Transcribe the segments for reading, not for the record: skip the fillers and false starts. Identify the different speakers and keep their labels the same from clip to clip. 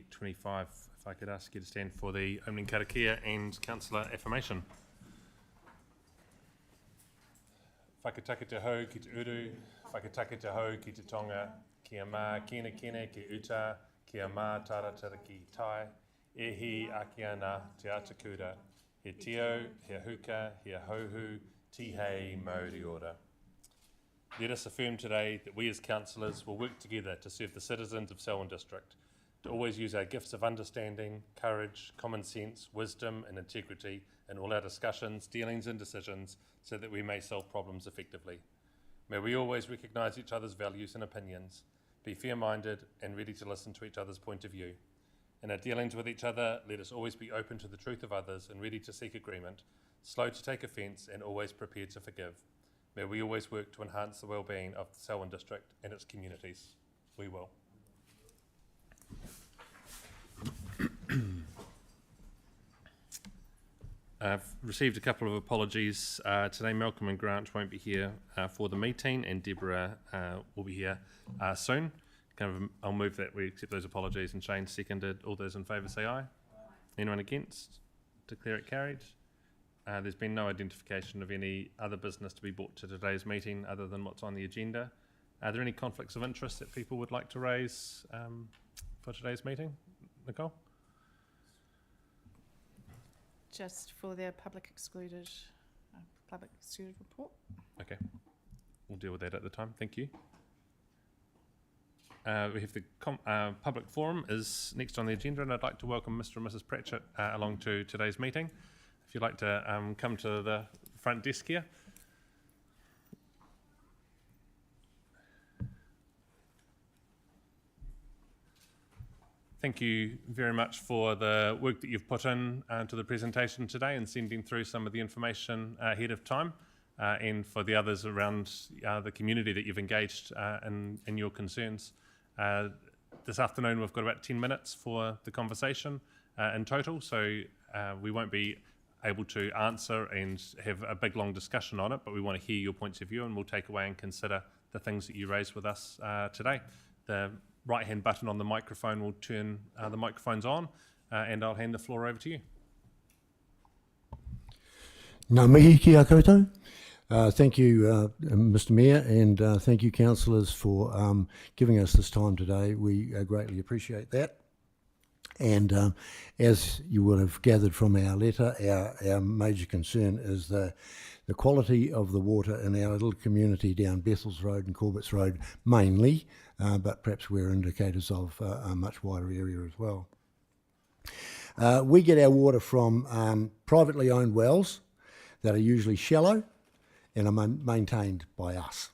Speaker 1: 2025. If I could ask you to stand for the opening karakia and councillor affirmation. Whakatake te hau ki te uru, whakatake te hau ki te tonga, kia mā kina kine ki uta, kia mā taratara ki tai, ehi aki ana te atakura, he tio, he huka, he hauhu, tihei mauri ora. Let us affirm today that we as councillors will work together to serve the citizens of Selwyn District, to always use our gifts of understanding, courage, common sense, wisdom and integrity in all our discussions, dealings and decisions so that we may solve problems effectively. May we always recognise each other's values and opinions, be fair-minded and ready to listen to each other's point of view. In our dealings with each other, let us always be open to the truth of others and ready to seek agreement, slow to take offence and always prepared to forgive. May we always work to enhance the well-being of the Selwyn District and its communities. We will. I've received a couple of apologies. Today Malcolm and Grant won't be here for the meeting, and Deborah will be here soon. I'll move that we accept those apologies, and Shane seconded. All those in favour say aye. Anyone against? Declare it carried. There's been no identification of any other business to be brought to today's meeting other than what's on the agenda. Are there any conflicts of interest that people would like to raise for today's meeting? Nicole?
Speaker 2: Just for their public excluded report.
Speaker 1: Okay, we'll deal with that at the time. Thank you. We have the public forum is next on the agenda, and I'd like to welcome Mr. and Mrs. Pratchett along to today's meeting. If you'd like to come to the front desk here. Thank you very much for the work that you've put in to the presentation today and sending through some of the information ahead of time, and for the others around the community that you've engaged in your concerns. This afternoon we've got about 10 minutes for the conversation in total, so we won't be able to answer and have a big long discussion on it, but we want to hear your points of view and we'll take away and consider the things that you raised with us today. The right hand button on the microphone will turn the microphones on, and I'll hand the floor over to you.
Speaker 3: Ngā mihi ki a koutou. Thank you, Mr. Mayor, and thank you, councillors, for giving us this time today. We greatly appreciate that. And as you will have gathered from our letter, our major concern is the quality of the water in our little community down Bethels Road and Corbett's Road mainly, but perhaps we're indicators of a much wider area as well. We get our water from privately owned wells that are usually shallow and are maintained by us.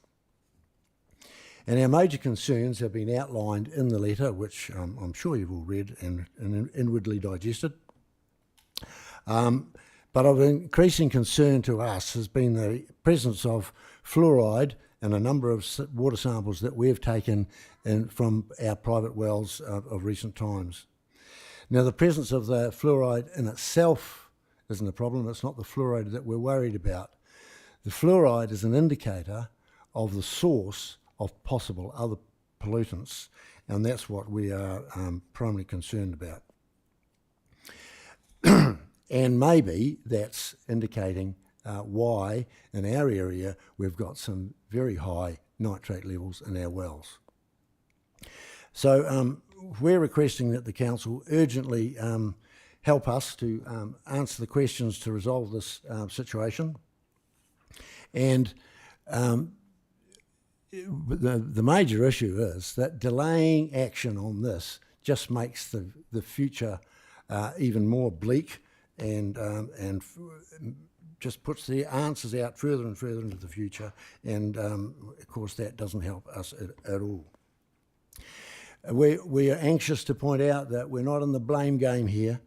Speaker 3: And our major concerns have been outlined in the letter, which I'm sure you've all read and inwardly digested. But of increasing concern to us has been the presence of fluoride in a number of water samples that we've taken from our private wells of recent times. Now, the presence of the fluoride in itself isn't a problem. It's not the fluoride that we're worried about. The fluoride is an indicator of the source of possible other pollutants, and that's what we are primarily concerned about. And maybe that's indicating why in our area we've got some very high nitrate levels in our wells. So we're requesting that the council urgently help us to answer the questions to resolve this situation. And the major issue is that delaying action on this just makes the future even more bleak, and just puts the answers out further and further into the future, and of course that doesn't help us at all. We are anxious to point out that we're not in the blame game here.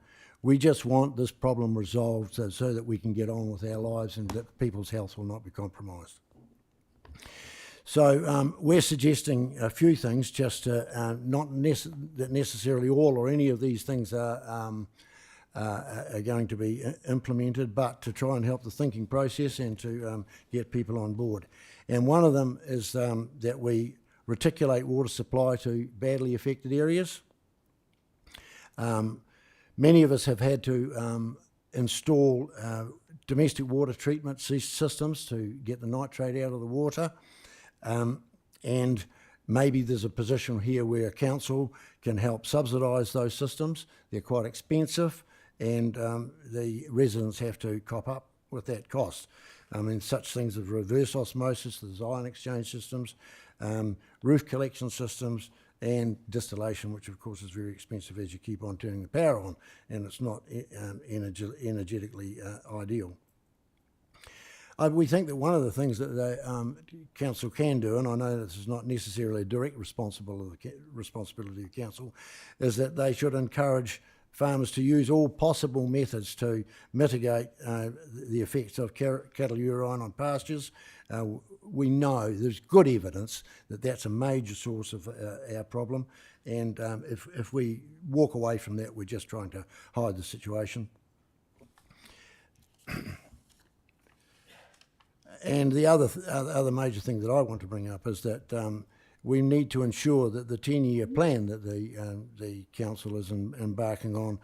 Speaker 3: We just want this problem resolved so that we can get on with our lives and that people's health will not be compromised. So we're suggesting a few things, just not that necessarily all or any of these things are going to be implemented, but to try and help the thinking process and to get people on board. And one of them is that we reticulate water supply to badly affected areas. Many of us have had to install domestic water treatment systems to get the nitrate out of the water. And maybe there's a position here where council can help subsidise those systems. They're quite expensive, and the residents have to cop up with that cost. I mean, such things as reverse osmosis, there's ion exchange systems, roof collection systems, and distillation, which of course is very expensive as you keep on turning the power on, and it's not energetically ideal. We think that one of the things that the council can do, and I know this is not necessarily a direct responsibility of council, is that they should encourage farmers to use all possible methods to mitigate the effects of cattle urine on pastures. We know there's good evidence that that's a major source of our problem, and if we walk away from that, we're just trying to hide the situation. And the other major thing that I want to bring up is that we need to ensure that the 10-year plan that the council is embarking on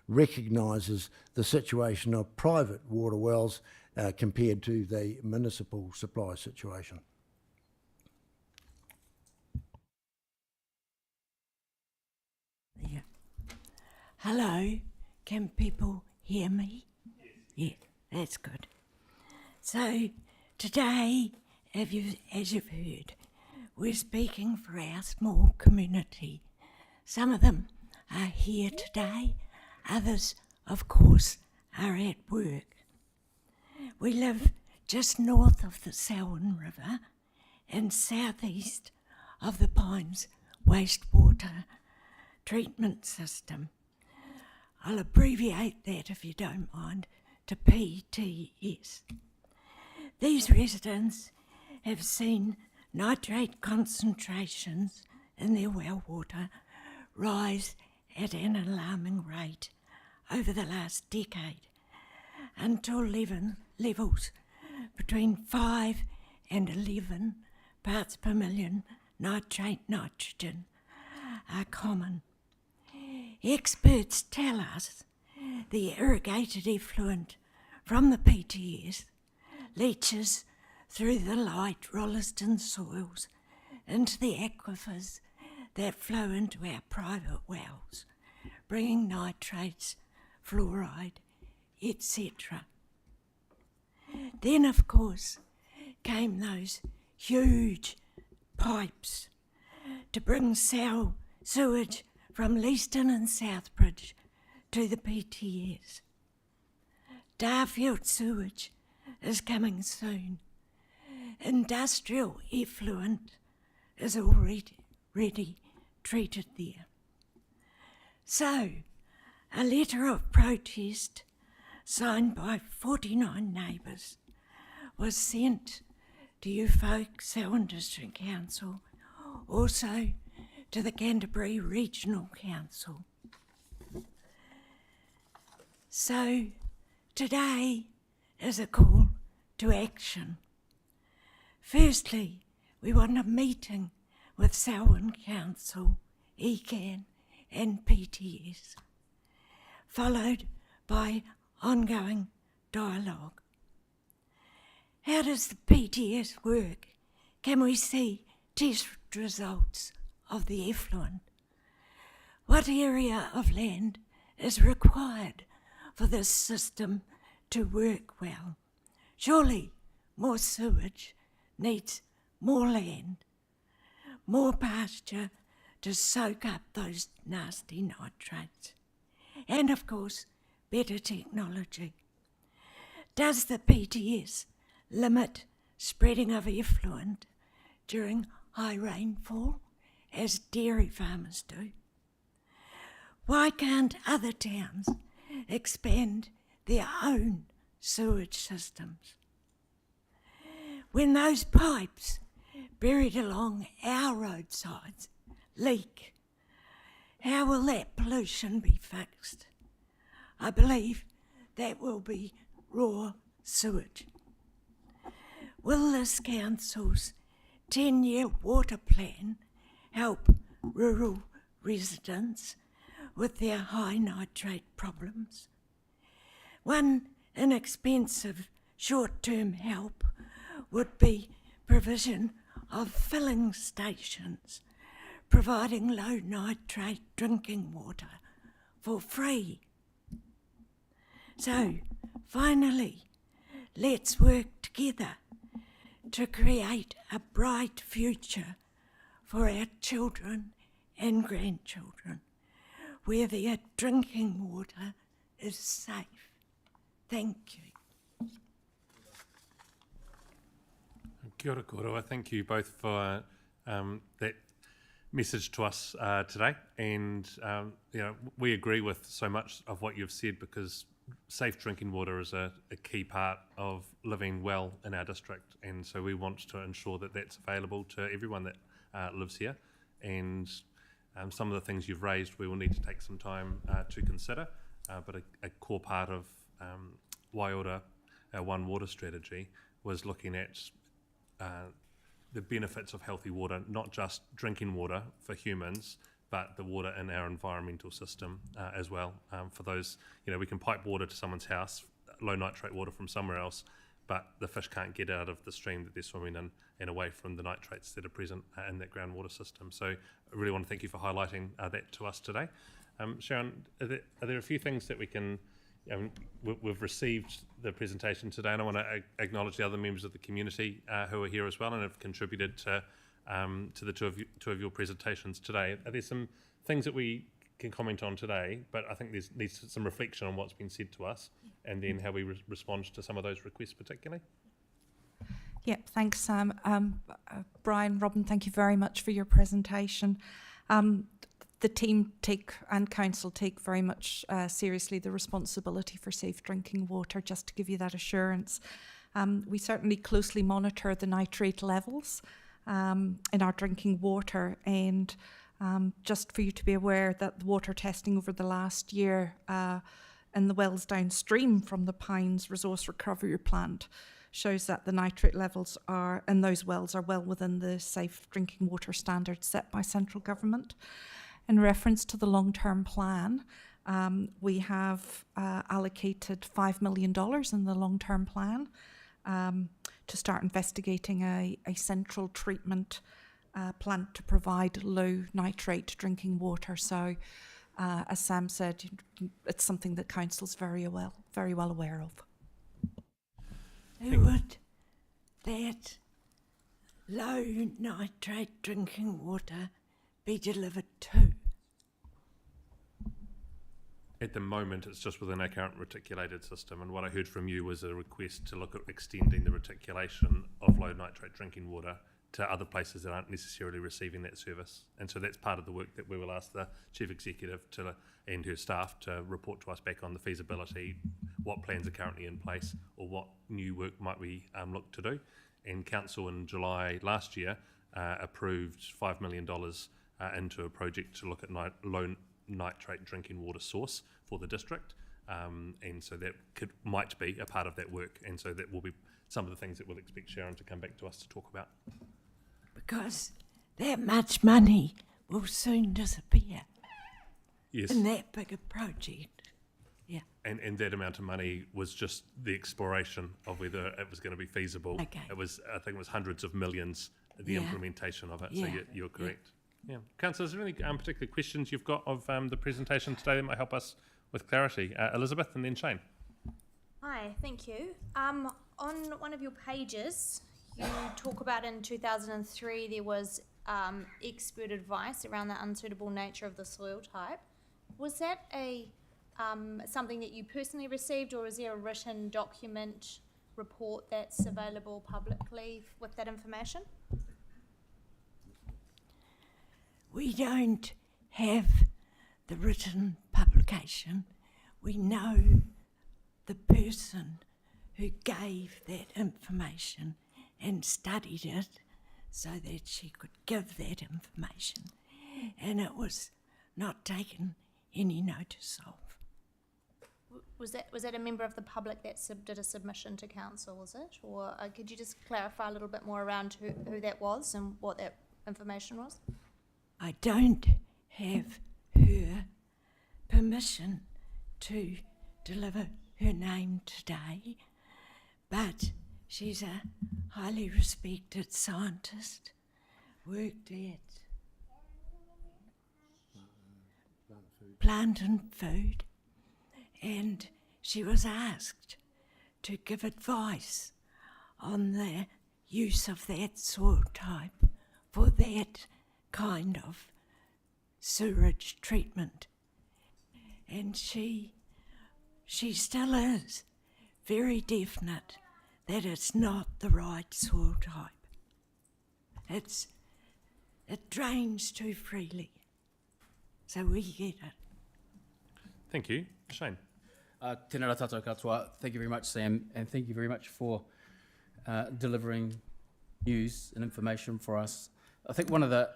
Speaker 3: recognises the situation of private water wells compared to the municipal supply situation.
Speaker 4: Yeah. Hello, can people hear me? Yeah, that's good. So today, as you've heard, we're speaking for our small community. Some of them are here today, others, of course, are at work. We live just north of the Selwyn River and southeast of the Pines wastewater treatment system. I'll abbreviate that, if you don't mind, to PTS. These residents have seen nitrate concentrations in their well water rise at an alarming rate over the last decade until levels between 5 and 11 parts per million nitrate nitrogen are common. Experts tell us the irrigated effluent from the PTS leaches through the light Rolleston soils into the aquifers that flow into our private wells, bringing nitrates, fluoride, etc. Then, of course, came those huge pipes to bring sewage from Leeston and Southbridge to the PTS. Darfield sewage is coming soon. Industrial effluent is already treated there. So, a letter of protest signed by 49 neighbours was sent to you folks, Selwyn District Council, also to the Canterbury Regional Council. So, today is a call to action. Firstly, we want a meeting with Selwyn Council, ECAN and PTS, followed by ongoing dialogue. How does the PTS work? Can we see test results of the effluent? What area of land is required for this system to work well? Surely more sewage needs more land, more pasture to soak up those nasty nitrates, and of course, better technology. Does the PTS limit spreading of effluent during high rainfall, as dairy farmers do? Why can't other towns expand their own sewage systems? When those pipes buried along our roadsides leak, how will that pollution be fixed? I believe that will be raw sewage. Will this council's 10-year water plan help rural residents with their high nitrate problems. One inexpensive short-term help would be provision of filling stations, providing low nitrate drinking water for free. So, finally, let's work together to create a bright future for our children and grandchildren, where their drinking water is safe. Thank you.
Speaker 1: Kia ora koroa. Thank you both for that message to us today, and we agree with so much of what you've said, because safe drinking water is a key part of living well in our district, and so we want to ensure that that's available to everyone that lives here. And some of the things you've raised we will need to take some time to consider, but a core part of Waiora, our One Water strategy, was looking at the benefits of healthy water, not just drinking water for humans, but the water in our environmental system as well. For those, we can pipe water to someone's house, low nitrate water from somewhere else, but the fish can't get out of the stream that they're swimming in and away from the nitrates that are present in that groundwater system. So I really want to thank you for highlighting that to us today. Sharon, are there a few things that we can, we've received the presentation today, and I want to acknowledge the other members of the community who are here as well and have contributed to the two of your presentations today. Are there some things that we can comment on today, but I think there's needs some reflection on what's been said to us, and then how we respond to some of those requests particularly?
Speaker 2: Yeah, thanks, Sam. Brian, Robin, thank you very much for your presentation. The team and council take very much seriously the responsibility for safe drinking water, just to give you that assurance. We certainly closely monitor the nitrate levels in our drinking water, and just for you to be aware that the water testing over the last year in the wells downstream from the Pines Resource Recovery Plant shows that the nitrate levels in those wells are well within the safe drinking water standards set by central government. In reference to the long-term plan, we have allocated $5 million in the long-term plan to start investigating a central treatment plant to provide low nitrate drinking water. So, as Sam said, it's something that council's very well aware of.
Speaker 4: Who would that low nitrate drinking water be delivered to?
Speaker 1: At the moment, it's just within our current reticulated system, and what I heard from you was a request to look at extending the reticulation of low nitrate drinking water to other places that aren't necessarily receiving that service. And so that's part of the work that we will ask the Chief Executive and her staff to report to us back on the feasibility, what plans are currently in place, or what new work might we look to do. And Council in July last year approved $5 million into a project to look at low nitrate drinking water source for the district, and so that might be a part of that work, and so that will be some of the things that we'll expect Sharon to come back to us to talk about.
Speaker 4: Because that much money will soon disappear.
Speaker 1: Yes.
Speaker 4: In that bigger project. Yeah.
Speaker 1: And that amount of money was just the exploration of whether it was going to be feasible.
Speaker 4: Okay.
Speaker 1: I think it was hundreds of millions, the implementation of it.
Speaker 4: Yeah.
Speaker 1: So you're correct. Yeah. Councillor, is there any particular questions you've got of the presentation today that might help us with clarity? Elizabeth and then Shane.
Speaker 5: Hi, thank you. On one of your pages, you talk about in 2003 there was expert advice around the unsuitable nature of the soil type. Was that something that you personally received, or is there a written document report that's available publicly with that information?
Speaker 4: We don't have the written publication. We know the person who gave that information and studied it so that she could give that information, and it was not taken any notice of.
Speaker 5: Was that a member of the public that did a submission to council, was it? Or could you just clarify a little bit more around who that was and what that information was?
Speaker 4: I don't have her permission to deliver her name today, but she's a highly respected scientist, worked at Plant and Food, and she was asked to give advice on the use of that soil type for that kind of sewage treatment. And she still is very definite that it's not the right soil type. It drains too freely, so we get it.
Speaker 1: Thank you. Shane.
Speaker 6: Tēnā rā tātou katoa. Thank you very much, Sam, and thank you very much for delivering news and information for us. I think one of the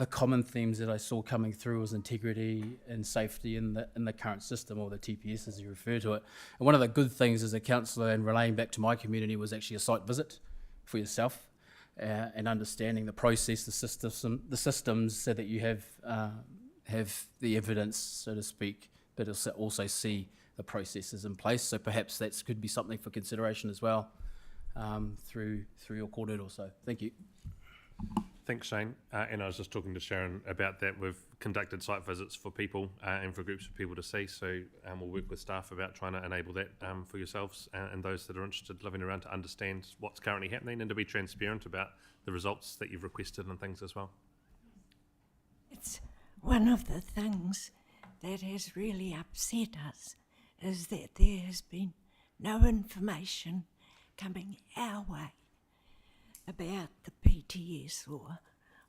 Speaker 6: common themes that I saw coming through was integrity and safety in the current system, or the TPS as you refer to it. And one of the good things as a councillor, and relaying back to my community, was actually a site visit for yourself and understanding the process, the systems, so that you have the evidence, so to speak, but also see the processes in place. So perhaps that could be something for consideration as well through your kōrero. So thank you.
Speaker 1: Thanks, Shane. And I was just talking to Sharon about that. We've conducted site visits for people and for groups of people to see. So we'll work with staff about trying to enable that for yourselves and those that are interested living around to understand what's currently happening and to be transparent about the results that you've requested and things as well.
Speaker 4: It's one of the things that has really upset us is that there has been no information coming our way about the PTS or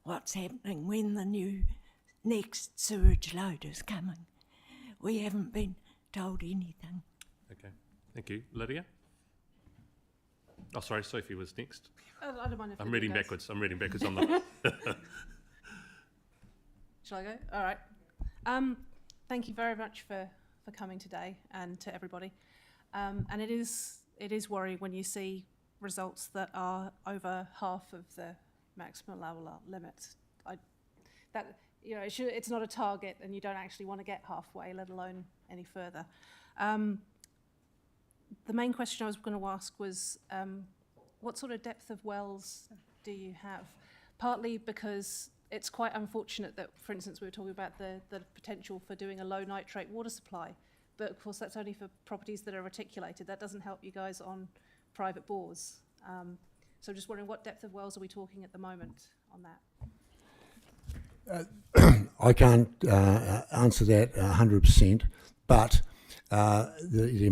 Speaker 4: what's happening when the next sewage load is coming. We haven't been told anything.
Speaker 1: Okay, thank you. Lydia? Oh, sorry, Sophie was next.
Speaker 7: I don't mind if
Speaker 1: I'm
Speaker 7: you
Speaker 1: reading
Speaker 7: guys-
Speaker 1: backwards. I'm reading backwards on the...
Speaker 7: Shall I go? All right. Thank you very much for coming today, and to everybody. And it is worrying when you see results that are over half of the maximum level limit. It's not a target, and you don't actually want to get halfway, let alone any further. The main question I was going to ask was, what sort of depth of wells do you have? Partly because it's quite unfortunate that, for instance, we were talking about the potential for doing a low nitrate water supply, but of course that's only for properties that are reticulated. That doesn't help you guys on private bores. So I'm just wondering, what depth of wells are we talking at the moment on that?
Speaker 3: I can't answer that 100%, but the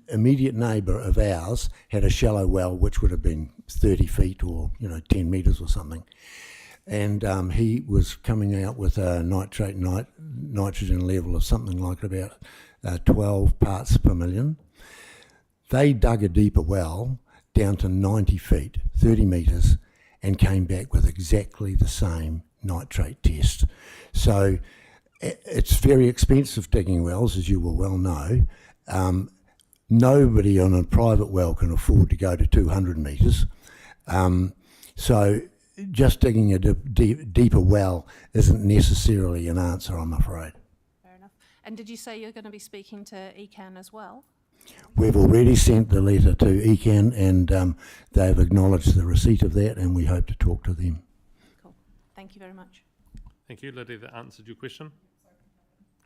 Speaker 3: immediate neighbour of ours had a shallow well which would have been 30 feet or 10 metres or something. And he was coming out with a nitrogen level of something like about 12 parts per million. They dug a deeper well down to 90 feet, 30 metres, and came back with exactly the same nitrate test. So it's very expensive digging wells, as you will well know. Nobody on a private well can afford to go to 200 metres. So just digging a deeper well isn't necessarily an answer, I'm afraid.
Speaker 7: Fair enough. And did you say you're going to be speaking to ECAN as well?
Speaker 3: We've already sent the letter to ECAN, and they've acknowledged the receipt of that, and we hope to talk to them.
Speaker 7: Cool. Thank you very much.
Speaker 1: Thank you, Lydia. That answered your question.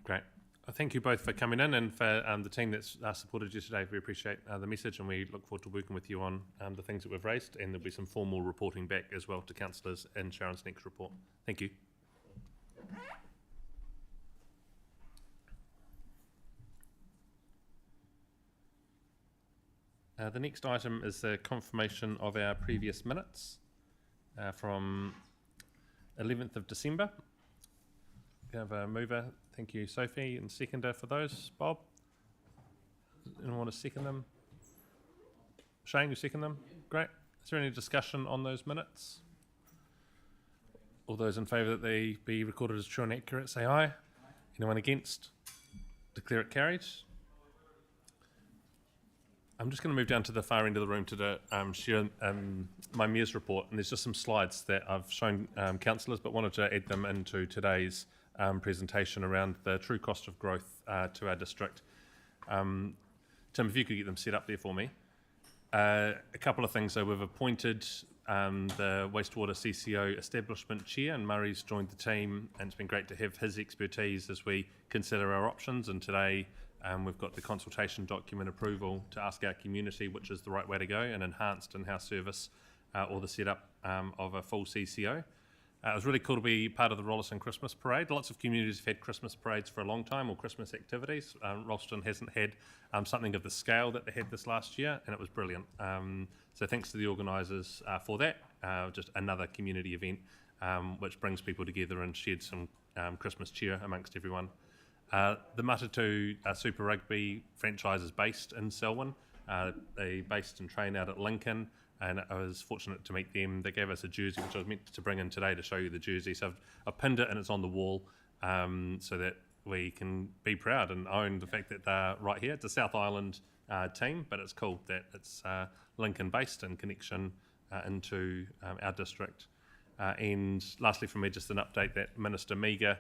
Speaker 1: Great. Thank you both for coming in, and for the team that's supported you today. We appreciate the message, and we look forward to working with you on the things that we've raised, and there'll be some formal reporting back as well to councillors in Sharon's next report. Thank you. The next item is the confirmation of our previous minutes from 11th of December. We have a mover. Thank you, Sophie, and seconder for those. Bob? Anyone want to second them? Shane, you second them? Great. Is there any discussion on those minutes? All those in favour that they be recorded as true and accurate, say aye. Anyone against? Declare it carried. I'm just going to move down to the far end of the room to share my mayor's report, and there's just some slides that I've shown councillors, but wanted to add them into today's presentation around the true cost of growth to our district. Tim, if you could get them set up there for me. A couple of things. So we've appointed the Wastewater CCO Establishment Chair, and Murray's joined the team, and it's been great to have his expertise as we consider our options. And today we've got the consultation document approval to ask our community which is the right way to go, an enhanced in-house service or the setup of a full CCO. It was really cool to be part of the Rolleston Christmas Parade. Lots of communities have had Christmas parades for a long time, or Christmas activities. Rolleston hasn't had something of the scale that they had this last year, and it was brilliant. So thanks to the organisers for that. Just another community event which brings people together and sheds some Christmas cheer amongst everyone. The Matatu Super Rugby franchise is based in Selwyn. They based and train out at Lincoln, and I was fortunate to meet them. They gave us a jersey, which I was meant to bring in today to show you the jersey. So I've pinned it and it's on the wall so that we can be proud and own the fact that they're right here. It's a South Island team, but it's cool that it's Lincoln based in connection into our district. And lastly from me, just an update that Minister Meager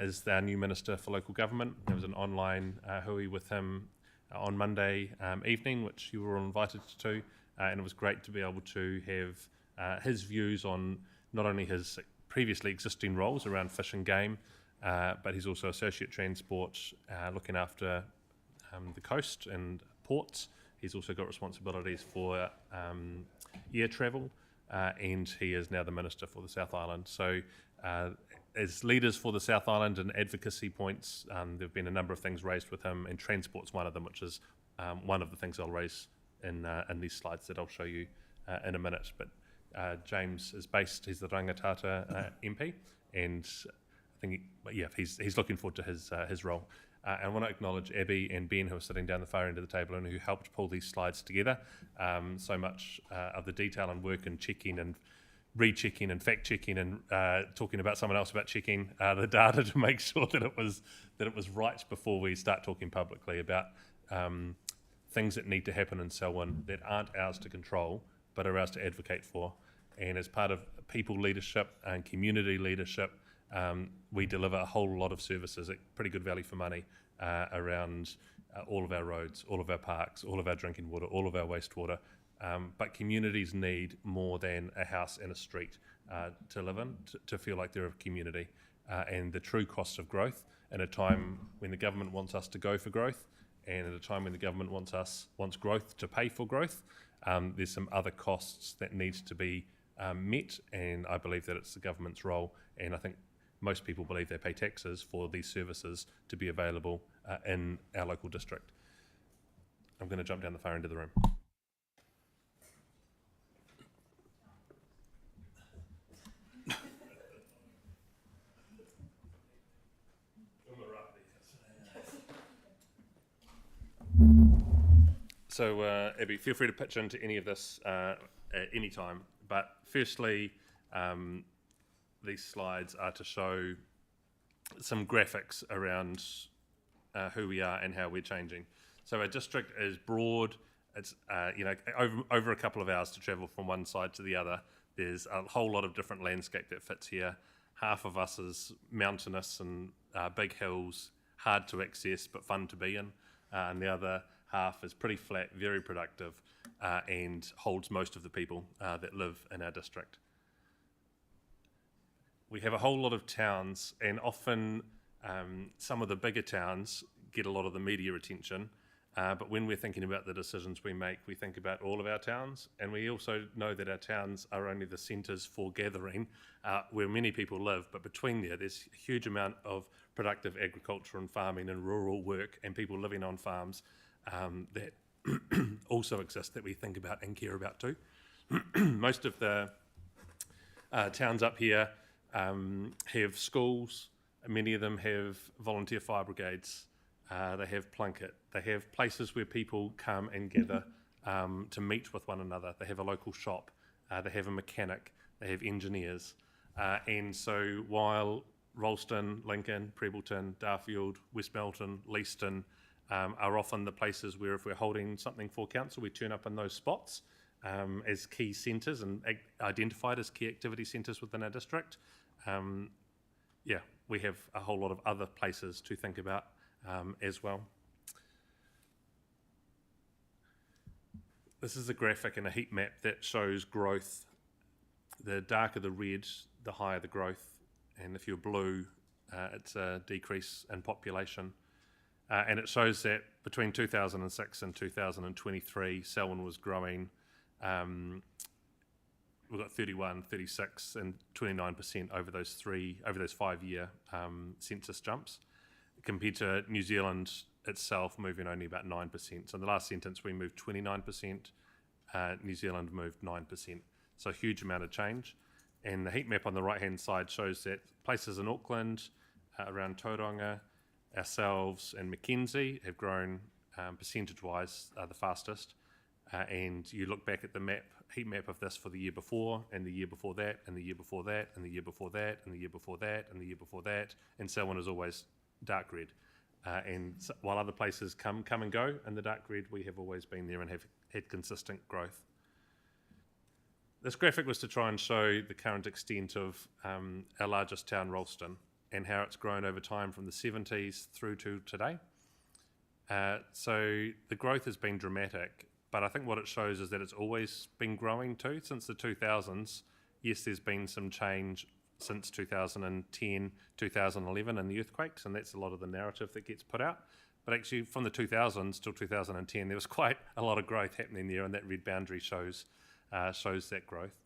Speaker 1: is our new Minister for Local Government. There was an online hui with him on Monday evening, which you were all invited to. And it was great to be able to have his views on not only his previously existing roles around fish and game, but he's also Associate Transport, looking after the coast and ports. He's also got responsibilities for air travel, and he is now the Minister for the South Island. So as leaders for the South Island and advocacy points, there have been a number of things raised with him, and transport's one of them, which is one of the things I'll raise in these slides that I'll show you in a minute. But James is based, he's the Rangitata MP, and I think he's looking forward to his role. I want to acknowledge Abby and Ben, who are sitting down the far end of the table and who helped pull these slides together. So much of the detail and work and checking and rechecking and fact checking and talking about someone else about checking the data to make sure that it was right before we start talking publicly about things that need to happen in Selwyn that aren't ours to control, but are ours to advocate for. And as part of people leadership and community leadership, we deliver a whole lot of services at pretty good value for money around all of our roads, all of our parks, all of our drinking water, all of our wastewater. But communities need more than a house and a street to live in, to feel like they're a community. And the true cost of growth in a time when the government wants us to go for growth, and at a time when the government wants growth to pay for growth, there's some other costs that need to be met, and I believe that it's the government's role, and I think most people believe they pay taxes for these services to be available in our local district. I'm going to jump down the far end of the room. So, Abby, feel free to pitch into any of this at any time. But firstly, these slides are to show some graphics around who we are and how we're changing. So our district is broad. It's over a couple of hours to travel from one side to the other. There's a whole lot of different landscape that fits here. Half of us is mountainous and big hills, hard to access but fun to be in, and the other half is pretty flat, very productive, and holds most of the people that live in our district. We have a whole lot of towns, and often some of the bigger towns get a lot of the media attention, but when we're thinking about the decisions we make, we think about all of our towns, and we also know that our towns are only the centres for gathering where many people live, but between there's a huge amount of productive agriculture and farming and rural work and people living on farms that also exist that we think about and care about too. Most of the towns up here have schools. Many of them have volunteer fire brigades. They have Plunket. They have places where people come and gather to meet with one another. They have a local shop. They have a mechanic. They have engineers. And so while Rolleston, Lincoln, Prebleton, Darfield, West Melton, Leaston are often the places where if we're holding something for council, we turn up in those spots as key centres and identified as key activity centres within our district. yeah, we have a whole lot of other places to think about as well. This is a graphic and a heat map that shows growth. The darker the red, the higher the growth, and if you're blue, it's a decrease in population. And it shows that between 2006 and 2023, Selwyn was growing. We've got 31, 36, and 29% over those 5 year census jumps, compared to New Zealand itself moving only about 9%. So in the last sentence, we moved 29%. New Zealand moved 9%. So a huge amount of change. And the heat map on the right-hand side shows that places in Auckland, around Tauranga, ourselves and Mackenzie have grown percentage-wise the fastest. And you look back at the heat map of this for the year before, and the year before that, and the year before that, and the year before that, and the year before that, and the year before that, and Selwyn is always dark red. While other places come and go in the dark red, we have always been there and have had consistent growth. This graphic was to try and show the current extent of our largest town, Ralston, and how it's grown over time from the 70s through to today. So the growth has been dramatic, but I think what it shows is that it's always been growing too. Since the 2000s, yes, there's been some change since 2010, 2011 and the earthquakes, and that's a lot of the narrative that gets put out. But actually from the 2000s till 2010, there was quite a lot of growth happening there, and that red boundary shows that growth.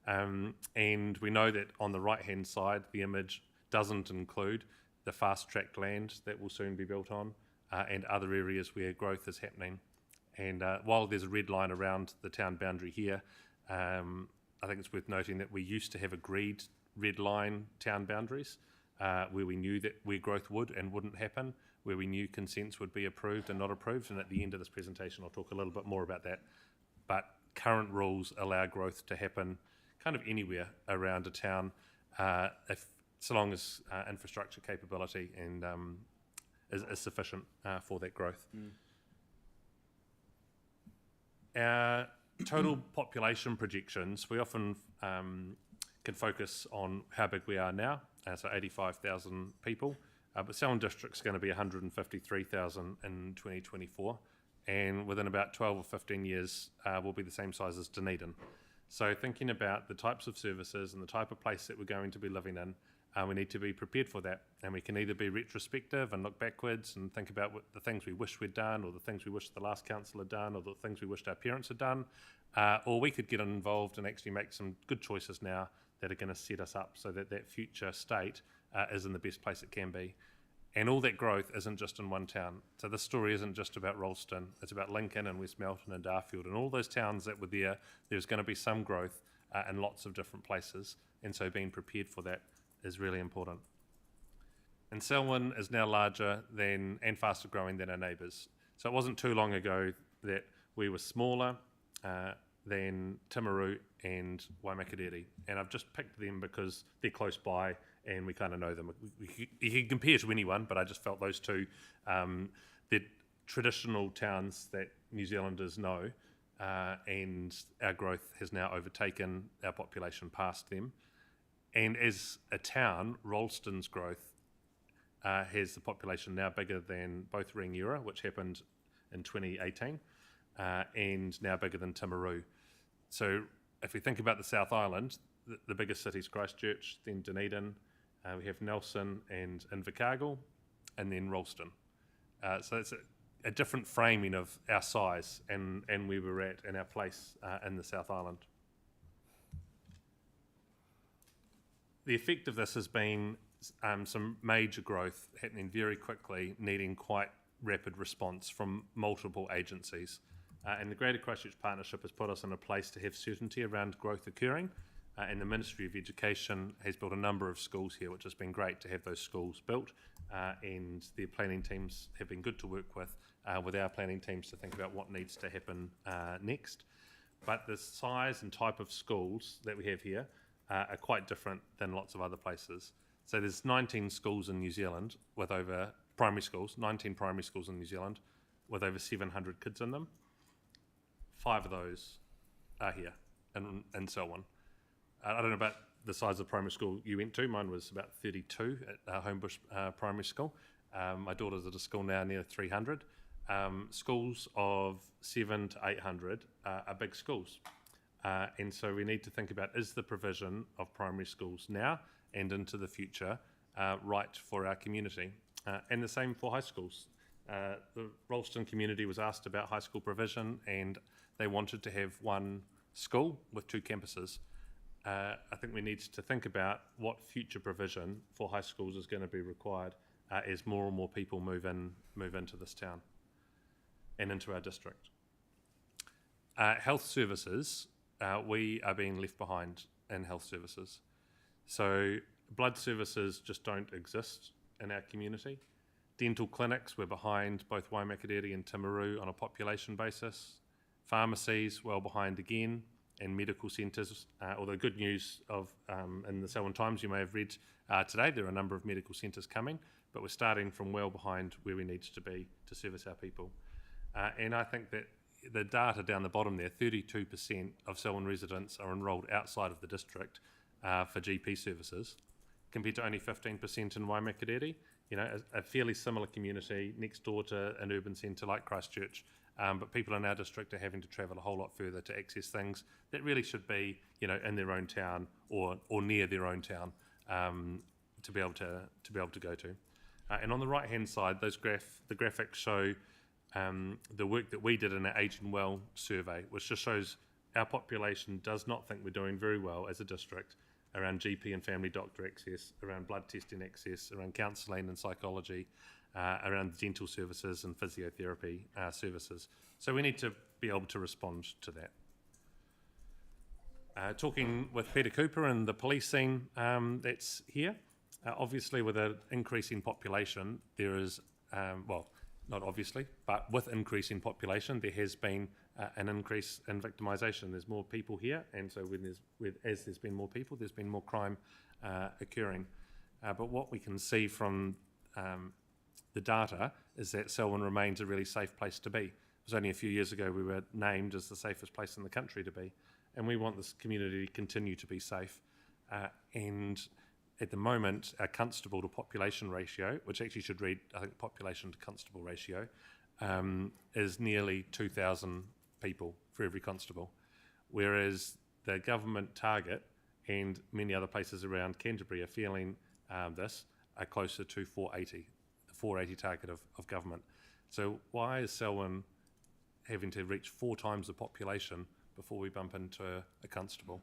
Speaker 1: And we know that on the right-hand side, the image doesn't include the fast-tracked land that will soon be built on and other areas where growth is happening. And while there's a red line around the town boundary here, I think it's worth noting that we used to have agreed red line town boundaries where we knew that where growth would and wouldn't happen, where we knew consents would be approved and not approved. And at the end of this presentation, I'll talk a little bit more about that. But current rules allow growth to happen kind of anywhere around a town, so long as infrastructure capability and is sufficient for that growth. Our total population projections, we often can focus on how big we are now, so 85,000 people, but Selwyn District's going to be 153,000 in 2024, and within about 12 or 15 years will be the same size as Dunedin. So thinking about the types of services and the type of place that we're going to be living in, we need to be prepared for that. And we can either be retrospective and look backwards and think about what the things we wish we'd done, or the things we wish the last council had done, or the things we wished our parents had done, or we could get involved and actually make some good choices now that are going to set us up so that that future state is in the best place it can be. And all that growth isn't just in one town. So this story isn't just about Ralston. It's about Lincoln and West Melton and Darfield and all those towns that were there. There's going to be some growth in lots of different places. And so being prepared for that is really important. And Selwyn is now larger than and faster growing than our neighbours. So it wasn't too long ago that we were smaller than Timaru and Waimakariri. And I've just picked them because they're close by and we kind of know them. You can compare to anyone, but I just felt those two, they're traditional towns that New Zealanders know, and our growth has now overtaken our population past them. And as a town, Ralston's growth has the population now bigger than both Rangiora, which happened in 2018, and now bigger than Timaru. So if we think about the South Island, the biggest cities, Christchurch, then Dunedin, we have Nelson and Invercargill, and then Ralston. So it's a different framing of our size and where we're at and our place in the South Island. The effect of this has been some major growth happening very quickly, needing quite rapid response from multiple agencies. And the Greater Christchurch Partnership has put us in a place to have certainty around growth occurring. And the Ministry of Education has built a number of schools here, which has been great to have those schools built. And their planning teams have been good to work with our planning teams to think about what needs to happen next. But the size and type of schools that we have here are quite different than lots of other places. So there's 19 schools in New Zealand with over 19 primary schools in New Zealand with over 700 kids in them. 5 of those are here and so on. I don't know about the size of primary school you went to. Mine was about 32 at Homebush Primary School. My daughter's at a school now near 300. Schools of 700 to 800 are big schools. And so we need to think about, is the provision of primary schools now and into the future right for our community? And the same for high schools. The Rolleston community was asked about high school provision, and they wanted to have one school with 2 campuses. I think we need to think about what future provision for high schools is going to be required as more and more people move into this town and into our district. Health services, we are being left behind in health services. So blood services just don't exist in our community. Dental clinics, we're behind both Waimakariri and Timaru on a population basis. Pharmacies, well behind again, and medical centres. Although good news in the Selwyn Times you may have read today, there are a number of medical centres coming, but we're starting from well behind where we need to be to service our people. And I think that the data down the bottom there, 32% of Selwyn residents are enrolled outside of the district for GP services, compared to only 15% in Waimakariri. You know, a fairly similar community next door to an urban centre like Christchurch, but people in our district are having to travel a whole lot further to access things that really should be, you know, in their own town or near their own town to be able to go to. And on the right hand side, the graphics show the work that we did in our Age and Well survey, which just shows our population does not think we're doing very well as a district around GP and family doctor access, around blood testing access, around counselling and psychology, around dental services and physiotherapy services. So we need to be able to respond to that. Talking with Peter Cooper and the policing that's here, obviously with an increasing population, there is, well, not obviously, but with increasing population, there has been an increase in victimisation. There's more people here, and so as there's been more people, there's been more crime occurring. But what we can see from the data is that Selwyn remains a really safe place to be. It was only a few years ago we were named as the safest place in the country to be, and we want this community to continue to be safe. And at the moment, our constable to population ratio, which actually should read, I think, population to constable ratio, is nearly 2,000 people for every constable, whereas the government target and many other places around Canterbury are feeling this are closer to 480, the 480 target of government. So why is Selwyn having to reach 4 times the population before we bump into a constable?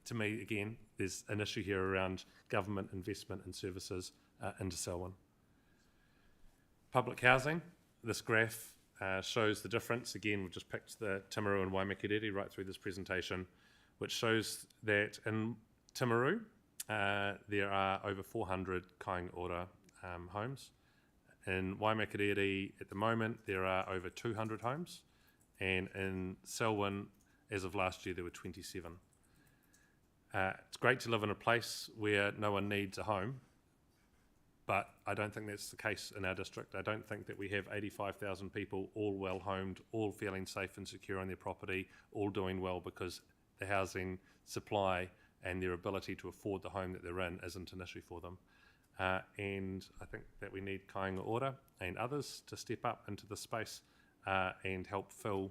Speaker 1: To me, again, there's an issue here around government investment in services into Selwyn. Public housing, this graph shows the difference. Again, we've just picked the Timaru and Waimakariri right through this presentation, which shows that in Timaru, there are over 400 kāinga ora homes. In Waimakariri, at the moment, there are over 200 homes. And in Selwyn, as of last year, there were 27. It's great to live in a place where no one needs a home, but I don't think that's the case in our district. I don't think that we have 85,000 people all well homed, all feeling safe and secure on their property, all doing well because the housing supply and their ability to afford the home that they're in isn't an issue for them. And I think that we need kāinga ora and others to step up into the space and help fill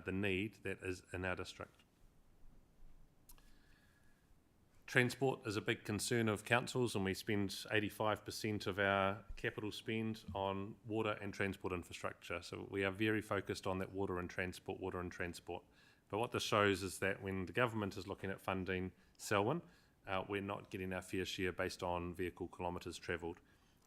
Speaker 1: the need that is in our district. Transport is a big concern of councils, and we spend 85% of our capital spend on water and transport infrastructure. So we are very focused on that water and transport. But what this shows is that when the government is looking at funding Selwyn, we're not getting our fair share based on vehicle kilometres travelled.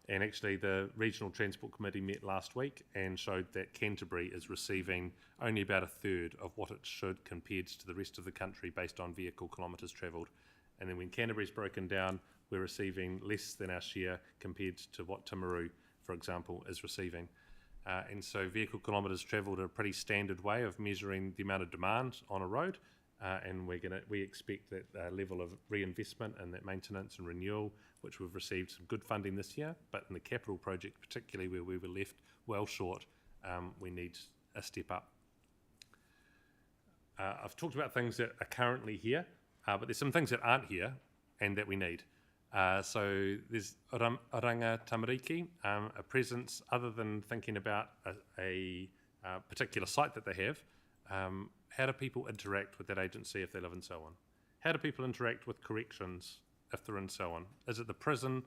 Speaker 1: And actually the Regional Transport Committee met last week and showed that Canterbury is receiving only about a third of what it should compared to the rest of the country based on vehicle kilometres travelled. And then when Canterbury's broken down, we're receiving less than our share compared to what Timaru, for example, is receiving. And so vehicle kilometres travelled are a pretty standard way of measuring the amount of demand on a road. And we expect that level of reinvestment and that maintenance and renewal, which we've received some good funding this year, but in the capital project, particularly where we were left well short, we need a step up. I've talked about things that are currently here, but there's some things that aren't here, and that we need. So there's Oranga Tamariki, a presence other than thinking about a particular site that they have. How do people interact with that agency if they live in Selwyn? How do people interact with corrections if they're in Selwyn? Is it the prison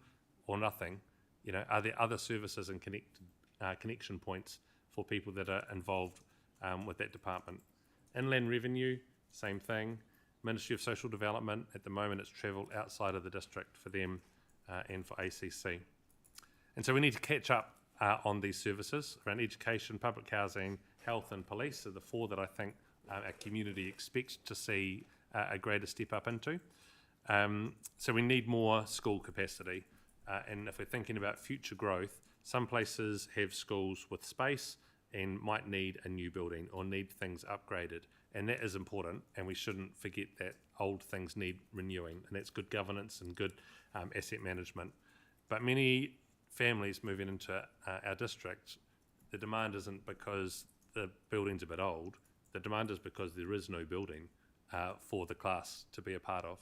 Speaker 1: or nothing? You know, are there other services and connection points for people that are involved with that department? Inland Revenue, same thing. Ministry of Social Development, at the moment it's travelled outside of the district for them and for ACC. And so we need to catch up on these services around education, public housing, health and police are the four that I think our community expects to see a greater step up into. So we need more school capacity. And if we're thinking about future growth, some places have schools with space and might need a new building or need things upgraded. And that is important, and we shouldn't forget that old things need renewing, and that's good governance and good asset management. But many families moving into our district, the demand isn't because the building's a bit old, the demand is because there is no building for the class to be a part of.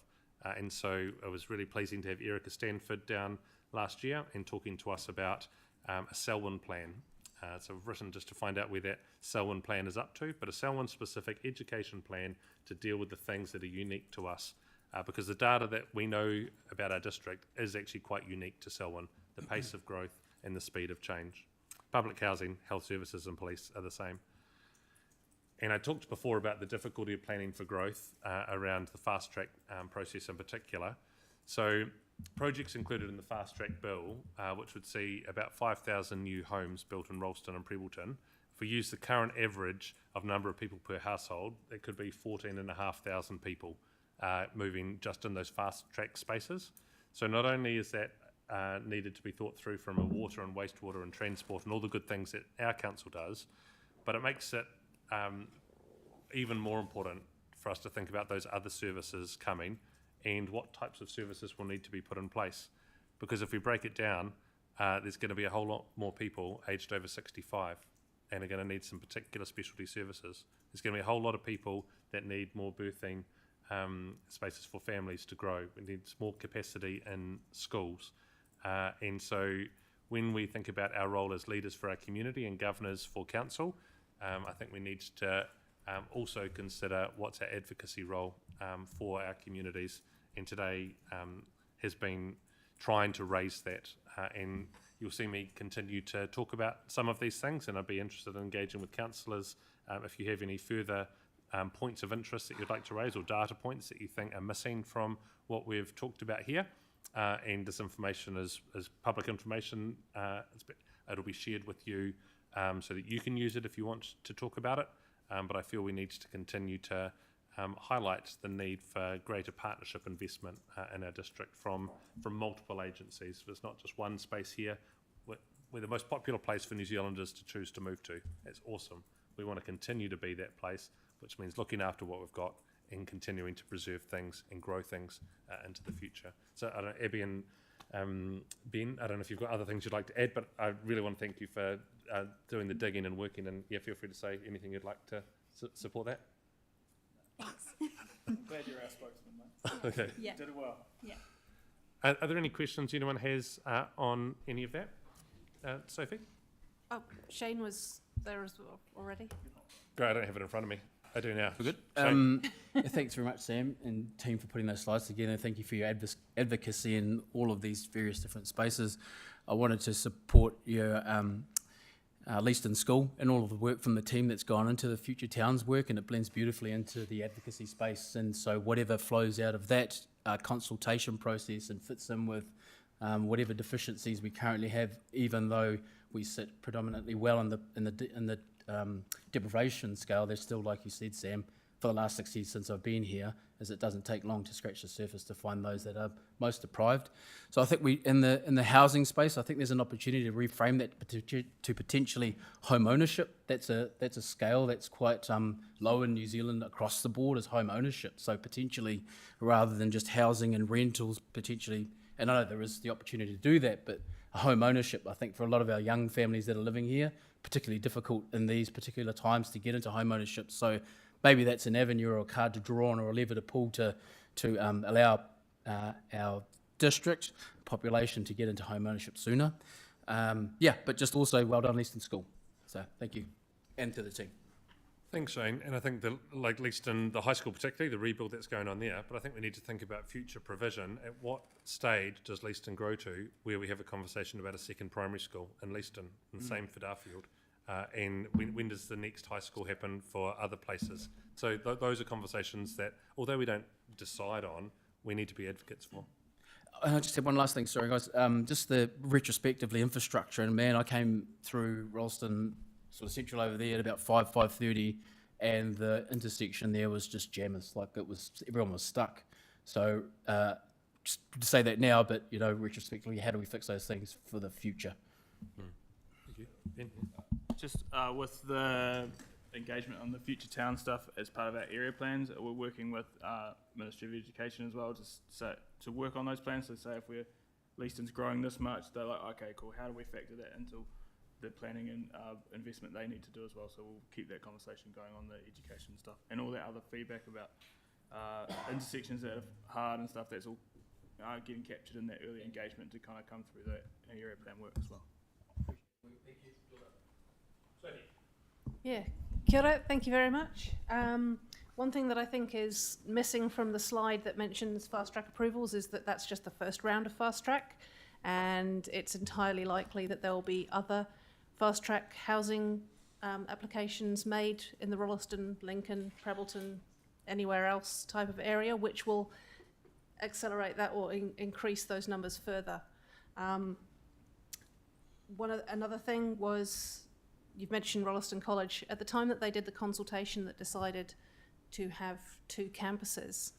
Speaker 1: And so it was really pleasing to have Erica Stanford down last year and talking to us about a Selwyn plan. So we've written just to find out where that Selwyn plan is up to, but a Selwyn specific education plan to deal with the things that are unique to us, because the data that we know about our district is actually quite unique to Selwyn, the pace of growth and the speed of change. Public housing, health services and police are the same. And I talked before about the difficulty of planning for growth around the fast track process in particular. So projects included in the fast track bill, which would see about 5,000 new homes built in Ralston and Prebbleton. If we use the current average of number of people per household, it could be 14,500 people moving just in those fast track spaces. So not only is that needed to be thought through from a water and wastewater and transport and all the good things that our council does, but it makes it even more important for us to think about those other services coming and what types of services will need to be put in place. Because if we break it down, there's going to be a whole lot more people aged over 65 and are going to need some particular specialty services. There's going to be a whole lot of people that need more birthing spaces for families to grow. We need more capacity in schools. And so when we think about our role as leaders for our community and governors for council, I think we need to also consider what's our advocacy role for our communities. And today has been trying to raise that. And you'll see me continue to talk about some of these things, and I'd be interested in engaging with councillors if you have any further points of interest that you'd like to raise or data points that you think are missing from what we've talked about here. And this information is public information. It'll be shared with you so that you can use it if you want to talk about it. But I feel we need to continue to highlight the need for greater partnership investment in our district from multiple agencies. There's not just one space here. We're the most popular place for New Zealanders to choose to move to. It's awesome. We want to continue to be that place, which means looking after what we've got and continuing to preserve things and grow things into the future. So I don't know, Abby and Ben, I don't know if you've got other things you'd like to add, but I really want to thank you for doing the digging and working, and yeah, feel free to say anything you'd like to support that.
Speaker 8: Glad you're our spokesman, mate.
Speaker 1: Okay.
Speaker 7: Yeah.
Speaker 8: Did it well.
Speaker 7: Yeah.
Speaker 1: Are there any questions anyone has on any of that? Sophie?
Speaker 7: Oh, Shane was there as well already.
Speaker 1: Great, I don't have it in front of me. I do now.
Speaker 6: We're good.
Speaker 1: Shane?
Speaker 6: Thanks very much, Sam and team, for putting those slides together. Thank you for your advocacy in all of these various different spaces. I wanted to support your Leaston School and all of the work from the team that's gone into the Future Towns work, and it blends beautifully into the advocacy space. And so whatever flows out of that consultation process and fits in with whatever deficiencies we currently have, even though we sit predominantly well in the deprivation scale, there's still, like you said, Sam, for the last 6 years since I've been here, is it doesn't take long to scratch the surface to find those that are most deprived. So I think we, in the housing space, I think there's an opportunity to reframe that to potentially home ownership. That's a scale that's quite low in New Zealand across the board, is home ownership. So potentially, rather than just housing and rentals, potentially, and I know there is the opportunity to do that, but home ownership, I think, for a lot of our young families that are living here, particularly difficult in these particular times to get into home ownership. So maybe that's an avenue or a card to draw on or a lever to pull to allow our district population to get into home ownership sooner. But just also well done, Leeston School. So thank you, and to the team.
Speaker 1: Thanks, Shane. And I think like Leeston, the high school particularly, the rebuild that's going on there, but I think we need to think about future provision. At what stage does Leeston grow to where we have a conversation about a second primary school in Leeston, and same for Darfield? And when does the next high school happen for other places? So those are conversations that, although we don't decide on, we need to be advocates for.
Speaker 6: And I just had one last thing, sorry guys, just the retrospectively infrastructure, and man, I came through Rolleston, sort of central over there at about 5:30, and the intersection there was just jammers, like everyone was stuck. So just to say that now, but retrospectively, how do we fix those things for the future?
Speaker 1: Thank you. Ben?
Speaker 8: Just with the engagement on the future town stuff as part of our area plans, we're working with Ministry of Education as well, just to work on those plans. So say if Leeston's growing this much, they're like, okay, cool, how do we factor that into the planning and investment they need to do as well? So we'll keep that conversation going on the education stuff and all that other feedback about intersections that are hard and stuff. That's all getting captured in that early engagement to kind of come through that area plan work as well.
Speaker 7: Yeah, kia ora, thank you very much. One thing that I think is missing from the slide that mentions fast track approvals is that that's just the first round of fast track, and it's entirely likely that there will be other fast track housing applications made in the Rolleston, Lincoln, Prebbleton, anywhere else type of area, which will accelerate that or increase those numbers further. Another thing was, you've mentioned Rolleston College. At the time that they did the consultation that decided to have 2 campuses,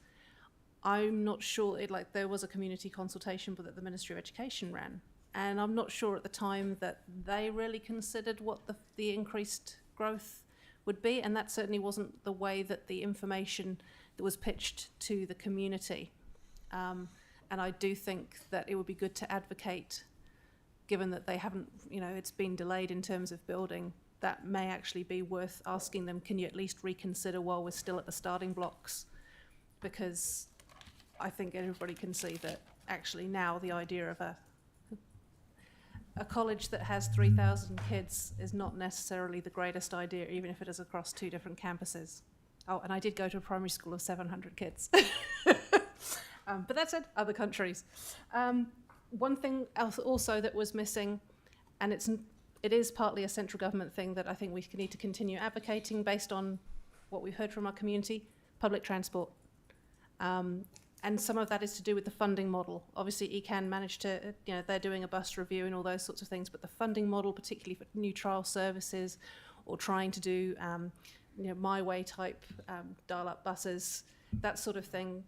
Speaker 7: I'm not sure, there was a community consultation that the Ministry of Education ran, and I'm not sure at the time that they really considered what the increased growth would be, and that certainly wasn't the way that the information that was pitched to the community. And I do think that it would be good to advocate, given that they haven't, it's been delayed in terms of building, that may actually be worth asking them, can you at least reconsider while we're still at the starting blocks? Because I think everybody can see that actually now the idea of a college that has 3,000 kids is not necessarily the greatest idea, even if it is across 2 different campuses. Oh, and I did go to a primary school of 700 kids. But that's it, other countries. One thing else also that was missing, and it is partly a central government thing that I think we need to continue advocating based on what we've heard from our community, public transport. And some of that is to do with the funding model. Obviously, ECAN managed to, they're doing a bus review and all those sorts of things, but the funding model, particularly for new trial services or trying to do, My Way type dial-up buses, that sort of thing.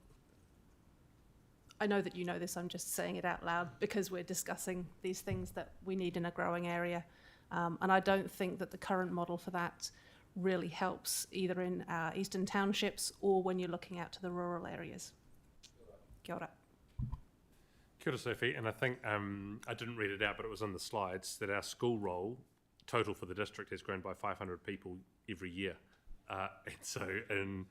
Speaker 7: I know that you know this, I'm just saying it out loud because we're discussing these things that we need in a growing area. And I don't think that the current model for that really helps either in eastern townships or when you're looking out to the rural areas. Kia ora.
Speaker 1: Kia ora, Sophie. And I think, I didn't read it out, but it was on the slides, that our school roll total for the district has grown by 500 people every year. And so in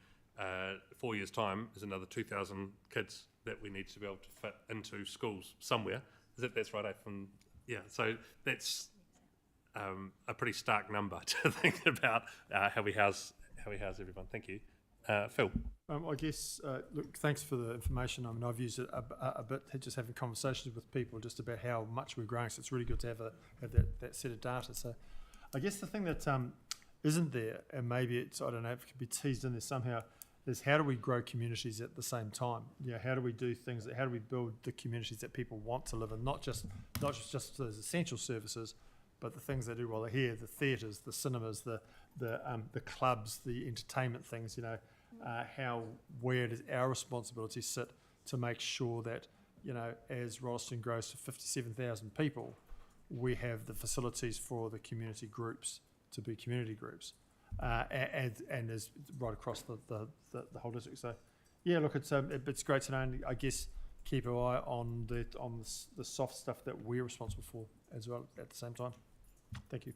Speaker 1: 4 years' time, there's another 2,000 kids that we need to be able to fit into schools somewhere. That's right, so that's a pretty stark number to think about how we house everyone. Thank you. Phil.
Speaker 9: I guess, look, thanks for the information. I mean, I've used it a bit, just having conversations with people just about how much we're growing, so it's really good to have that set of data. So I guess the thing that isn't there, and maybe it's, I don't know, if it could be teased in there somehow, is how do we grow communities at the same time? How do we do things, how do we build the communities that people want to live in, not just those essential services, but the things they do while they're here, the theatres, the cinemas, the clubs, the entertainment things, where does our responsibility sit to make sure that, as Rolleston grows to 57,000 people, we have the facilities for the community groups to be community groups, and is right across the whole district. So, look, it's great to know, and I guess keep an eye on the soft stuff that we're responsible for as well at the same time. Thank you.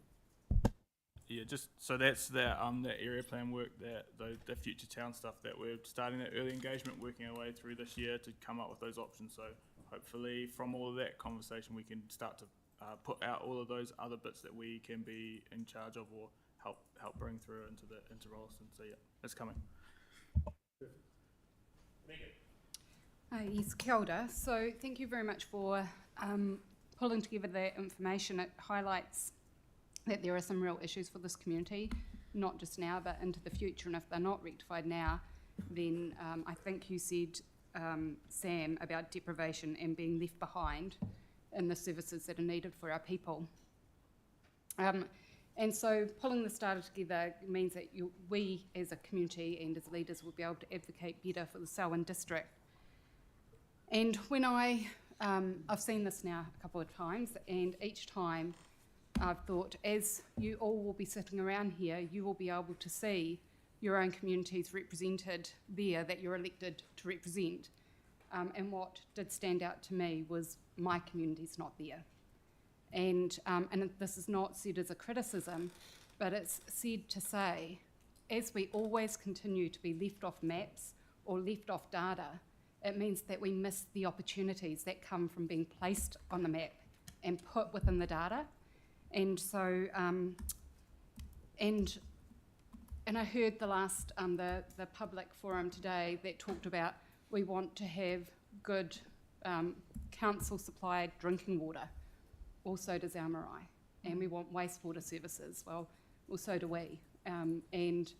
Speaker 8: Yeah, just so that's the area plan work, the future town stuff that we're starting that early engagement, working our way through this year to come up with those options. So hopefully from all of that conversation, we can start to put out all of those other bits that we can be in charge of or help bring through into Rolleston. So yeah, it's coming.
Speaker 10: Yes, kia ora. So thank you very much for pulling together that information. It highlights that there are some real issues for this community, not just now, but into the future. And if they're not rectified now, then I think you said, Sam, about deprivation and being left behind in the services that are needed for our people. And so pulling this data together means that we as a community and as leaders will be able to advocate better for the Selwyn district. And when I've seen this now a couple of times, and each time I've thought, as you all will be sitting around here, you will be able to see your own communities represented there that you're elected to represent. And what did stand out to me was my community's not there. And this is not said as a criticism, but it's said to say, as we always continue to be left off maps or left off data, it means that we miss the opportunities that come from being placed on the map and put within the data. And so, and I heard the last, the public forum today that talked about we want to have good council-supplied drinking water. Also does our marae, and we want wastewater services. Well, so do we. And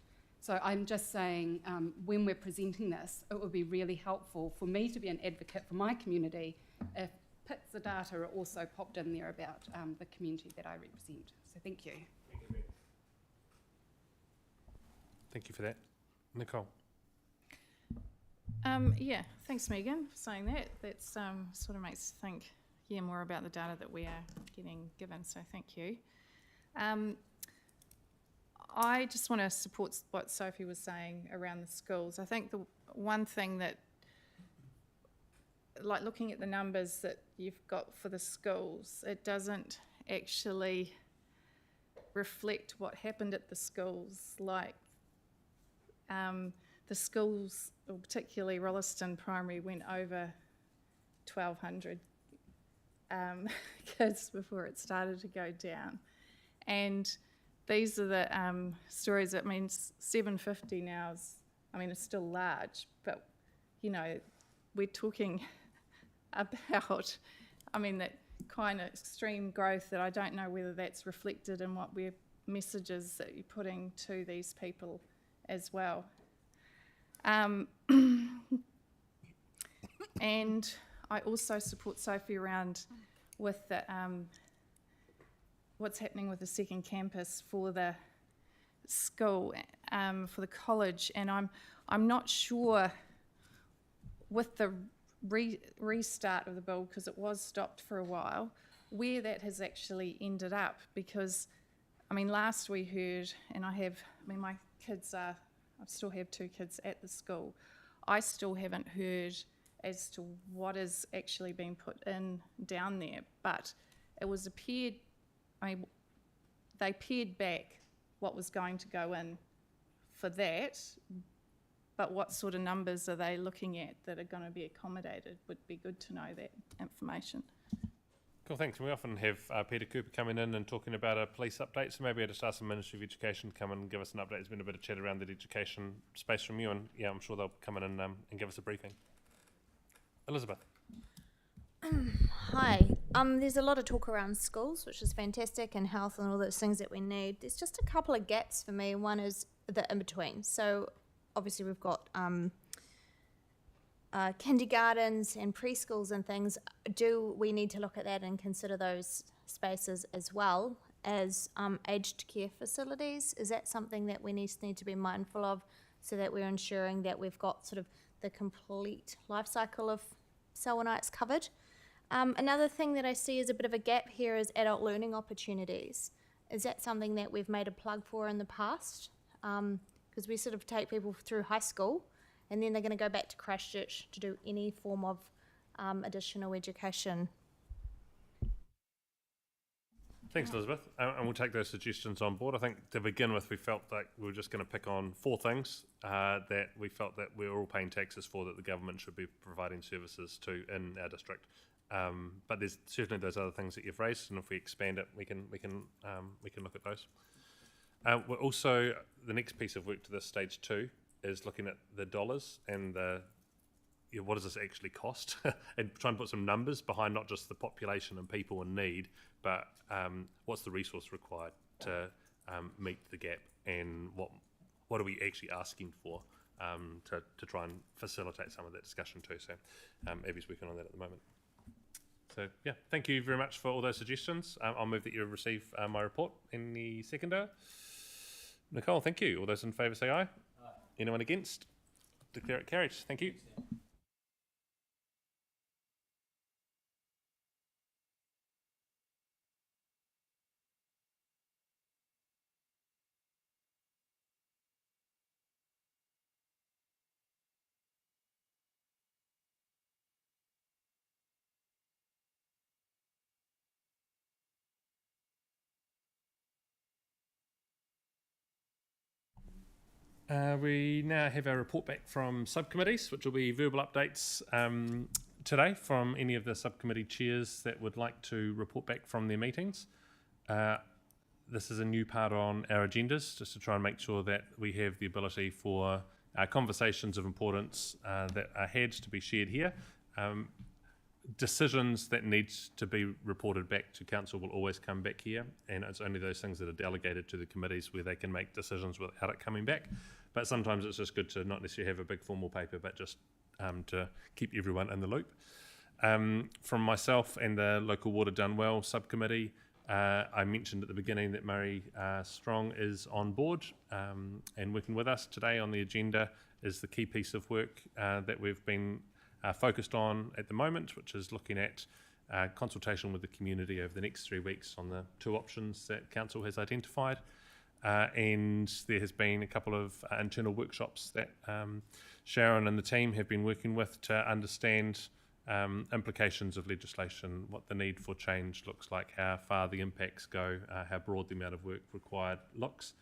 Speaker 10: so I'm just saying, when we're presenting this, it would be really helpful for me to be an advocate for my community if bits of data are also popped in there about the community that I represent. So thank you.
Speaker 1: Thank you for that. Nicole.
Speaker 11: Yeah, thanks Megan for saying that. That's sort of makes us think more about the data that we are getting given, so thank you. I just want to support what Sophie was saying around the schools. I think the one thing that, like looking at the numbers that you've got for the schools, it doesn't actually reflect what happened at the schools. Like the schools, or particularly Rolleston Primary, went over 1,200 kids before it started to go down. And these are the stories. That means 750 now is, I mean, it's still large, but, you know, we're talking about, I mean, that kind of extreme growth that I don't know whether that's reflected in what we're messages that you're putting to these people as well. And I also support Sophie around with the, what's happening with the second campus for the school, for the college, and I'm not sure with the restart of the build, because it was stopped for a while, where that has actually ended up. Because, I mean, last we heard, and I mean, my kids I still have 2 kids at the school. I still haven't heard as to what is actually being put in down there, but it was appeared, I mean, they peered back what was going to go in for that, but what sort of numbers are they looking at that are going to be accommodated? Would be good to know that information.
Speaker 1: Cool, thanks. We often have Peter Cooper coming in and talking about a police update, so maybe I'll just ask the Ministry of Education to come in and give us an update. There's been a bit of chat around that education space from you, and yeah, I'm sure they'll come in and give us a briefing. Elizabeth.
Speaker 5: Hi. There's a lot of talk around schools, which is fantastic, and health and all those things that we need. There's just a couple of gaps for me. One is the in-between. So obviously we've got kindergartens and preschools and things. Do we need to look at that and consider those spaces as well as aged care facilities? Is that something that we need to be mindful of, so that we're ensuring that we've got sort of the complete life cycle of Selwynites covered? Another thing that I see as a bit of a gap here is adult learning opportunities. Is that something that we've made a plug for in the past? Because we sort of take people through high school, and then they're going to go back to Christchurch to do any form of additional education.
Speaker 1: Thanks, Elizabeth. And we'll take those suggestions on board. I think to begin with, we felt like we were just going to pick on 4 things that we felt that we were all paying taxes for, that the government should be providing services to in our district. But there's certainly those other things that you've raised, and if we expand it, we can look at those. We're also, the next piece of work to this stage 2 is looking at the dollars and what does this actually cost, and try and put some numbers behind not just the population and people in need, but what's the resource required to meet the gap, and what are we actually asking for to try and facilitate some of that discussion too. So Abby's working on that at the moment. So yeah, thank you very much for all those suggestions. I'll move that you receive my report. Any seconder? Nicole, thank you. All those in favour say aye. Aye. Anyone against? Declare it carried. Thank you. We now have our report back from subcommittees, which will be verbal updates today from any of the subcommittee chairs that would like to report back from their meetings. This is a new part on our agendas, just to try and make sure that we have the ability for conversations of importance that are had to be shared here. Decisions that need to be reported back to council will always come back here, and it's only those things that are delegated to the committees where they can make decisions without it coming back. But sometimes it's just good to not necessarily have a big formal paper, but just to keep everyone in the loop. From myself and the Local Water Done Well subcommittee, I mentioned at the beginning that Murray Strong is on board and working with us. Today on the agenda is the key piece of work that we've been focused on at the moment, which is looking at consultation with the community over the next 3 weeks on the 2 options that council has identified. And there has been a couple of internal workshops that Sharon and the team have been working with to understand implications of legislation, what the need for change looks like, how far the impacts go, how broad the amount of work required looks,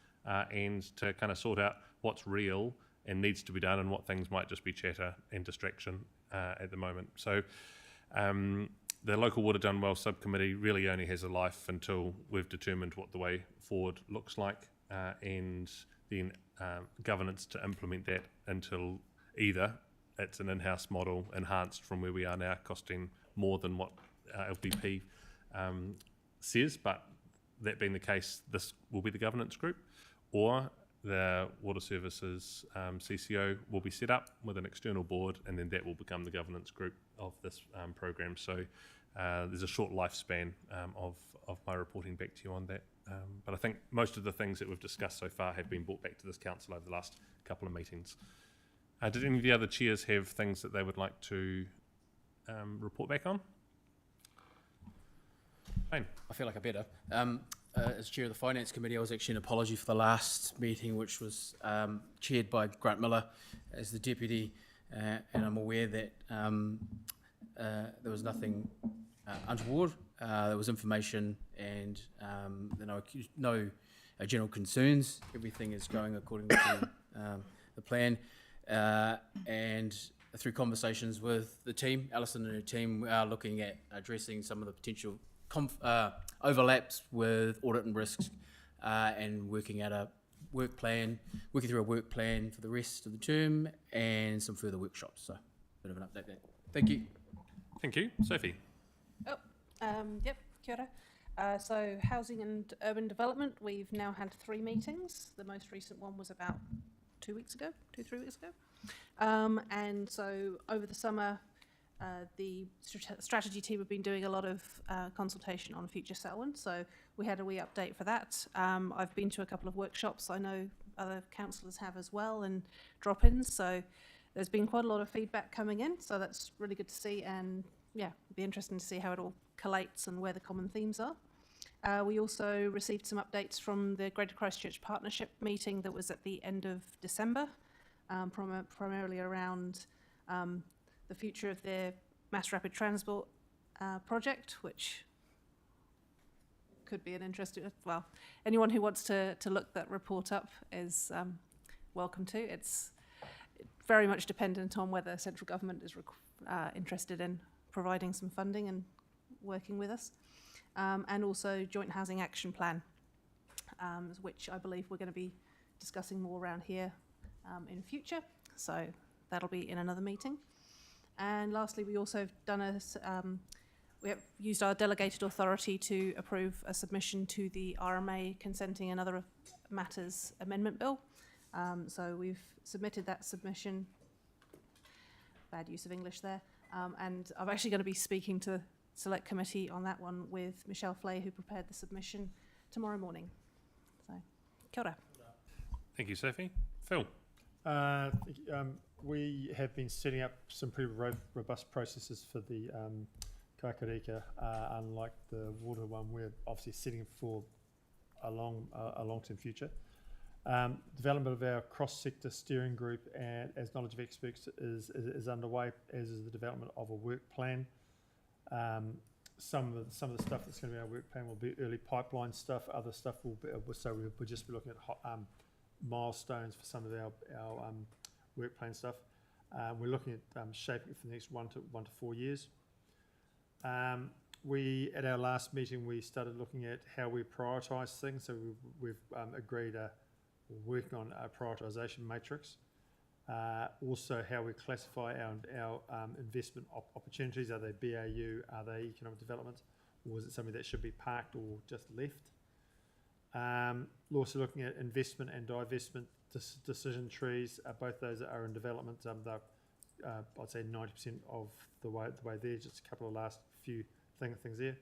Speaker 1: and to kind of sort out what's real and needs to be done and what things might just be chatter and distraction at the moment. So the Local Water Done Well subcommittee really only has a life until we've determined what the way forward looks like, and then governance to implement that until either it's an in-house model enhanced from where we are now, costing more than what LPP says, but that being the case, this will be the governance group, or the Water Services CCO will be set up with an external board, and then that will become the governance group of this program. So there's a short lifespan of my reporting back to you on that. But I think most of the things that we've discussed so far have been brought back to this council over the last couple of meetings. Did any of the other chairs have things that they would like to report back on? Shane?
Speaker 6: I feel like I better. As chair of the Finance Committee, I was actually an apology for the last meeting, which was chaired by Grant Miller as the deputy, and I'm aware that there was nothing untoward. There was information and there were no general concerns. Everything is going according to the plan, and through conversations with the team, Alison and her team, we are looking at addressing some of the potential overlaps with audit and risks, and working out a work plan, working through a work plan for the rest of the term, and some further workshops. So, a bit of an update there. Thank you.
Speaker 1: Thank you. Sophie?
Speaker 7: Yep, kia ora. So housing and urban development, we've now had 3 meetings. The most recent one was about 3 weeks ago. And so over the summer, the strategy team have been doing a lot of consultation on future Selwyn, so we had a wee update for that. I've been to a couple of workshops. I know other councillors have as well, and drop-ins, so there's been quite a lot of feedback coming in, so that's really good to see, and yeah, it'd be interesting to see how it all collates and where the common themes are. We also received some updates from the Greater Christchurch Partnership meeting that was at the end of December, primarily around the future of their mass rapid transport project, which could be an interesting, well, anyone who wants to look that report up is welcome to. It's very much dependent on whether central government is interested in providing some funding and working with us. And also Joint Housing Action Plan, which I believe we're going to be discussing more around here in future. So that'll be in another meeting. And lastly, we also have done we have used our delegated authority to approve a submission to the RMA Consenting and Other Matters Amendment Bill. So we've submitted that submission, bad use of English there, and I'm actually going to be speaking to the Select Committee on that one with Michelle Flay, who prepared the submission, tomorrow morning. So, kia ora.
Speaker 1: Thank you, Sophie. Phil?
Speaker 9: We have been setting up some pretty robust processes for the Kakarika, unlike the water one. We're obviously setting for a long-term future. Development of our cross-sector steering group and as knowledge of experts is underway, as is the development of a work plan. Some of the stuff that's going to be our work plan will be early pipeline stuff. Other stuff will be, so we'll just be looking at milestones for some of our work plan stuff. We're looking at shaping it for the next 1 to 4 years. At our last meeting, we started looking at how we prioritise things. So we've agreed working on a prioritisation matrix. Also, how we classify our investment opportunities. Are they BAU? Are they economic development? Or is it something that should be parked or just left? We're also looking at investment and divestment decision trees. Both those are in development. I'd say 90% of the way there. Just a couple of last few things there.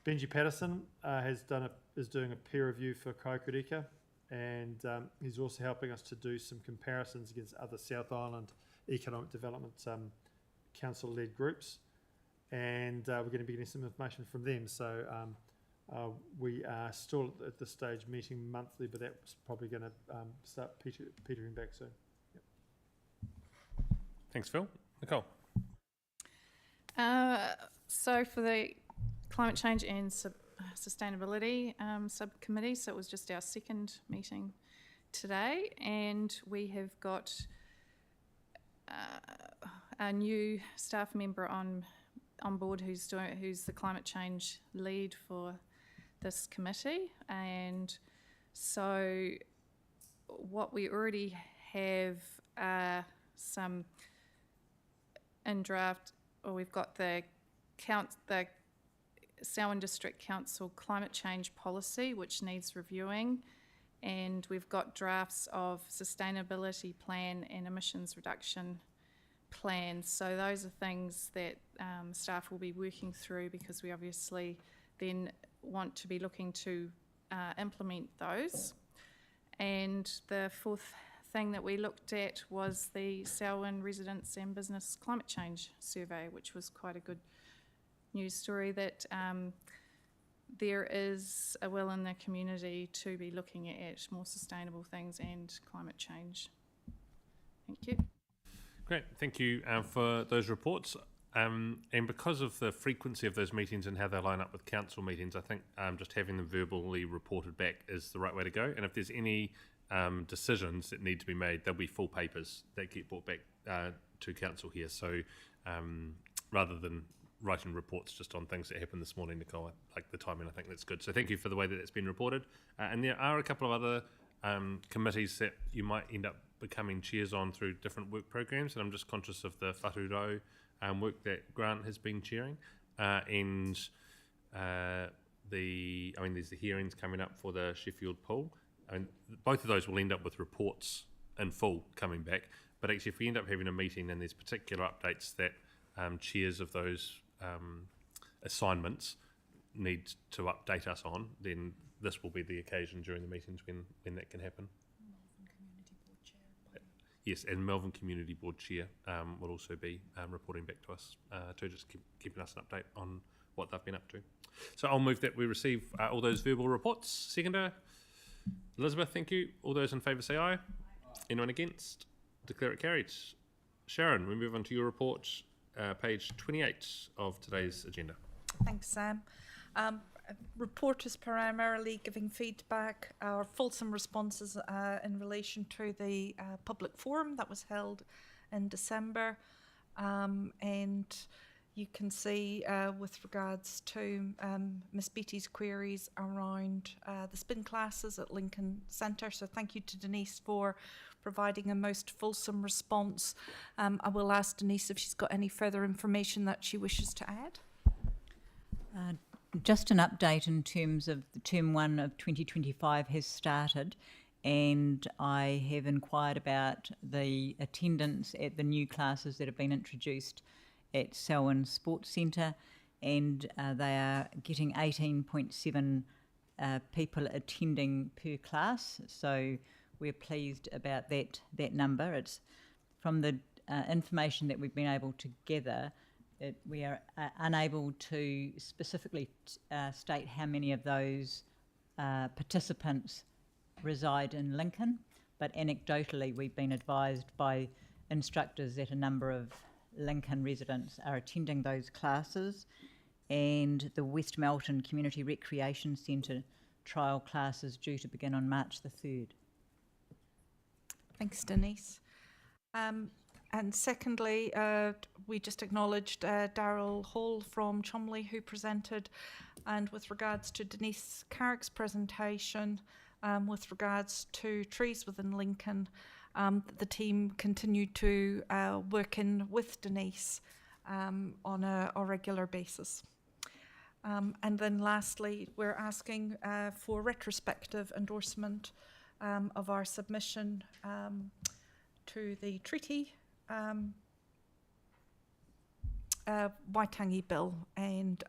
Speaker 9: Benji Patterson is doing a peer review for Kakarika, and he's also helping us to do some comparisons against other South Island Economic Development Council-led groups, and we're going to be getting some information from them. So we are still at this stage meeting monthly, but that's probably going to start petering back soon. Yep.
Speaker 1: Thanks, Phil. Nicole?
Speaker 11: So for the Climate Change and Sustainability Subcommittee, so it was just our second meeting today, and we have got a new staff member on board who's the climate change lead for this committee. And so what we already have are some in draft, or we've got the Selwyn District Council Climate Change Policy, which needs reviewing, and we've got drafts of sustainability plan and emissions reduction plans. So those are things that staff will be working through, because we obviously then want to be looking to implement those. And the fourth thing that we looked at was the Selwyn Residents and Business Climate Change Survey, which was quite a good news story that there is a will in the community to be looking at more sustainable things and climate change. Thank you.
Speaker 1: Great, thank you for those reports. And because of the frequency of those meetings and how they line up with council meetings, I think just having them verbally reported back is the right way to go. And if there's any decisions that need to be made, there'll be full papers that get brought back to council here. So rather than writing reports just on things that happened this morning, Nicole, like the timing, I think that's good. So thank you for the way that it's been reported. And there are a couple of other committees that you might end up becoming chairs on through different work programs, and I'm just conscious of the Whatuirau work that Grant has been chairing, there's the hearings coming up for the Sheffield pool, and both of those will end up with reports in full coming back. But actually, if we end up having a meeting and there's particular updates that chairs of those assignments need to update us on, then this will be the occasion during the meetings when that can happen. Yes, and Melbourne Community Board Chair will also be reporting back to us to just keeping us an update on what they've been up to. So I'll move that we receive all those verbal reports. Seconder, Elizabeth, thank you. All those in favour say aye. Anyone against? Declare it carried. Sharon, we move on to your report, page 28 of today's agenda.
Speaker 2: Thanks, Sam. report is primarily giving feedback or fulsome responses in relation to the public forum that was held in December. And you can see with regards to Miss Beatty's queries around the spin classes at Lincoln Centre. So thank you to Denise for providing a most fulsome response. I will ask Denise if she's got any further information that she wishes to add.
Speaker 12: Just an update in terms of the term 1 of 2025 has started, and I have inquired about the attendance at the new classes that have been introduced at Selwyn Sports Centre, and they are getting 18.7 people attending per class, so we're pleased about that number. It's from the information that we've been able to gather, we are unable to specifically state how many of those participants reside in Lincoln, but anecdotally we've been advised by instructors that a number of Lincoln residents are attending those classes, and the West Melton Community Recreation Centre trial class is due to begin on March the 3rd.
Speaker 2: Thanks, Denise. And secondly, we just acknowledged Daryl Hall from Cholmondeley who presented, and with regards to Denise Carrick's presentation, with regards to trees within Lincoln, the team continued to work in with Denise on a regular basis. And then lastly, we're asking for retrospective endorsement of our submission to the treaty Waitangi Bill, and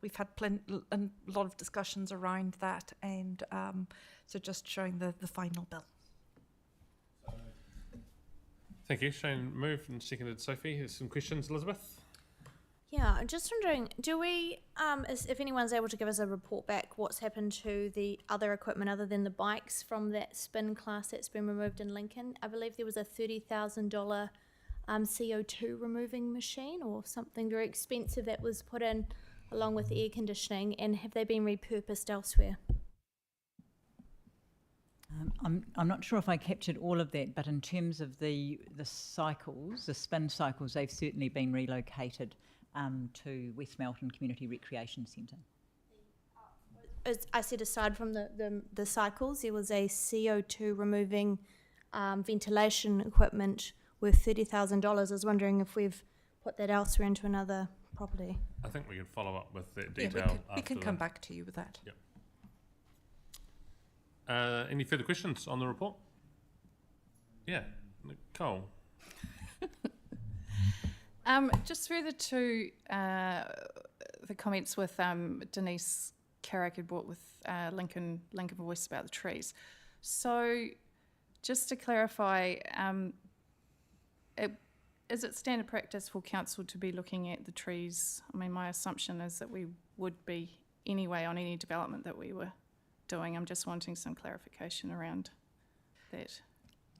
Speaker 2: we've had a lot of discussions around that, and so just showing the final bill.
Speaker 1: Thank you. Shane moved and seconded Sophie. There's some questions, Elizabeth?
Speaker 5: Yeah, I'm just wondering, do we, if anyone's able to give us a report back, what's happened to the other equipment other than the bikes from that spin class that's been removed in Lincoln? I believe there was a $30,000 CO2 removing machine or something very expensive that was put in along with the air conditioning, and have they been repurposed elsewhere?
Speaker 12: I'm not sure if I captured all of that, but in terms of the cycles, the spin cycles, they've certainly been relocated to West Melton Community Recreation Centre.
Speaker 5: I said aside from the cycles, there was a CO2 removing ventilation equipment worth $30,000. I was wondering if we've put that elsewhere into another property.
Speaker 1: I think we can follow up with that
Speaker 2: Yeah,
Speaker 1: detail.
Speaker 2: we can come back to you with that.
Speaker 1: Yep. Any further questions on the report? Yeah, Nicole.
Speaker 11: Just further to the comments with Denise Carrick had brought with Lincoln Voice about the trees. So just to clarify, is it standard practice for council to be looking at the trees? I mean, my assumption is that we would be anyway on any development that we were doing. I'm just wanting some clarification around that.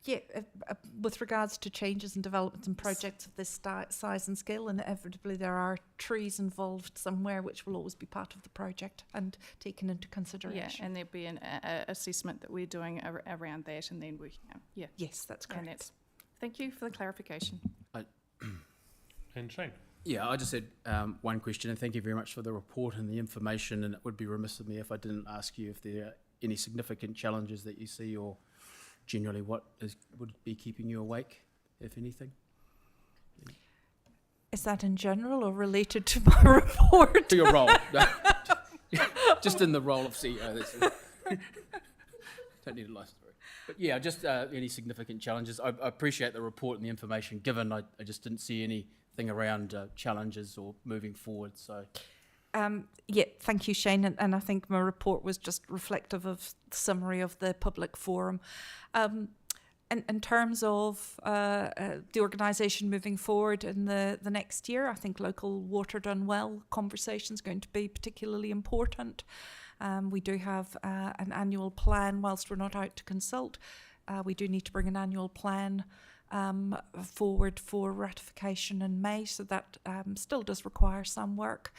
Speaker 2: Yeah, with regards to changes and developments and projects of this size and scale, inevitably there are trees involved somewhere which will always be part of the project and taken into consideration.
Speaker 11: Yeah, and there'd be an assessment that we're doing around that, and then working out. Yeah.
Speaker 2: Yes, that's correct.
Speaker 11: And that's, thank you for the clarification.
Speaker 1: And Shane.
Speaker 6: Yeah, I just had one question, and thank you very much for the report and the information, and it would be remiss of me if I didn't ask you if there are any significant challenges that you see, or generally what would be keeping you awake, if anything.
Speaker 2: Is that in general or related to my report?
Speaker 6: To your role. Just in the role of CEO. Don't need a life story. But yeah, just any significant challenges. I appreciate the report and the information given. I just didn't see anything around challenges or moving forward. So.
Speaker 2: Yeah, thank you, Shane. And I think my report was just reflective of the summary of the public forum. In terms of the organisation moving forward in the next year, I think local water done well conversation is going to be particularly important. We do have an annual plan. Whilst we're not out to consult, we do need to bring an annual plan forward for ratification in May, so that still does require some work.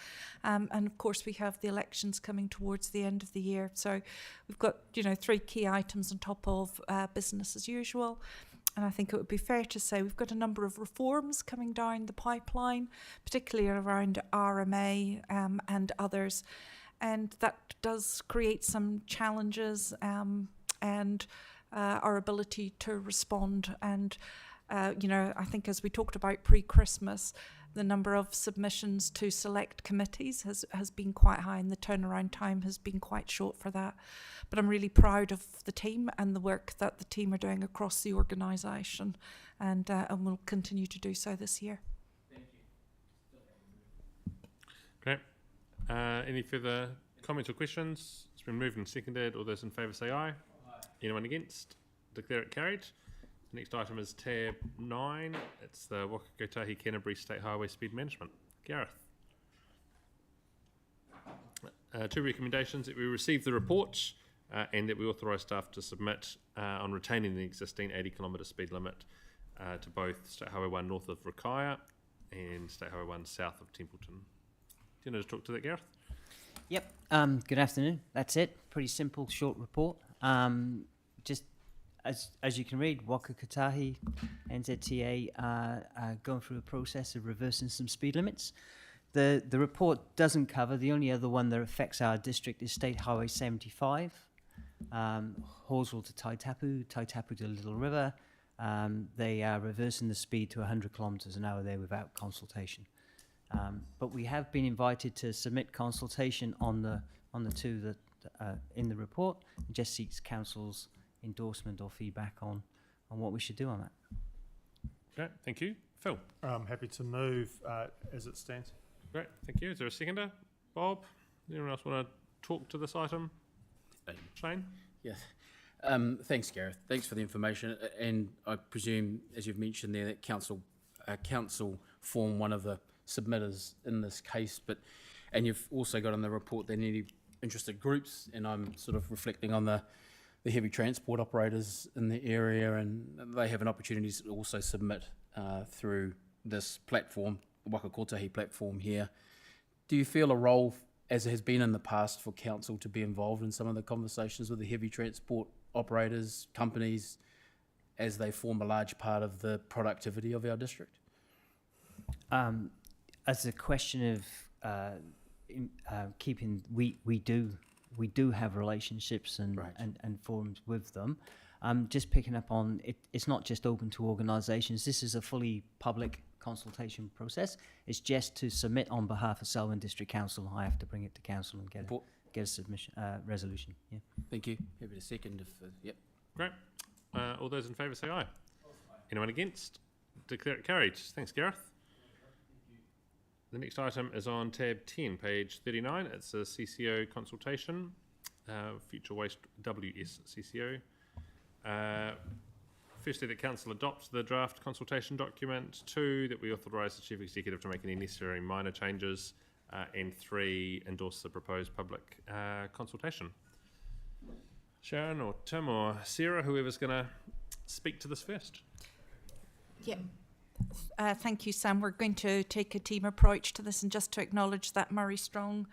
Speaker 2: And of course we have the elections coming towards the end of the year, so we've got 3 key items on top of business as usual. And I think it would be fair to say we've got a number of reforms coming down the pipeline, particularly around RMA and others. And that does create some challenges and our ability to respond. And, I think as we talked about pre-Christmas, the number of submissions to select committees has been quite high, and the turnaround time has been quite short for that. But I'm really proud of the team and the work that the team are doing across the organisation, and will continue to do so this year.
Speaker 1: Great. Any further comments or questions? It's been moved and seconded. All those in favour say aye. Anyone against? Declare it carried. The next item is tab 9. It's the Waka Kotahi Canterbury State Highway Speed Management. Gareth. 2 recommendations: that we receive the report and that we authorise staff to submit on retaining the existing 80km speed limit to both State Highway 1 north of Rakaia and State Highway 1 south of Templeton. Do you know to talk to that, Gareth?
Speaker 13: Yep. Good afternoon. That's it. Pretty simple, short report. Just as you can read, Waka Kotahi, NZTA are going through a process of reversing some speed limits. The report doesn't cover, the only other one that affects our district is State Highway 75, Horswell to Taitapu, Taitapu to Little River. They are reversing the speed to 100 kilometres an hour there without consultation. But we have been invited to submit consultation on the 2 that in the report. It just seeks council's endorsement or feedback on what we should do on that.
Speaker 1: Great, thank you. Phil.
Speaker 9: I'm happy to move as it stands.
Speaker 1: Great, thank you. Is there a seconder? Bob? Anyone else want to talk to this item? Shane?
Speaker 6: Yeah. Thanks, Gareth. Thanks for the information. And I presume, as you've mentioned there, that council form one of the submitters in this case, and you've also got on the report that any interested groups, and I'm sort of reflecting on the heavy transport operators in the area, and they have an opportunity to also submit through this platform, the Waka Kotahi platform here. Do you feel a role, as it has been in the past, for council to be involved in some of the conversations with the heavy transport operators, companies, as they form a large part of the productivity of our district?
Speaker 13: As a question of keeping, we do have relationships and forums with them. Just picking up on it, it's not just open to organisations. This is a fully public consultation process. It's just to submit on behalf of Selwyn District Council. I have to bring it to council and get a submission resolution. Yeah.
Speaker 6: Thank you. Happy to second if yep.
Speaker 1: Great. All those in favour say aye. Anyone against? Declare it carried. Thanks, Gareth. The next item is on tab 10, page 39. It's a CCO consultation, Future Waste WS CCO. Firstly, that council adopts the draft consultation document. 2, that we authorise the chief executive to make any necessary minor changes. And 3, endorse the proposed public consultation. Sharon or Tim or Sarah, whoever's going to speak to this first.
Speaker 2: Yeah. Thank you, Sam. We're going to take a team approach to this, and just to acknowledge that Murray Strong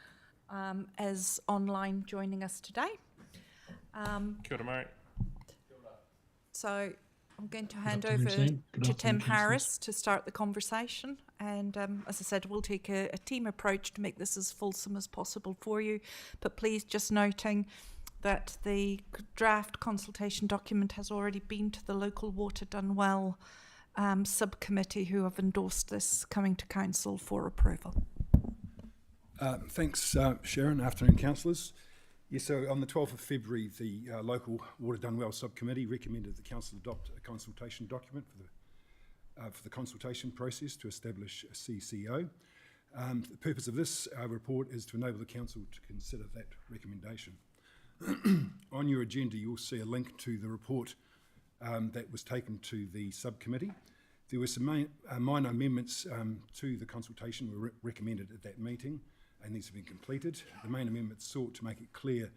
Speaker 2: is online joining us today.
Speaker 1: Kia ora, Murray.
Speaker 2: So I'm going to hand over to Tim Harris to start the conversation. And as I said, we'll take a team approach to make this as fulsome as possible for you. But please, just noting that the draft consultation document has already been to the local Water Done Well subcommittee, who have endorsed this coming to council for approval.
Speaker 14: Thanks, Sharon. Afternoon, councillors. Yes, so on the 12th of February, the local Water Done Well subcommittee recommended the council adopt a consultation document for the consultation process to establish a CCO. The purpose of this report is to enable the council to consider that recommendation. On your agenda, you'll see a link to the report that was taken to the subcommittee. There were some minor amendments to the consultation were recommended at that meeting, and these have been completed. The main amendments sought to make it clear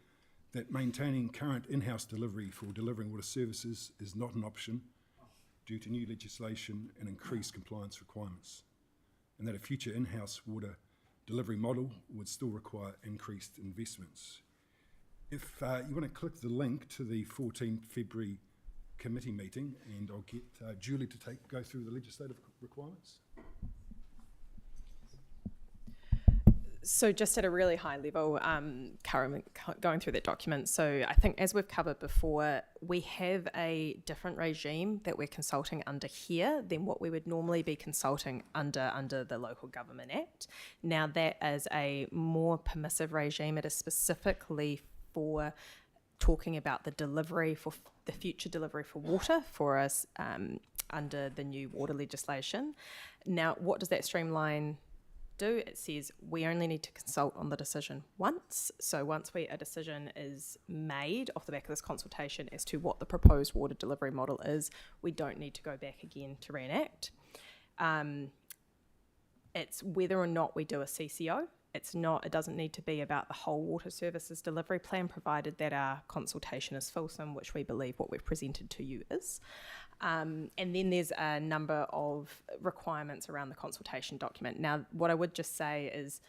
Speaker 14: that maintaining current in-house delivery for delivering water services is not an option, due to new legislation and increased compliance requirements, and that a future in-house water delivery model would still require increased investments. If you want to click the link to the 14th February committee meeting, and I'll get Julie to go through the legislative requirements.
Speaker 15: So just at a really high level, going through that document, so I think as we've covered before, we have a different regime that we're consulting under here than what we would normally be consulting under the Local Government Act. Now that is a more permissive regime. It is specifically for talking about the delivery, for the future delivery for water for us under the new water legislation. Now, what does that streamline do? It says we only need to consult on the decision once. So once a decision is made off the back of this consultation as to what the proposed water delivery model is, we don't need to go back again to reenact. It's whether or not we do a CCO. It doesn't need to be about the whole water services delivery plan, provided that our consultation is fulsome, which we believe what we've presented to you is. And then there's a number of requirements around the consultation document. Now, what I would just say is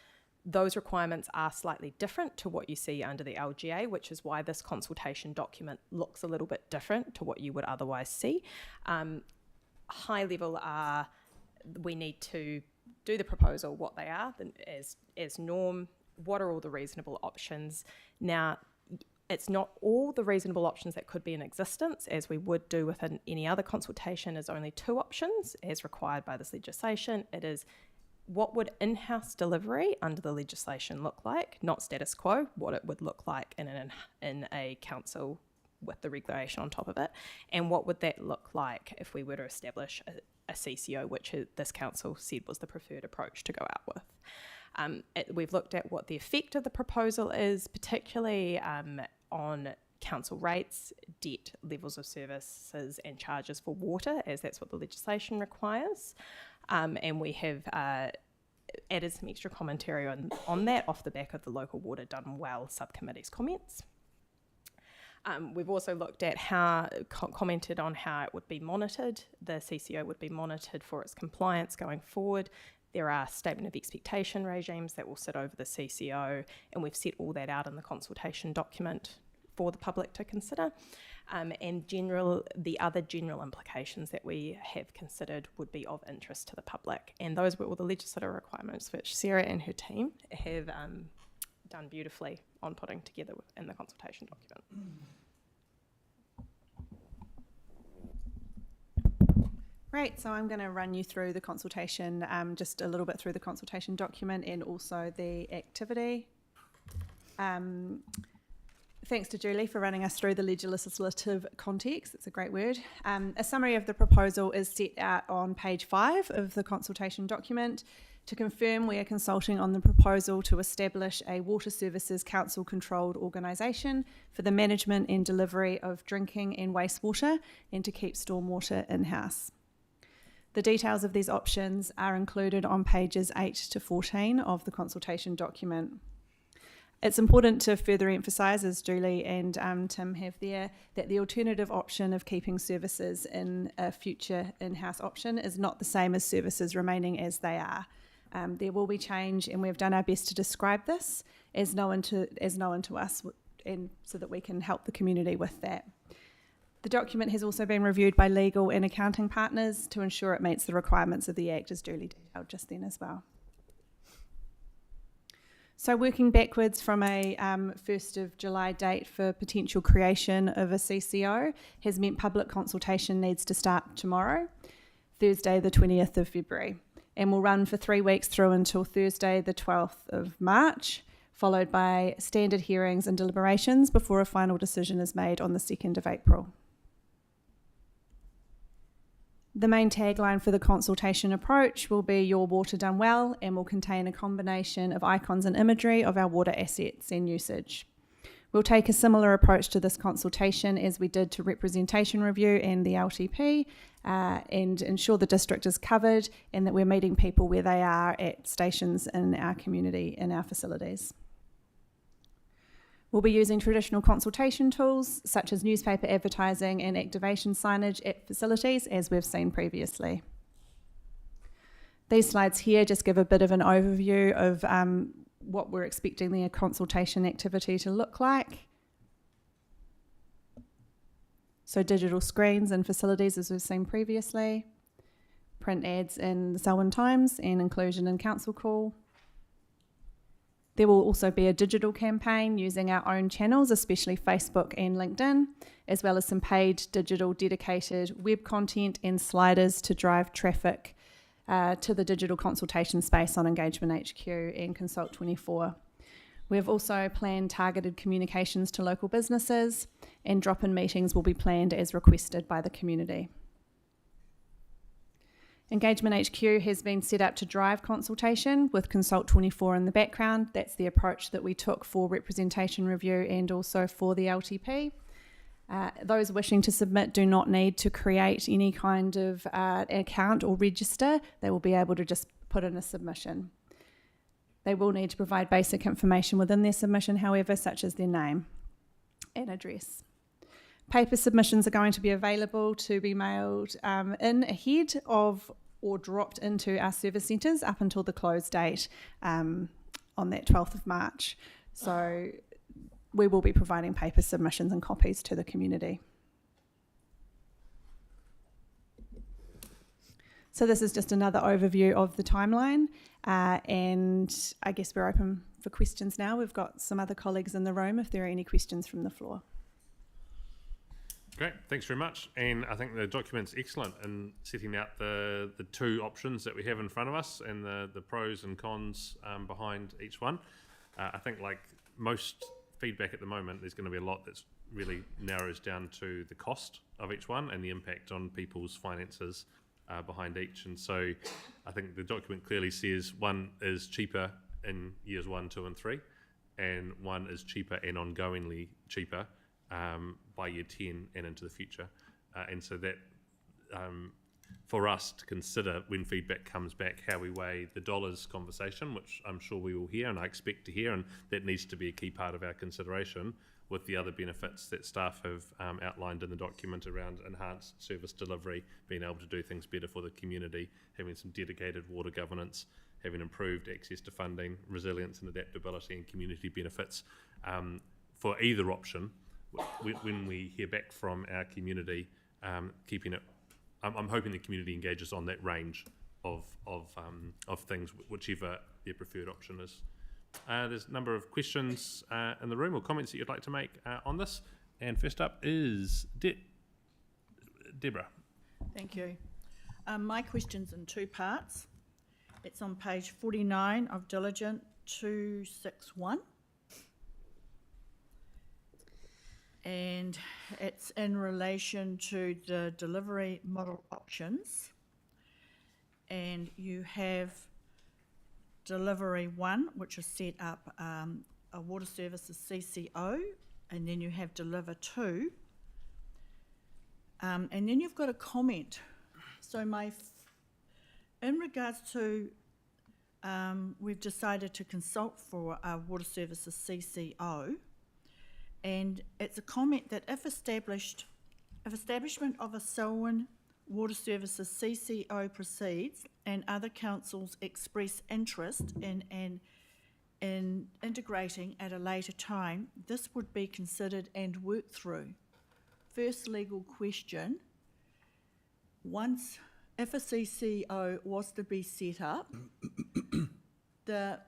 Speaker 15: those requirements are slightly different to what you see under the LGA, which is why this consultation document looks a little bit different to what you would otherwise see. High level are we need to do the proposal, what they are as norm, what are all the reasonable options. Now, it's not all the reasonable options that could be in existence, as we would do with any other consultation, is only 2 options as required by this legislation. It is what would in-house delivery under the legislation look like, not status quo, what it would look like in a council with the regulation on top of it, and what would that look like if we were to establish a CCO, which this council said was the preferred approach to go out with. We've looked at what the effect of the proposal is, particularly on council rates, debt, levels of services and charges for water, as that's what the legislation requires. And we have added some extra commentary on that off the back of the Local Water Done Well subcommittee's comments. We've also looked at commented on how it would be monitored. The CCO would be monitored for its compliance going forward. There are statement of expectation regimes that will sit over the CCO, and we've set all that out in the consultation document for the public to consider. And the other general implications that we have considered would be of interest to the public. And those were all the legislative requirements which Sarah and her team have done beautifully on putting together in the consultation document.
Speaker 16: Great, so I'm going to run you through the consultation, just a little bit through the consultation document and also the activity. Thanks to Julie for running us through the legislative context. It's a great word. A summary of the proposal is set out on page 5 of the consultation document. To confirm, we are consulting on the proposal to establish a Water Services Council-controlled organisation for the management and delivery of drinking and wastewater, and to keep stormwater in-house. The details of these options are included on pages 8 to 14 of the consultation document. It's important to further emphasise, as Julie and Tim have there, that the alternative option of keeping services in a future in-house option is not the same as services remaining as they are. There will be change, and we've done our best to describe this as known to us, and so that we can help the community with that. The document has also been reviewed by legal and accounting partners to ensure it meets the requirements of the Act, as Julie detailed just then as well. So working backwards from a 1st of July date for potential creation of a CCO has meant public consultation needs to start tomorrow, Thursday the 20th of February, and will run for 3 weeks through until Thursday the 12th of March, followed by standard hearings and deliberations before a final decision is made on the 2nd of April. The main tagline for the consultation approach will be Your Water Done Well, and will contain a combination of icons and imagery of our water assets and usage. We'll take a similar approach to this consultation as we did to representation review and the LTP, and ensure the district is covered and that we're meeting people where they are at stations in our community, in our facilities. We'll be using traditional consultation tools such as newspaper advertising and activation signage at facilities, as we've seen previously. These slides here just give a bit of an overview of what we're expecting the consultation activity to look like. So digital screens and facilities, as we've seen previously, print ads in the Selwyn Times and inclusion in Council Call. There will also be a digital campaign using our own channels, especially Facebook and LinkedIn, as well as some paid digital dedicated web content and sliders to drive traffic to the digital consultation space on Engagement HQ and Consult 24. We've also planned targeted communications to local businesses, and drop-in meetings will be planned as requested by the community. Engagement HQ has been set up to drive consultation with Consult 24 in the background. That's the approach that we took for representation review and also for the LTP. Those wishing to submit do not need to create any kind of account or register. They will be able to just put in a submission. They will need to provide basic information within their submission, however, such as their name and address. Paper submissions are going to be available to be mailed in ahead of or dropped into our service centres up until the close date on that 12th of March. So we will be providing paper submissions and copies to the community. So this is just another overview of the timeline, and I guess we're open for questions now. We've got some other colleagues in the room if there are any questions from the floor.
Speaker 1: Great, thanks very much. And I think the document's excellent in setting out the two options that we have in front of us and the pros and cons behind each one. I think, like most feedback at the moment, there's going to be a lot that's really narrows down to the cost of each one and the impact on people's finances behind each. And so I think the document clearly says one is cheaper in years 1, 2 and 3, and one is cheaper and ongoingly cheaper by year 10 and into the future. And so that for us to consider when feedback comes back how we weigh the dollars conversation, which I'm sure we will hear and I expect to hear, and that needs to be a key part of our consideration with the other benefits that staff have outlined in the document around enhanced service delivery, being able to do things better for the community, having some dedicated water governance, having improved access to funding, resilience and adaptability and community benefits. For either option, when we hear back from our community, keeping it, I'm hoping the community engages on that range of things, whichever their preferred option is. There's a number of questions in the room or comments that you'd like to make on this. And first up is Deborah.
Speaker 17: Thank you. My question's in two parts. It's on page 49 of Diligent 261. And it's in relation to the delivery model options. And you have delivery 1, which is set up a water services CCO, and then you have deliver 2. And then you've got a comment. So in regards to, we've decided to consult for a water services CCO, and it's a comment that if establishment of a Selwyn Water Services CCO proceeds and other councils express interest in integrating at a later time, this would be considered and worked through. First legal question, if a CCO was to be set up, the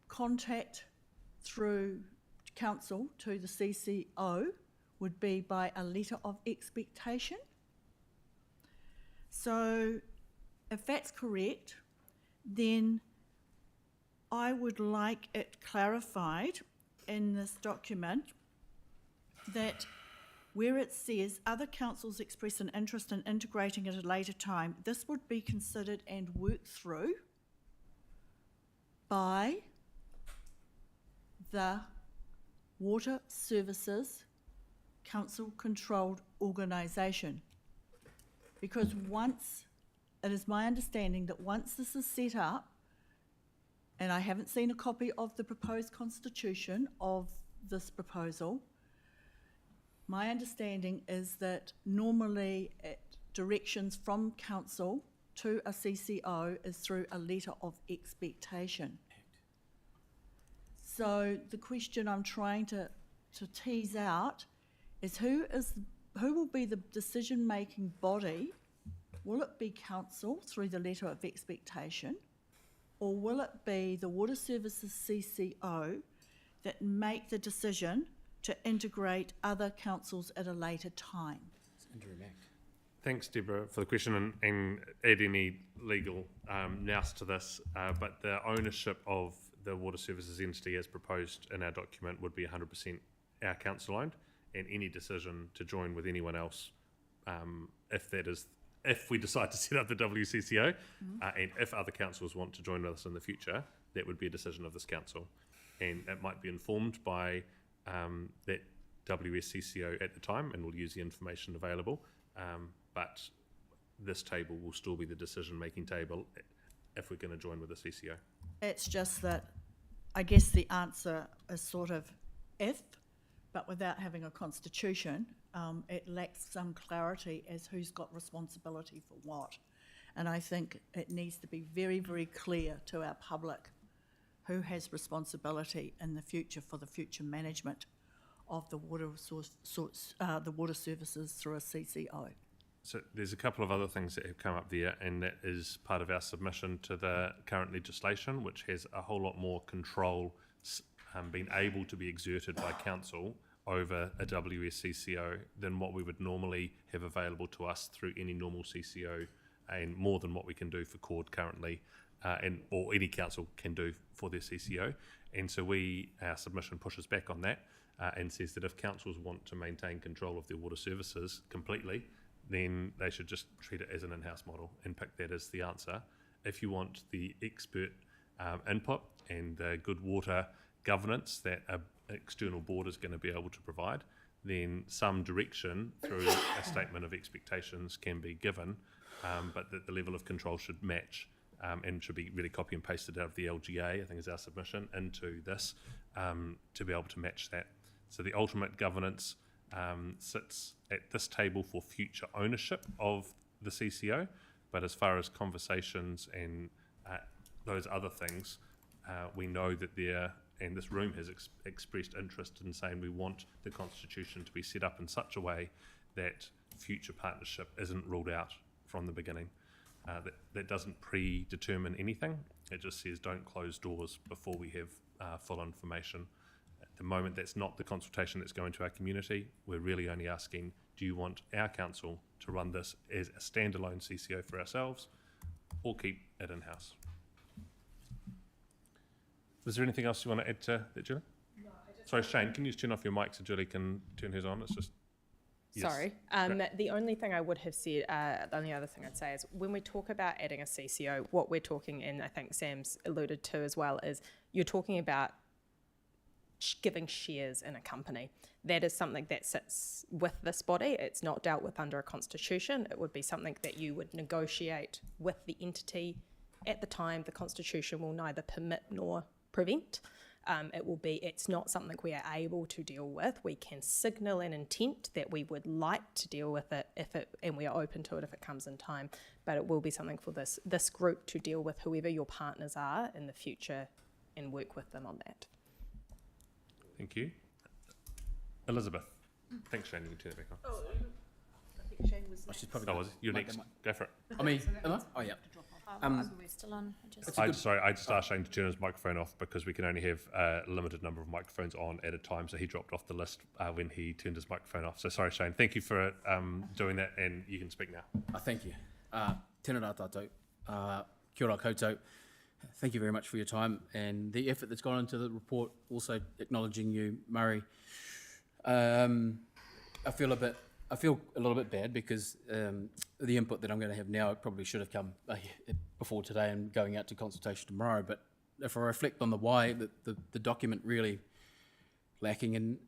Speaker 17: contact through council to the CCO would be by a letter of expectation. So if that's correct, then I would like it clarified in this document that where it says other councils express an interest in integrating at a later time, this would be considered and worked through by the Water Services Council-controlled organisation. Because it is my understanding that once this is set up, and I haven't seen a copy of the proposed constitution of this proposal, my understanding is that normally directions from council to a CCO is through a letter of expectation. So the question I'm trying to tease out is who will be the decision-making body? Will it be council through the letter of expectation, or will it be the Water Services CCO that make the decision to integrate other councils at a later time?
Speaker 1: Thanks, Deborah, for the question, and add any legal nous to this, but the ownership of the water services entity as proposed in our document would be 100% our council owned, and any decision to join with anyone else, if we decide to set up the WCCO, and if other councils want to join with us in the future, that would be a decision of this council, and it might be informed by that WSCCO at the time, and we'll use the information available, but this table will still be the decision-making table if we're going to join with the CCO.
Speaker 17: It's just that I guess the answer is sort of if, but without having a constitution, it lacks some clarity as who's got responsibility for what. And I think it needs to be very, very clear to our public who has responsibility in the future for the future management of the water the water services through a CCO.
Speaker 1: So there's a couple of other things that have come up there, and that is part of our submission to the current legislation, which has a whole lot more control being able to be exerted by council over a WSCCO than what we would normally have available to us through any normal CCO, and more than what we can do for CORD currently, or any council can do for their CCO. And so our submission pushes back on that and says that if councils want to maintain control of their water services completely, then they should just treat it as an in-house model and pick that as the answer. If you want the expert input and the good water governance that an external board is going to be able to provide, then some direction through a statement of expectations can be given, but that the level of control should match and should be really copy and pasted out of the LGA, I think is our submission, into this to be able to match that. So the ultimate governance sits at this table for future ownership of the CCO, but as far as conversations and those other things, we know that and this room has expressed interest in saying we want the constitution to be set up in such a way that future partnership isn't ruled out from the beginning. That doesn't predetermine anything. It just says don't close doors before we have full information. At the moment, that's not the consultation that's going to our community. We're really only asking, do you want our council to run this as a standalone CCO for ourselves, or keep it in-house? Was there anything else you want to add to that, Julie? No, sorry, Shane, can you just turn off your mic so Julie can turn hers on? It's just... Yes.
Speaker 15: Sorry. The only thing I would have said, the only other thing I'd say is when we talk about adding a CCO, what we're talking, and I think Sam's alluded to as well, is you're talking about giving shares in a company. That is something that sits with this body. It's not dealt with under a constitution. It would be something that you would negotiate with the entity at the time. The constitution will neither permit nor prevent. It's not something we are able to deal with. We can signal an intent that we would like to deal with it and we are open to it if it comes in time, but it will be something for this group to deal with whoever your partners are in the future and work with them on that.
Speaker 1: Thank you. Elizabeth. Thanks, Shane. You can turn it back on.
Speaker 17: Oh, I think Shane was next.
Speaker 1: Was it? You're next. Go for it.
Speaker 6: I mean, am I? Oh, yeah.
Speaker 5: We're still on.
Speaker 1: I just asked Shane to turn his microphone off because we can only have a limited number of microphones on at a time, so he dropped off the list when he turned his microphone off. So sorry, Shane. Thank you for doing that, and you can speak now.
Speaker 6: Thank you. Tēnā rā tātou. Kia ora koutou. Thank you very much for your time and the effort that's gone into the report. Also acknowledging you, Murray. I feel a little bit bad because the input that I'm going to have now probably should have come before today and going out to consultation tomorrow. But if I reflect on the why, the document really lacking in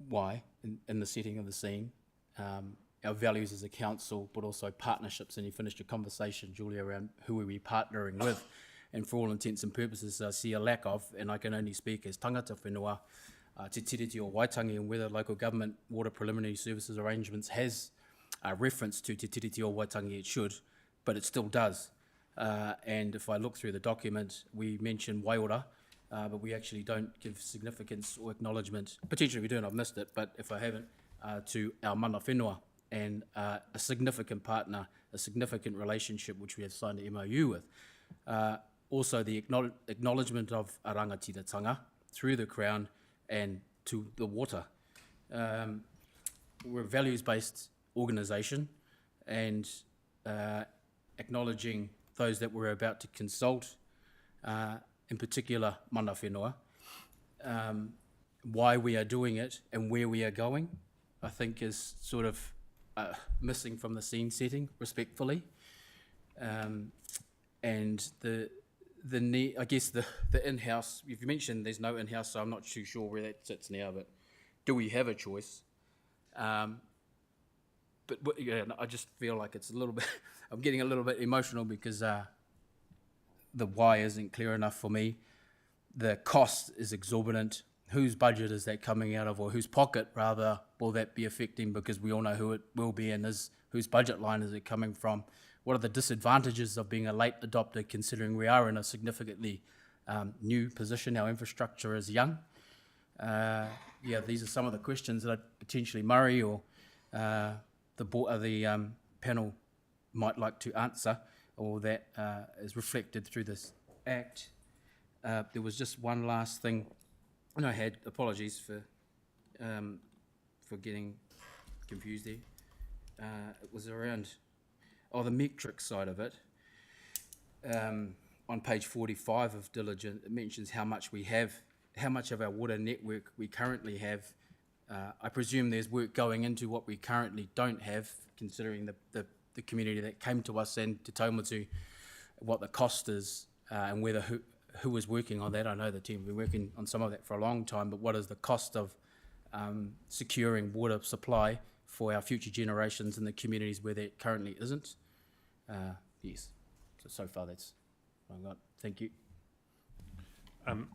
Speaker 6: why in the setting of the scene, our values as a council, but also partnerships. And you finished your conversation, Julia, around who are we partnering with. and for all intents and purposes see a lack of, and I can only speak as tangata whenua, Te Tiriti o Waitangi, and whether local government water preliminary services arrangements has a reference to Te Tiriti o Waitangi, it should, but it still does. And if I look through the document, we mention Waiora, but we actually don't give significance or acknowledgement, potentially we do and I've missed it, but if I haven't, to our mana whenua, and a significant partner, a significant relationship which we have signed an MOU with. Also the acknowledgement of a rangatiratanga through the Crown and to the water. We're a values-based organisation, and acknowledging those that we're about to consult, in particular mana whenua, why we are doing it and where we are going, I think is sort of missing from the scene setting, respectfully. And the need, I guess the in-house, you've mentioned there's no in-house, so I'm not too sure where that sits now, but do we have a choice? But yeah, I just feel like it's a little bit, I'm getting a little bit emotional because the why isn't clear enough for me. The cost is exorbitant. Whose budget is that coming out of, or whose pocket, rather, will that be affecting? Because we all know who it will be, and whose budget line is it coming from? What are the disadvantages of being a late adopter, considering we are in a significantly new position? Our infrastructure is young. Yeah, these are some of the questions that potentially Murray or the panel might like to answer, or that is reflected through this act. There was just one last thing. And I had apologies for getting confused there. It was around the metric side of it. On page 45 of Diligent, it mentions how much we have, how much of our water network we currently have. I presume there's work going into what we currently don't have, considering the community that came to us and to Taumatu, what the cost is, and whether who is working on that. I know the team have been working on some of that for a long time, but what is the cost of securing water supply for our future generations in the communities where there currently isn't? Yes, so far that's what I've got. Thank you.
Speaker 1: Do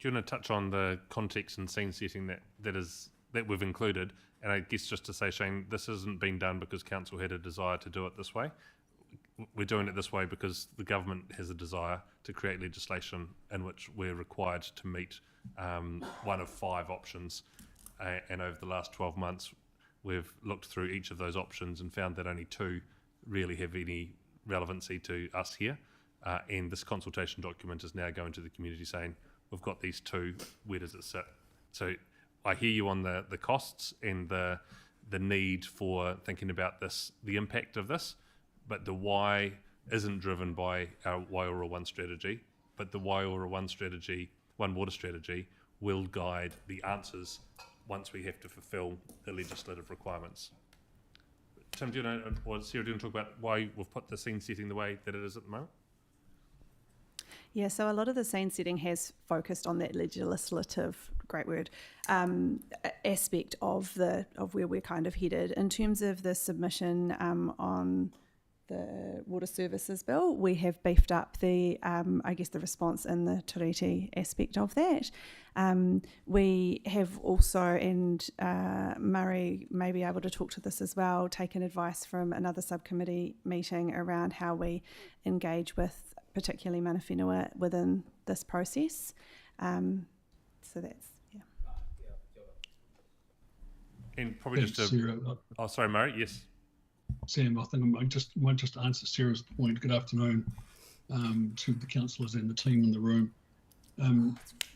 Speaker 1: you want to touch on the context and scene setting that we've included? And I guess just to say, Shane, this hasn't been done because council had a desire to do it this way. We're doing it this way because the government has a desire to create legislation in which we're required to meet one of 5 options. And over the last 12 months, we've looked through each of those options and found that only 2 really have any relevancy to us here. And this consultation document is now going to the community saying, we've got these 2, where does it sit? So I hear you on the costs and the need for thinking about this, the impact of this, but the why isn't driven by our Waiora One strategy, but the Waiora One strategy, One Water strategy, will guide the answers once we have to fulfil the legislative requirements. Tim, do you know, or Sarah, do you want to talk about why we've put the scene setting the way that it is at the moment?
Speaker 16: Yeah, so a lot of the scene setting has focused on that legislative, great word, aspect of where we're kind of headed. In terms of the submission on the water services bill, we have beefed up the, I guess, the response in the Tiriti aspect of that. We have also, and Murray may be able to talk to this as well, taken advice from another subcommittee meeting around how we engage with particularly mana whenua within this process. So that's, yeah.
Speaker 1: And probably
Speaker 18: Thanks,
Speaker 1: just to...
Speaker 18: Sarah.
Speaker 1: Oh, sorry, Murray, yes.
Speaker 18: Sam, I think I might just answer Sarah's point. Good afternoon to the councillors and the team in the room.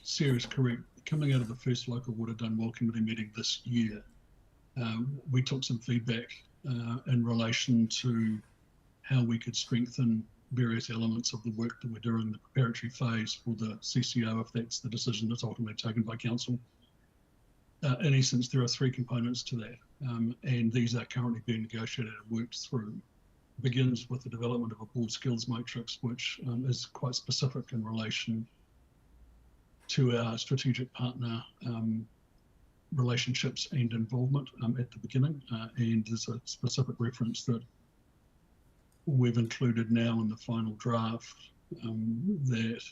Speaker 18: Sarah's correct. Coming out of the first local water done well committee meeting this year, we took some feedback in relation to how we could strengthen various elements of the work that we're doing in the preparatory phase for the CCO, if that's the decision that's ultimately taken by council. In essence, there are 3 components to that, and these are currently being negotiated and worked through. Begins with the development of a board skills matrix, which is quite specific in relation to our strategic partner relationships and involvement at the beginning, and there's a specific reference that we've included now in the final draft that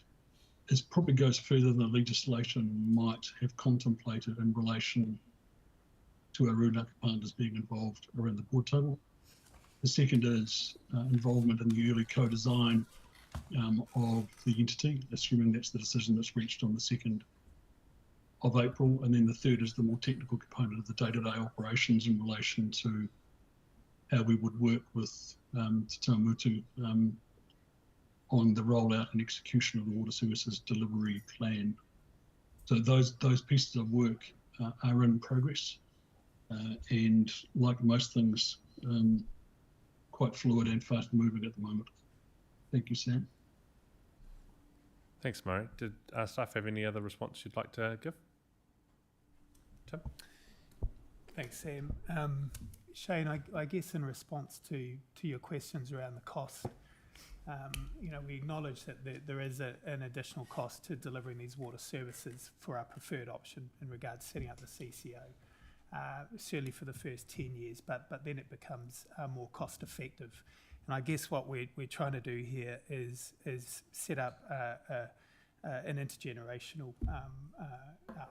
Speaker 18: it probably goes further than the legislation might have contemplated in relation to our Rūnaka partners being involved around the board table. The second is involvement in the early co-design of the entity, assuming that's the decision that's reached on the 2nd of April. And then the third is the more technical component of the day-to-day operations in relation to how we would work with Te Taumutu on the rollout and execution of the water services delivery plan. So those pieces of work are in progress, and like most things, quite fluid and fast moving at the moment. Thank you, Sam.
Speaker 1: Thanks, Murray. Did staff have any other response you'd like to give? Tim?
Speaker 19: Thanks, Sam. Shane, I guess in response to your questions around the cost, we acknowledge that there is an additional cost to delivering these water services for our preferred option in regards to setting up the CCO, certainly for the first 10 years, but then it becomes more cost effective. And I guess what we're trying to do here is set up an intergenerational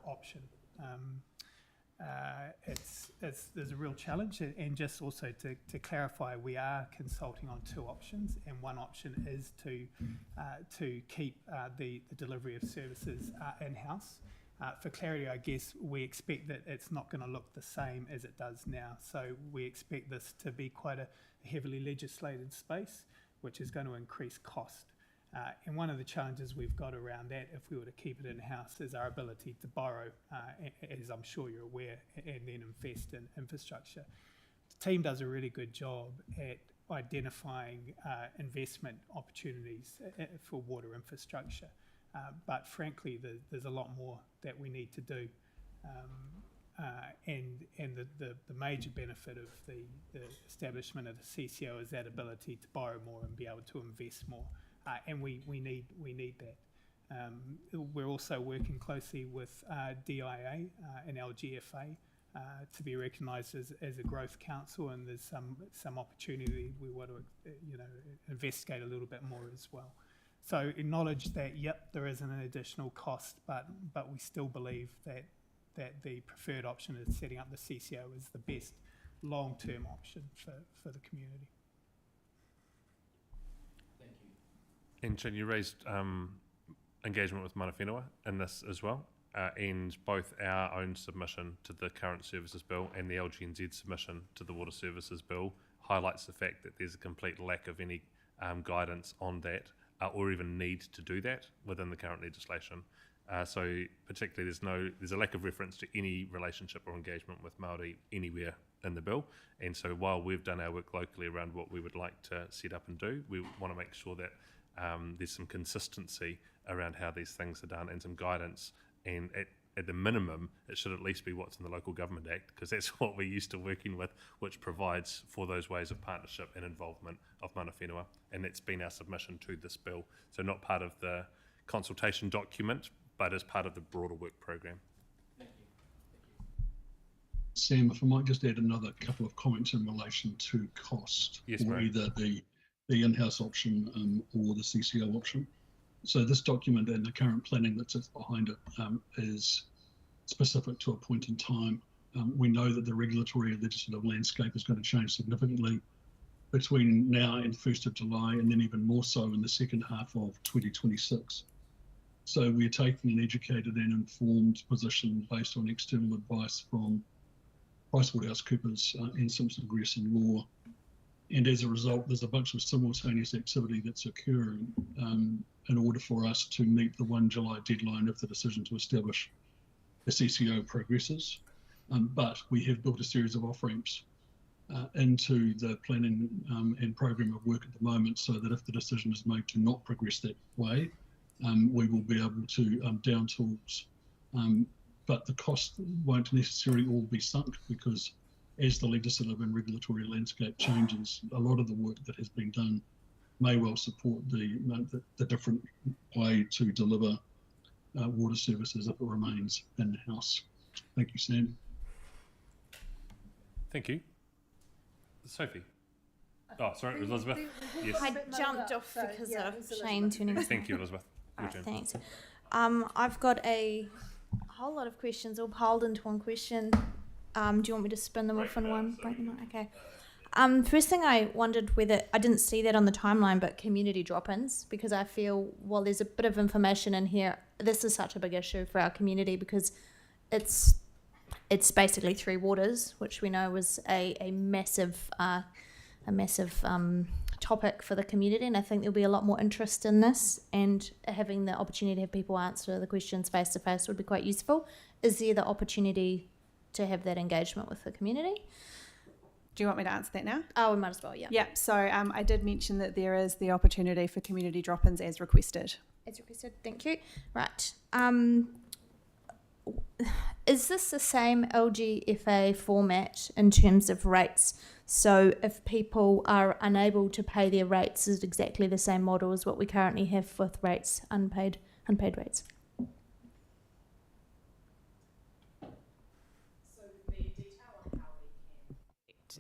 Speaker 19: option. There's a real challenge, and just also to clarify, we are consulting on 2 options, and one option is to keep the delivery of services in-house. For clarity, I guess we expect that it's not going to look the same as it does now, so we expect this to be quite a heavily legislated space, which is going to increase cost. And one of the challenges we've got around that, if we were to keep it in-house, is our ability to borrow, as I'm sure you're aware, and then invest in infrastructure. The team does a really good job at identifying investment opportunities for water infrastructure, but frankly, there's a lot more that we need to do. And the major benefit of the establishment of the CCO is that ability to borrow more and be able to invest more. And we need that. We're also working closely with DIA and LGFA to be recognised as a growth council, and there's some opportunity we want to investigate a little bit more as well. So acknowledge that there is an additional cost, but we still believe that the preferred option is setting up the CCO is the best long-term option for the community.
Speaker 1: And Shane, you raised engagement with Mana Whenua in this as well, and both our own submission to the current services bill and the LGNZ submission to the water services bill highlights the fact that there's a complete lack of any guidance on that, or even need to do that within the current legislation. So particularly there's a lack of reference to any relationship or engagement with Māori anywhere in the bill. And so while we've done our work locally around what we would like to set up and do, we want to make sure that there's some consistency around how these things are done and some guidance. And at the minimum, it should at least be what's in the Local Government Act, because that's what we're used to working with, which provides for those ways of partnership and involvement of Mana Whenua. And that's been our submission to this bill. So not part of the consultation document, but as part of the broader work programme.
Speaker 18: Sam, if I might just add another couple of comments in relation to cost,
Speaker 1: yes,
Speaker 18: or either the in-house option or the CCO option. So this document and the current planning that sits behind it is specific to a point in time. We know that the regulatory and legislative landscape is going to change significantly between now and 1st of July, and then even more so in the second half of 2026. So we're taking an educated and informed position based on external advice from PricewaterhouseCoopers and Simpson Grierson Law. And as a result, there's a bunch of simultaneous activity that's occurring in order for us to meet the 1 July deadline if the decision to establish the CCO progresses. But we have built a series of off-ramps into the planning and program of work at the moment, so that if the decision is made to not progress that way, we will be able to down tools. But the cost won't necessarily all be sunk, because as the legislative and regulatory landscape changes, a lot of the work that has been done may well support the different way to deliver water services if it remains in-house. Thank you, Sam.
Speaker 1: Thank you. Sophie. Oh, sorry, Elizabeth. Yes.
Speaker 5: I jumped off because of Shane turning.
Speaker 1: Thank you, Elizabeth. Your
Speaker 5: Alright,
Speaker 1: turn.
Speaker 5: thanks. I've got a whole lot of questions all piled into one question. Do you want me to spin them off in one? Break them up? Okay. First thing I wondered whether, I didn't see that on the timeline, but community drop-ins, because I feel while there's a bit of information in here, this is such a big issue for our community because it's basically Three Waters, which we know was a massive topic for the community, and I think there'll be a lot more interest in this, and having the opportunity to have people answer the questions face to face would be quite useful. Is there the opportunity to have that engagement with the community?
Speaker 16: Do you want me to answer that now?
Speaker 5: Oh, we might as well, yeah.
Speaker 16: Yep. So I did mention that there is the opportunity for community drop-ins as requested.
Speaker 5: As requested, thank you. Right. Is this the same LGFA format in terms of rates? So if people are unable to pay their rates, is it exactly the same model as what we currently have with rates, unpaid rates?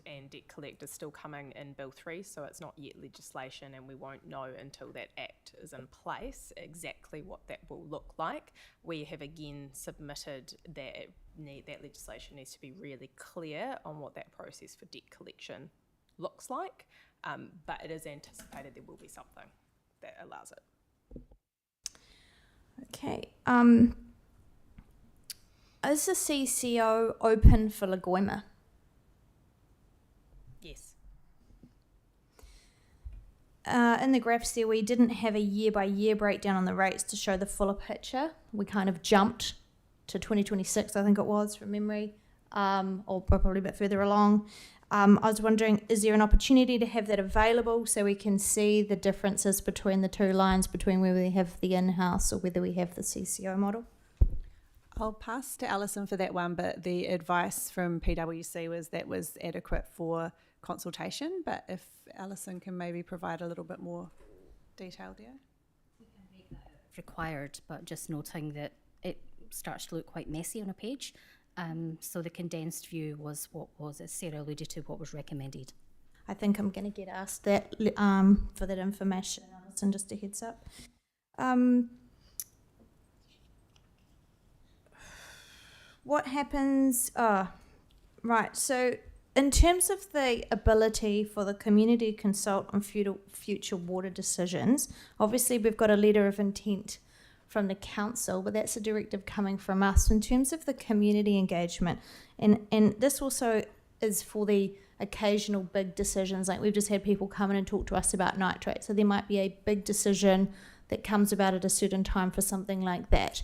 Speaker 15: And debt collect is still coming in Bill 3, so it's not yet legislation, and we won't know until that act is in place exactly what that will look like. We have again submitted that that legislation needs to be really clear on what that process for debt collection looks like, but it is anticipated there will be something that allows it.
Speaker 5: Okay. Is the CCO open for Lagoima?
Speaker 15: Yes.
Speaker 5: In the graphs there, we didn't have a year-by-year breakdown on the rates to show the fuller picture. We kind of jumped to 2026, I think it was, from memory, or probably a bit further along. I was wondering, is there an opportunity to have that available so we can see the differences between the two lines, between whether we have the in-house or whether we have the CCO model?
Speaker 16: I'll pass to Alison for that one, but the advice from PwC was that was adequate for consultation, but if Alison can maybe provide a little bit more detail there.
Speaker 20: Required, but just noting that it starts to look quite messy on a page. So the condensed view was what was, as Sarah alluded to, what was recommended.
Speaker 5: I think I'm going to get asked that for that information, Alison, just a heads up. What happens? Right, so in terms of the ability for the community to consult on future water decisions, obviously we've got a letter of intent from the council, but that's a directive coming from us. In terms of the community engagement, and this also is for the occasional big decisions, like we've just had people come in and talk to us about nitrate, so there might be a big decision that comes about at a certain time for something like that.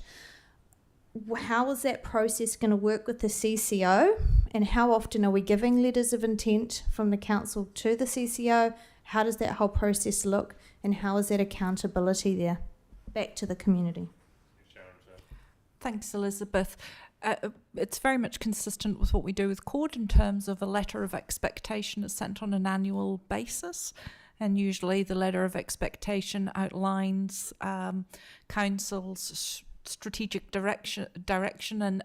Speaker 5: How is that process going to work with the CCO, and how often are we giving letters of intent from the council to the CCO? How does that whole process look, and how is that accountability there back to the community?
Speaker 2: Thanks, Elizabeth. It's very much consistent with what we do with CORD in terms of a letter of expectation is sent on an annual basis, and usually the letter of expectation outlines council's strategic direction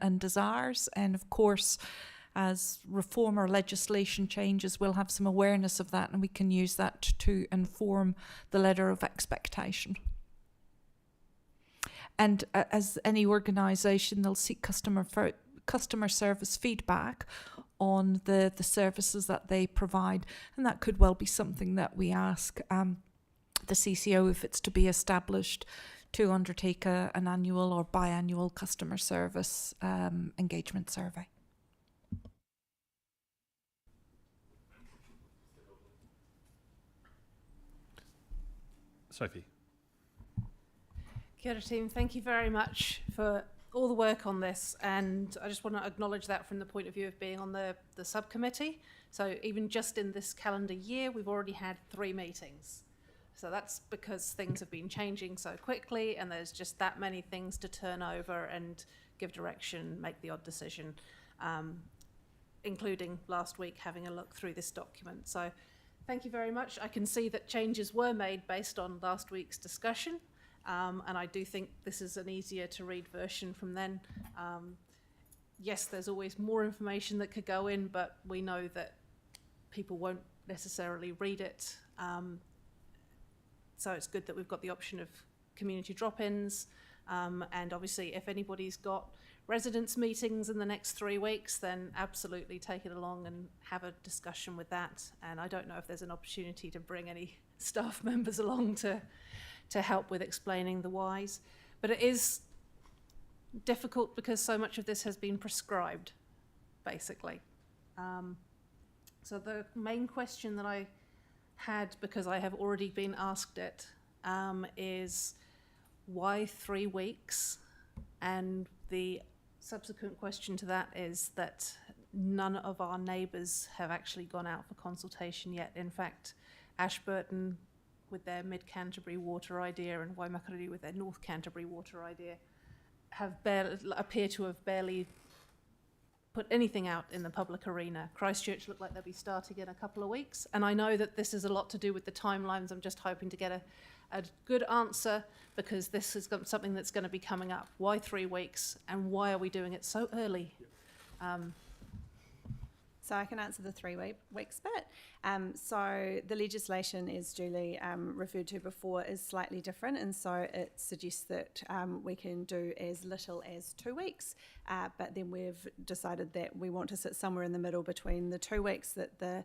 Speaker 2: and desires, and of course as reform or legislation changes we'll have some awareness of that, and we can use that to inform the letter of expectation. And as any organisation, they'll seek customer service feedback on the services that they provide, and that could well be something that we ask the CCO if it's to be established to undertake an annual or biannual customer service engagement survey.
Speaker 1: Sophie.
Speaker 7: Kia ora team, thank you very much for all the work on this, and I just want to acknowledge that from the point of view of being on the subcommittee. So even just in this calendar year, we've already had 3 meetings. So that's because things have been changing so quickly, and there's just that many things to turn over and give direction, make the odd decision, including last week having a look through this document. So thank you very much. I can see that changes were made based on last week's discussion, and I do think this is an easier to read version from then. Yes, there's always more information that could go in, but we know that people won't necessarily read it. So it's good that we've got the option of community drop-ins. And obviously, if anybody's got residents' meetings in the next 3 weeks, then absolutely take it along and have a discussion with that. And I don't know if there's an opportunity to bring any staff members along to help with explaining the whys. But it is difficult because so much of this has been prescribed, basically. So the main question that I had, because I have already been asked it, is why 3 weeks? And the subsequent question to that is that none of our neighbours have actually gone out for consultation yet. In fact, Ashburton with their Mid Canterbury water idea and Waimakariri with their North Canterbury water idea appear to have barely put anything out in the public arena. Christchurch look like they'll be starting in a couple of weeks, and I know that this is a lot to do with the timelines. I'm just hoping to get a good answer, because this is something that's going to be coming up. Why 3 weeks, and why are we doing it so early?
Speaker 16: So I can answer the 3 weeks bit. So the legislation, as Julie referred to before, is slightly different, and so it suggests that we can do as little as 2 weeks, but then we've decided that we want to sit somewhere in the middle between the 2 weeks that the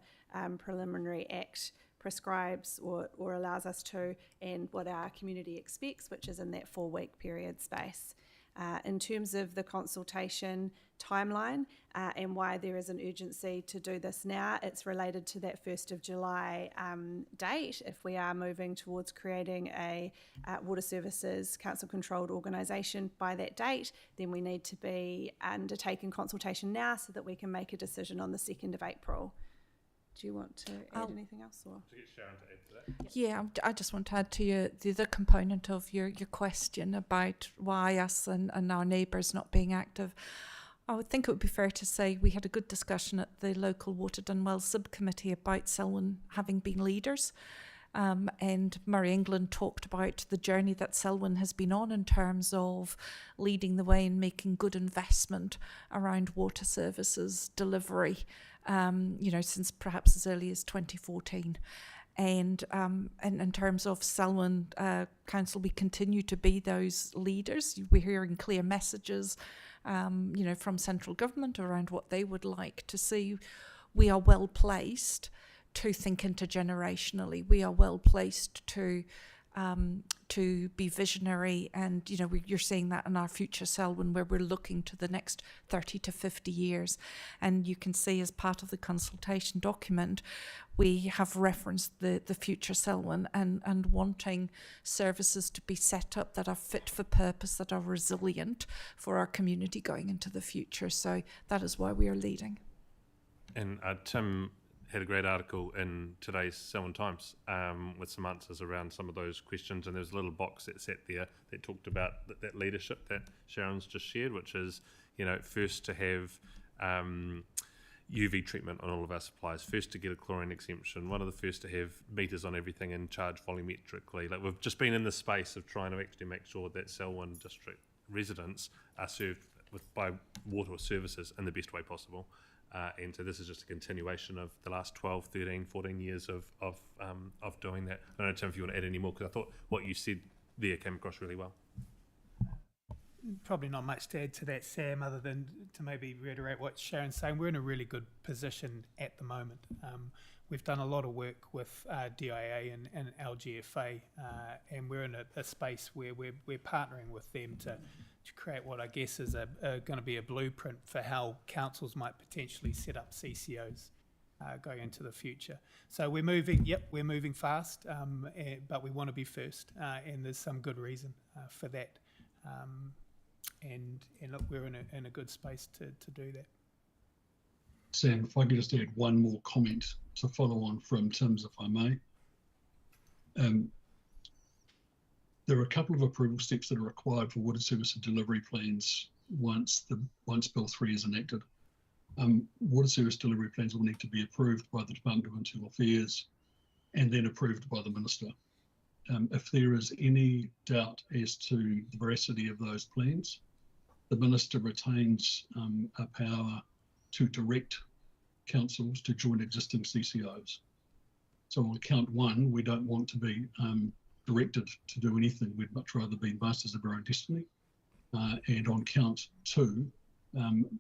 Speaker 16: Preliminary Act prescribes or allows us to, and what our community expects, which is in that 4 week period space. In terms of the consultation timeline and why there is an urgency to do this now, it's related to that 1st of July date. If we are moving towards creating a water services council controlled organisation by that date, then we need to be undertaking consultation now so that we can make a decision on the 2nd of April. Do you want to add anything else? Or?
Speaker 1: To get Sharon to add to that.
Speaker 2: Yeah, I just want to add to the other component of your question about why us and our neighbours not being active. I would think it would be fair to say we had a good discussion at the local Water Done Well subcommittee about Selwyn having been leaders. And Murray England talked about the journey that Selwyn has been on in terms of leading the way and making good investment around water services delivery, since perhaps as early as 2014. And in terms of Selwyn Council, we continue to be those leaders. We're hearing clear messages, from central government around what they would like to see. We are well placed to think intergenerationally. We are well placed to be visionary, and you're seeing that in our future Selwyn, where we're looking to the next 30 to 50 years. And you can see as part of the consultation document, we have referenced the future Selwyn and wanting services to be set up that are fit for purpose, that are resilient for our community going into the future. So that is why we are leading.
Speaker 1: And Tim had a great article in today's Selwyn Times with some answers around some of those questions, and there's a little box that sat there that talked about that leadership that Sharon's just shared, which is, first to have UV treatment on all of our supplies, first to get a chlorine exemption, one of the first to have meters on everything and charge volumetrically. Like, we've just been in the space of trying to actually make sure that Selwyn district residents are served by water services in the best way possible. And so this is just a continuation of the last 12, 13, 14 years of doing that. I don't know, Tim, if you want to add any more, because I thought what you said there came across really well.
Speaker 19: Probably not much to add to that, Sam, other than to maybe reiterate what Sharon's saying. We're in a really good position at the moment. We've done a lot of work with DIA and LGFA, and we're in a space where we're partnering with them to create what I guess is going to be a blueprint for how councils might potentially set up CCOs going into the future. So we're moving fast, but we want to be first, and there's some good reason for that. And look, we're in a good space to do that.
Speaker 18: Sam, if I could just add one more comment to follow on from Tim's, if I may. There are a couple of approval steps that are required for water service delivery plans once Bill 3 is enacted. Water service delivery plans will need to be approved by the Department of Internal Affairs and then approved by the Minister. If there is any doubt as to the veracity of those plans, the Minister retains a power to direct councils to join existing CCOs. So on count one, we don't want to be directed to do anything. We'd much rather be masters of our own destiny. And on count two,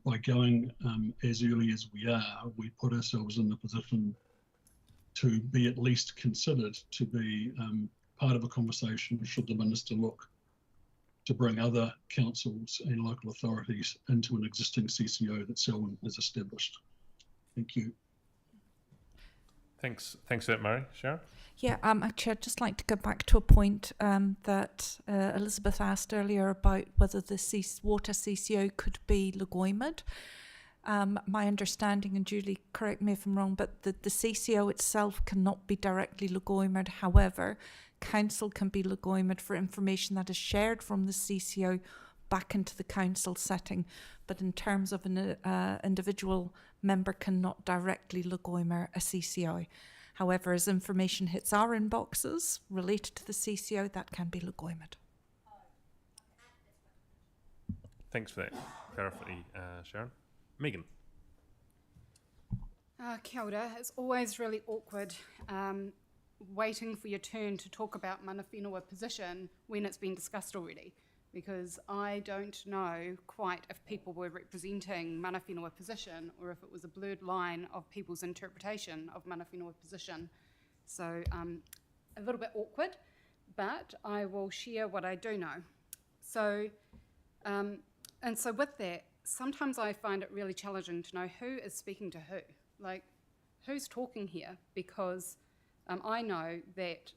Speaker 18: by going as early as we are, we put ourselves in the position to be at least considered to be part of a conversation should the minister look to bring other councils and local authorities into an existing CCO that Selwyn has established. Thank you.
Speaker 1: Thanks for that, Murray. Sharon?
Speaker 2: Yeah, actually, I'd just like to go back to a point that Elizabeth asked earlier about whether the water CCO could be Legoimid. My understanding, and Julie, correct me if I'm wrong, but the CCO itself cannot be directly Legoimid. However, council can be Legoimid for information that is shared from the CCO back into the council setting. But in terms of an individual member cannot directly Legoimer a CCO. However, as information hits our inboxes related to the CCO, that can be Legoimid.
Speaker 1: Thanks for that clarity, Sharon. Megan?
Speaker 10: Kia ora. It's always really awkward waiting for your turn to talk about mana whenua position when it's been discussed already, because I don't know quite if people were representing mana whenua position or if it was a blurred line of people's interpretation of mana whenua position. So a little bit awkward, but I will share what I do know. So, and so with that, sometimes I find it really challenging to know who is speaking to who. Like, who's talking here? Because I know that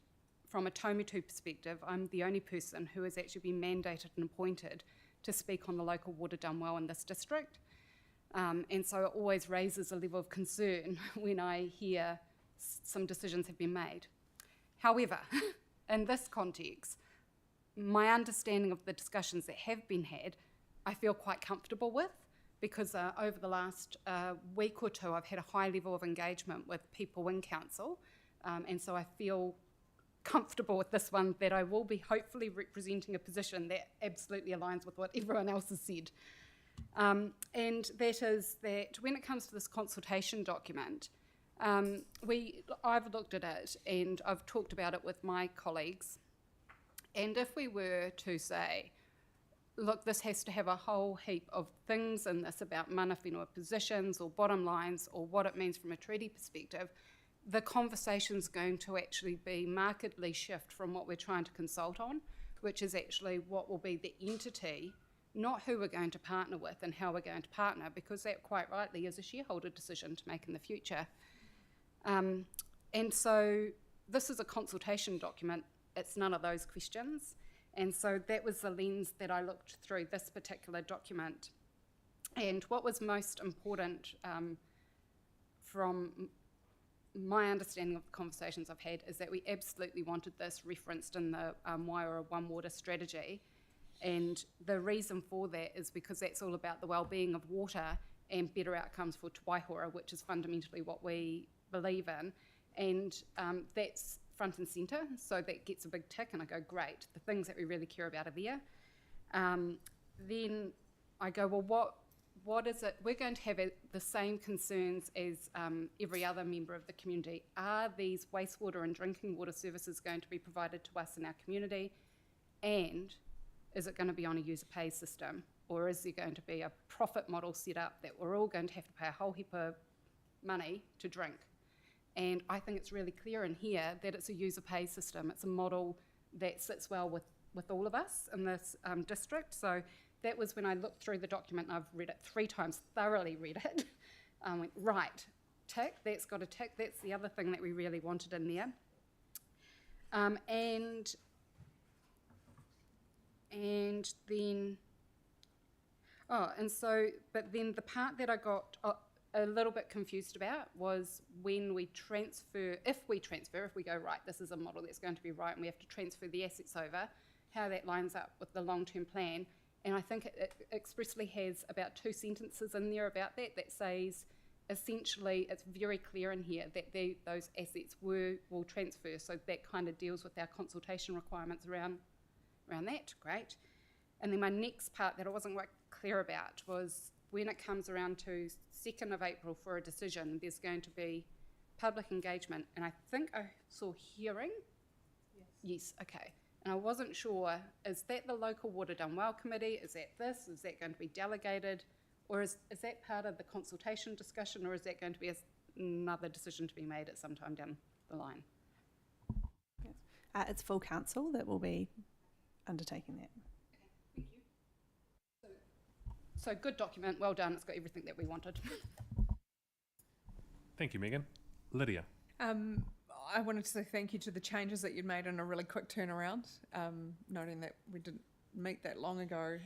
Speaker 10: from a Taumitu perspective, I'm the only person who has actually been mandated and appointed to speak on the local water done well in this district. And so it always raises a level of concern when I hear some decisions have been made. However, in this context, my understanding of the discussions that have been had, I feel quite comfortable with, because over the last week or two, I've had a high level of engagement with people in council. And so I feel comfortable with this one that I will be hopefully representing a position that absolutely aligns with what everyone else has said. And that is that when it comes to this consultation document, I've looked at it and I've talked about it with my colleagues. And if we were to say, look, this has to have a whole heap of things in this about mana whenua positions or bottom lines or what it means from a treaty perspective, the conversation's going to actually be markedly shift from what we're trying to consult on, which is actually what will be the entity, not who we're going to partner with and how we're going to partner, because that quite rightly is a shareholder decision to make in the future. And so this is a consultation document. It's none of those questions. And so that was the lens that I looked through this particular document. And what was most important from my understanding of the conversations I've had is that we absolutely wanted this referenced in the Waiora One Water strategy. And the reason for that is because that's all about the well-being of water and better outcomes for Te Waihora, which is fundamentally what we believe in. And that's front and centre, so that gets a big tick, and I go, great, the things that we really care about are there. Then I go, well, what is it? We're going to have the same concerns as every other member of the community. Are these wastewater and drinking water services going to be provided to us in our community? And is it going to be on a user pay system? Or is there going to be a profit model set up that we're all going to have to pay a whole heap of money to drink? And I think it's really clear in here that it's a user pay system. It's a model that sits well with all of us in this district. So that was when I looked through the document, and I've read it 3 times, thoroughly read it. I went, right, tick, that's got a tick. That's the other thing that we really wanted in there. And then, but then the part that I got a little bit confused about was when we transfer, if we go, right, this is a model that's going to be right and we have to transfer the assets over, how that lines up with the long-term plan. And I think it expressly has about 2 sentences in there about that says, essentially, it's very clear in here that those assets will transfer. So that kind of deals with our consultation requirements around that. Great. And then my next part that I wasn't quite clear about was when it comes around to 2nd of April for a decision, there's going to be public engagement, and I think I saw hearing. Yes, okay. And I wasn't sure, is that the local Water Done Well committee? Is that this? Is that going to be delegated? Or is that part of the consultation discussion, or is that going to be another decision to be made at some time down the line?
Speaker 16: It's full council that will be undertaking that.
Speaker 10: Thank you. So good document, well done. It's got everything that we wanted.
Speaker 1: Thank you, Megan. Lydia.
Speaker 21: I wanted to say thank you to the changes that you'd made in a really quick turnaround, noting that we didn't meet that long ago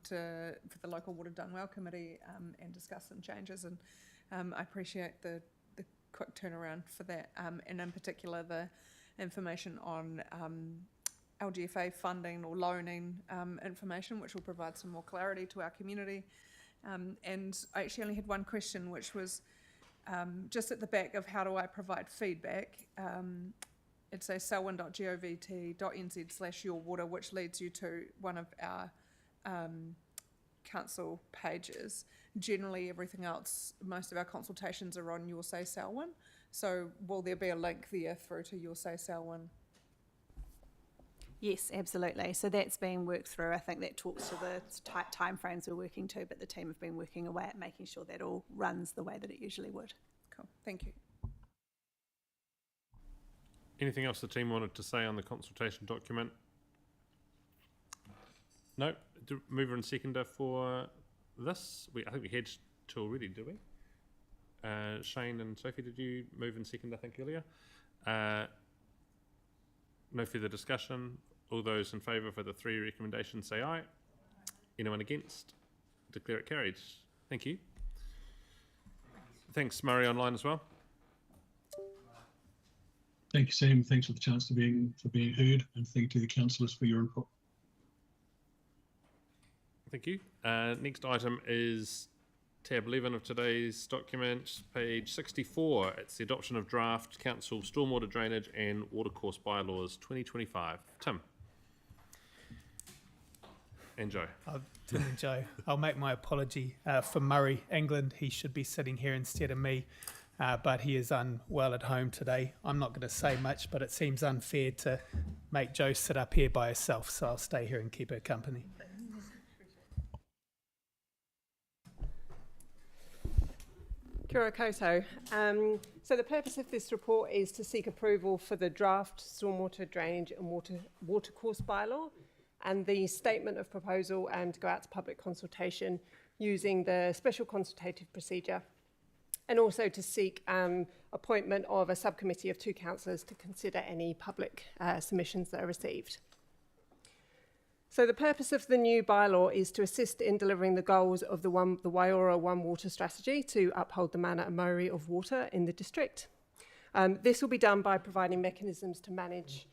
Speaker 21: for the local Water Done Well committee and discuss some changes, and I appreciate the quick turnaround for that, and in particular the information on LGFA funding or loaning information, which will provide some more clarity to our community. And I actually only had one question, which was just at the back of how do I provide feedback. It says selwyn.govt.nz/yourwater, which leads you to one of our council pages. Generally, everything else, most of our consultations are on Your Say Selwyn. So will there be a link there through to Your Say Selwyn?
Speaker 16: Yes, absolutely. So that's being worked through. I think that talks to the time frames we're working to, but the team have been working away at making sure that all runs the way that it usually would.
Speaker 21: Cool, thank you.
Speaker 1: Anything else the team wanted to say on the consultation document? No? Mover and seconder for this? I think we had two already, did we? Shane and Sophie, did you move and second, I think, earlier? No further discussion. All those in favour for the three recommendations say aye. Anyone against? Declare it carried. Thank you. Thanks, Murray, online as well.
Speaker 18: Thank you, Sam. Thanks for the chance to being heard, and thank you to the councillors for your input.
Speaker 1: Thank you. Next item is tab 11 of today's document, page 64. It's the adoption of draft council stormwater drainage and watercourse bylaws 2025. Tim. And Joe.
Speaker 19: Tim and Joe. I'll make my apology for Murray, England. He should be sitting here instead of me, but he is unwell at home today. I'm not going to say much, but it seems unfair to make Joe sit up here by herself, so I'll stay here and keep her company. Kia ora koutou. So the purpose of this report is to seek approval for the draft stormwater drainage and watercourse bylaw and the statement of proposal and to go out to public consultation using the special consultative procedure, and also to seek appointment of a subcommittee of 2 councillors to consider any public submissions that are received. So the purpose of the new bylaw is to assist in delivering the goals of the Waiora One Water strategy to uphold the mana and mauri of water in the district. This will be done by providing mechanisms to manage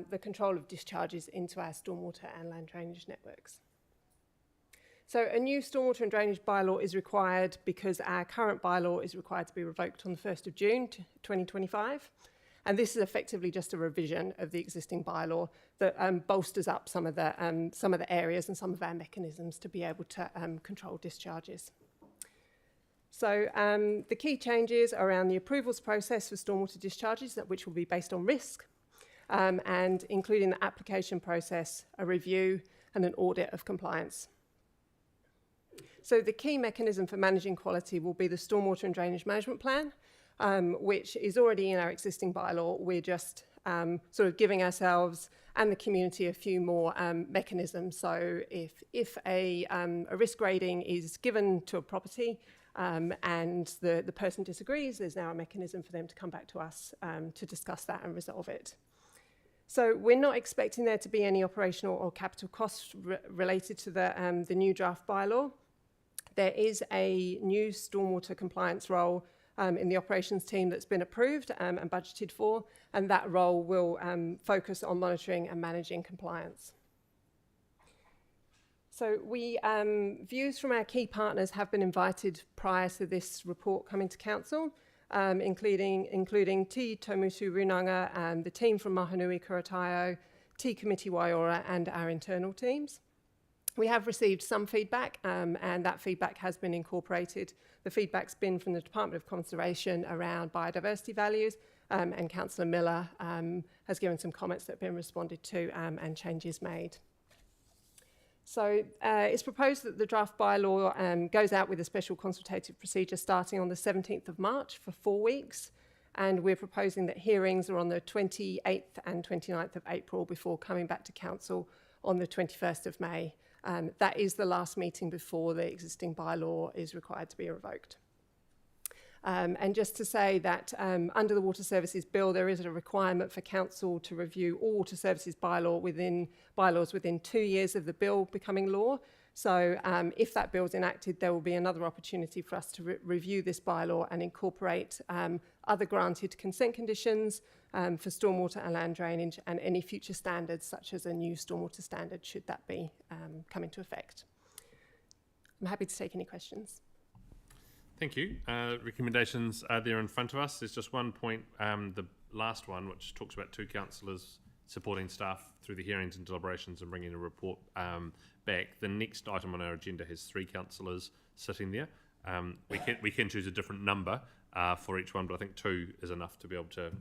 Speaker 19: the control of discharges into our stormwater and land drainage networks. So a new stormwater and drainage bylaw is required because our current bylaw is required to be revoked on the 1st of June 2025. And this is effectively just a revision of the existing bylaw that bolsters up some of the areas and some of our mechanisms to be able to control discharges. So the key changes are around the approvals process for stormwater discharges, which will be based on risk, and including the application process, a review, and an audit of compliance. So the key mechanism for managing quality will be the Stormwater and Drainage Management Plan, which is already in our existing bylaw. We're just sort of giving ourselves and the community a few more mechanisms. So if a risk rating is given to a property and the person disagrees, there's now a mechanism for them to come back to us to discuss that and resolve it. So we're not expecting there to be any operational or capital costs related to the new draft bylaw. There is a new stormwater compliance role in the operations team that's been approved and budgeted for, and that role will focus on monitoring and managing compliance. So views from our key partners have been invited prior to this report coming to council, including Te Taumutu Runanga, the team from Mahanui Kurataio, Te Committee Waiora, and our internal teams.
Speaker 4: We have received some feedback, and that feedback has been incorporated. The feedback's been from the Department of Conservation around biodiversity values, and Councillor Miller has given some comments that have been responded to and changes made. So it's proposed that the draft bylaw goes out with a special consultative procedure starting on the 17th of March for 4 weeks, and we're proposing that hearings are on the 28th and 29th of April before coming back to Council on the 21st of May. That is the last meeting before the existing bylaw is required to be revoked. And just to say that under the Water Services Bill, there is a requirement for Council to review all Water Services bylaws within 2 years of the bill becoming law. So if that bill is enacted, there will be another opportunity for us to review this bylaw and incorporate other granted consent conditions for stormwater and land drainage, and any future standards such as a new stormwater standard should that be come into effect. I'm happy to take any questions.
Speaker 1: Thank you. Recommendations are there in front of us. There's just one point, the last one, which talks about 2 councillors supporting staff through the hearings and deliberations and bringing a report back. The next item on our agenda has 3 councillors sitting there. We can choose a different number for each one, but I think 2 is enough to be able to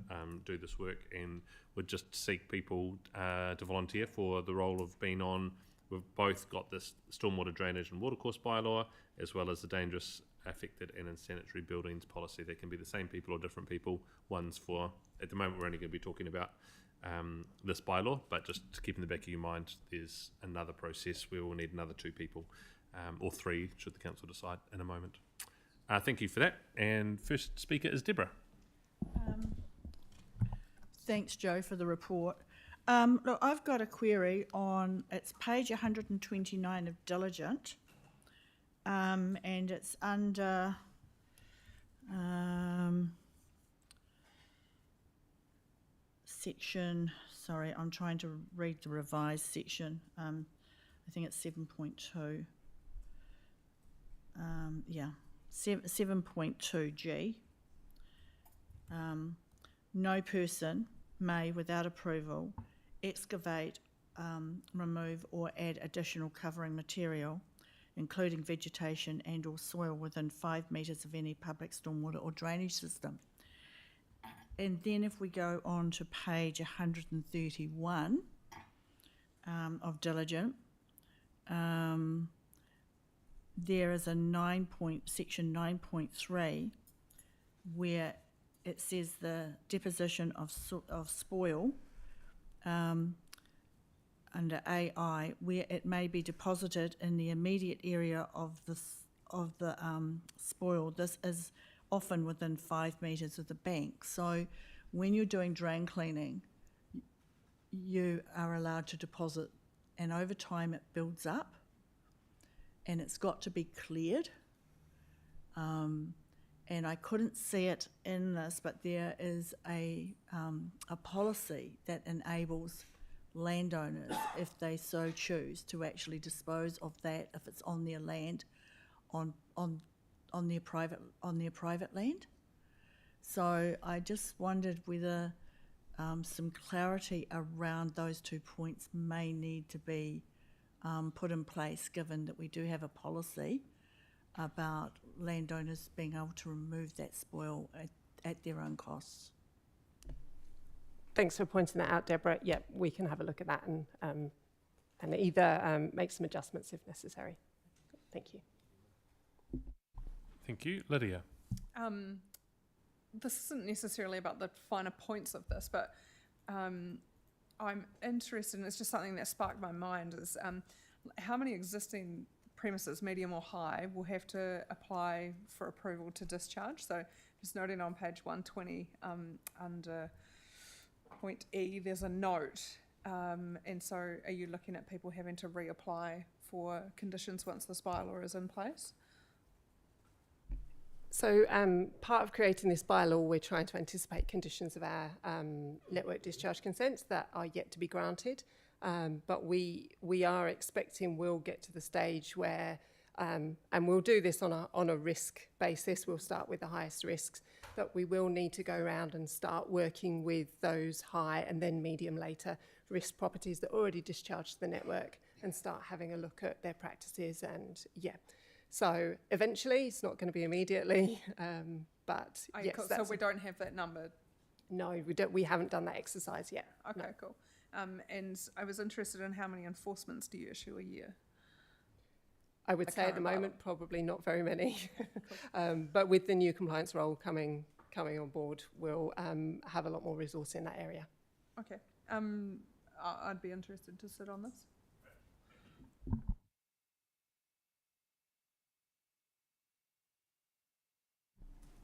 Speaker 1: do this work, and would just seek people to volunteer for the role of being on. We've both got this stormwater drainage and watercourse bylaw, as well as the dangerous, affected and unsanitary buildings policy. They can be the same people or different people. One's for, at the moment we're only going to be talking about this bylaw, but just to keep in the back of your mind, there's another process where we'll need another 2 people, or 3 should the council decide in a moment. Thank you for that. And first speaker is Deborah.
Speaker 17: Thanks, Joe, for the report. Look, I've got a query on, it's page 129 of Diligent, and it's under section, sorry, I'm trying to read the revised section. I think it's 7.2. Yeah, 7.2G. No person may, without approval, excavate, remove or add additional covering material, including vegetation and or soil, within 5 metres of any public stormwater or drainage system. And then if we go on to page 131 of Diligent, there is a section 9.3 where it says the deposition of spoil under AI, where it may be deposited in the immediate area of the spoil. This is often within 5 metres of the bank. So when you're doing drain cleaning, you are allowed to deposit, and over time it builds up, and it's got to be cleared. And I couldn't see it in this, but there is a policy that enables landowners, if they so choose, to actually dispose of that if it's on their land, on their private land. So I just wondered whether some clarity around those 2 points may need to be put in place, given that we do have a policy about landowners being able to remove that spoil at their own costs.
Speaker 4: Thanks for pointing that out, Deborah. Yeah, we can have a look at that and either make some adjustments if necessary. Thank you.
Speaker 1: Thank you. Lydia.
Speaker 21: This isn't necessarily about the finer points of this, but I'm interested, and it's just something that sparked my mind, is how many existing premises, medium or high, will have to apply for approval to discharge. So just noting on page 120 under point E, there's a note. And so are you looking at people having to reapply for conditions once this bylaw is in place?
Speaker 4: So part of creating this bylaw, we're trying to anticipate conditions of our network discharge consents that are yet to be granted. But we are expecting we'll get to the stage where, and we'll do this on a risk basis, we'll start with the highest risks, that we will need to go around and start working with those high and then medium later risk properties that already discharged the network and start having a look at their practices. And yeah, so eventually, it's not going to be immediately, but yes,
Speaker 21: So
Speaker 4: that's
Speaker 21: we don't have that number.
Speaker 4: no, we don't. We haven't done that exercise yet.
Speaker 21: Okay,
Speaker 4: no.
Speaker 21: cool. And I was interested in how many enforcements do you issue a year?
Speaker 4: I would say at the
Speaker 21: current
Speaker 4: moment, probably not very many. But with the new compliance role coming on board, we'll have a lot more resource in that area.
Speaker 21: Okay. I'd be interested to sit on this.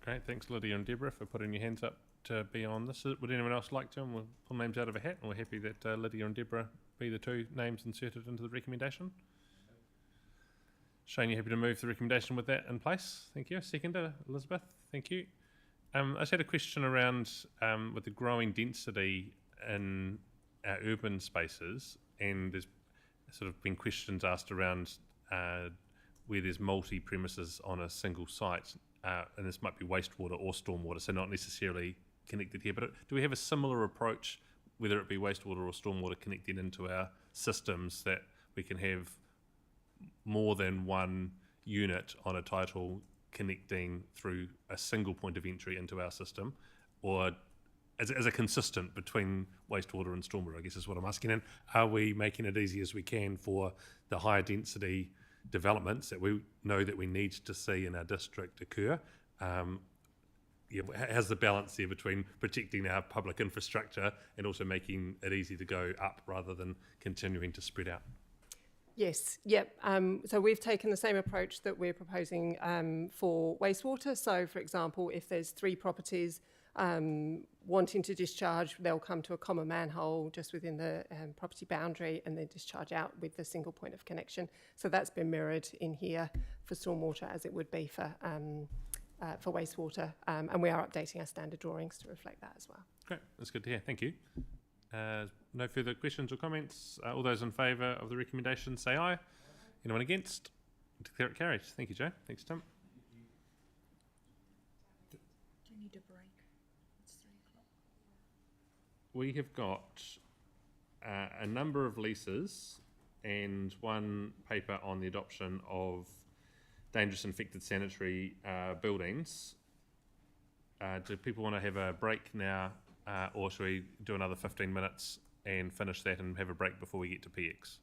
Speaker 1: Great, thanks Lydia and Deborah for putting your hands up to be on this. Would anyone else like to? And we'll pull names out of a hat, and we're happy that Lydia and Deborah be the two names inserted into the recommendation. Shane, you happy to move the recommendation with that in place? Thank you. Seconder, Elizabeth, thank you. I just had a question around with the growing density in our urban spaces, and there's sort of been questions asked around where there's multi-premises on a single site, and this might be wastewater or stormwater, so not necessarily connected here, but do we have a similar approach, whether it be wastewater or stormwater, connecting into our systems, that we can have more than one unit on a title connecting through a single point of entry into our system, or as a consistent between wastewater and stormwater, I guess is what I'm asking. And are we making it easy as we can for the higher density developments that we know that we need to see in our district occur? How's the balance there between protecting our public infrastructure and also making it easy to go up rather than continuing to spread out?
Speaker 4: Yes, yep. So we've taken the same approach that we're proposing for wastewater. So, for example, if there's 3 properties wanting to discharge, they'll come to a common manhole just within the property boundary and then discharge out with the single point of connection. So that's been mirrored in here for stormwater as it would be for wastewater. And we are updating our standard drawings to reflect that as well.
Speaker 1: Great, that's good to hear. Thank you. No further questions or comments. All those in favour of the recommendation say aye. Anyone against? Declare it carried. Thank you, Joe. Thanks, Tim.
Speaker 2: Do you need a break? It's 3 o'clock.
Speaker 1: We have got a number of leases and one paper on the adoption of dangerous infected sanitary buildings. Do people want to have a break now, or should we do another 15 minutes and finish that and have a break before we get to PX?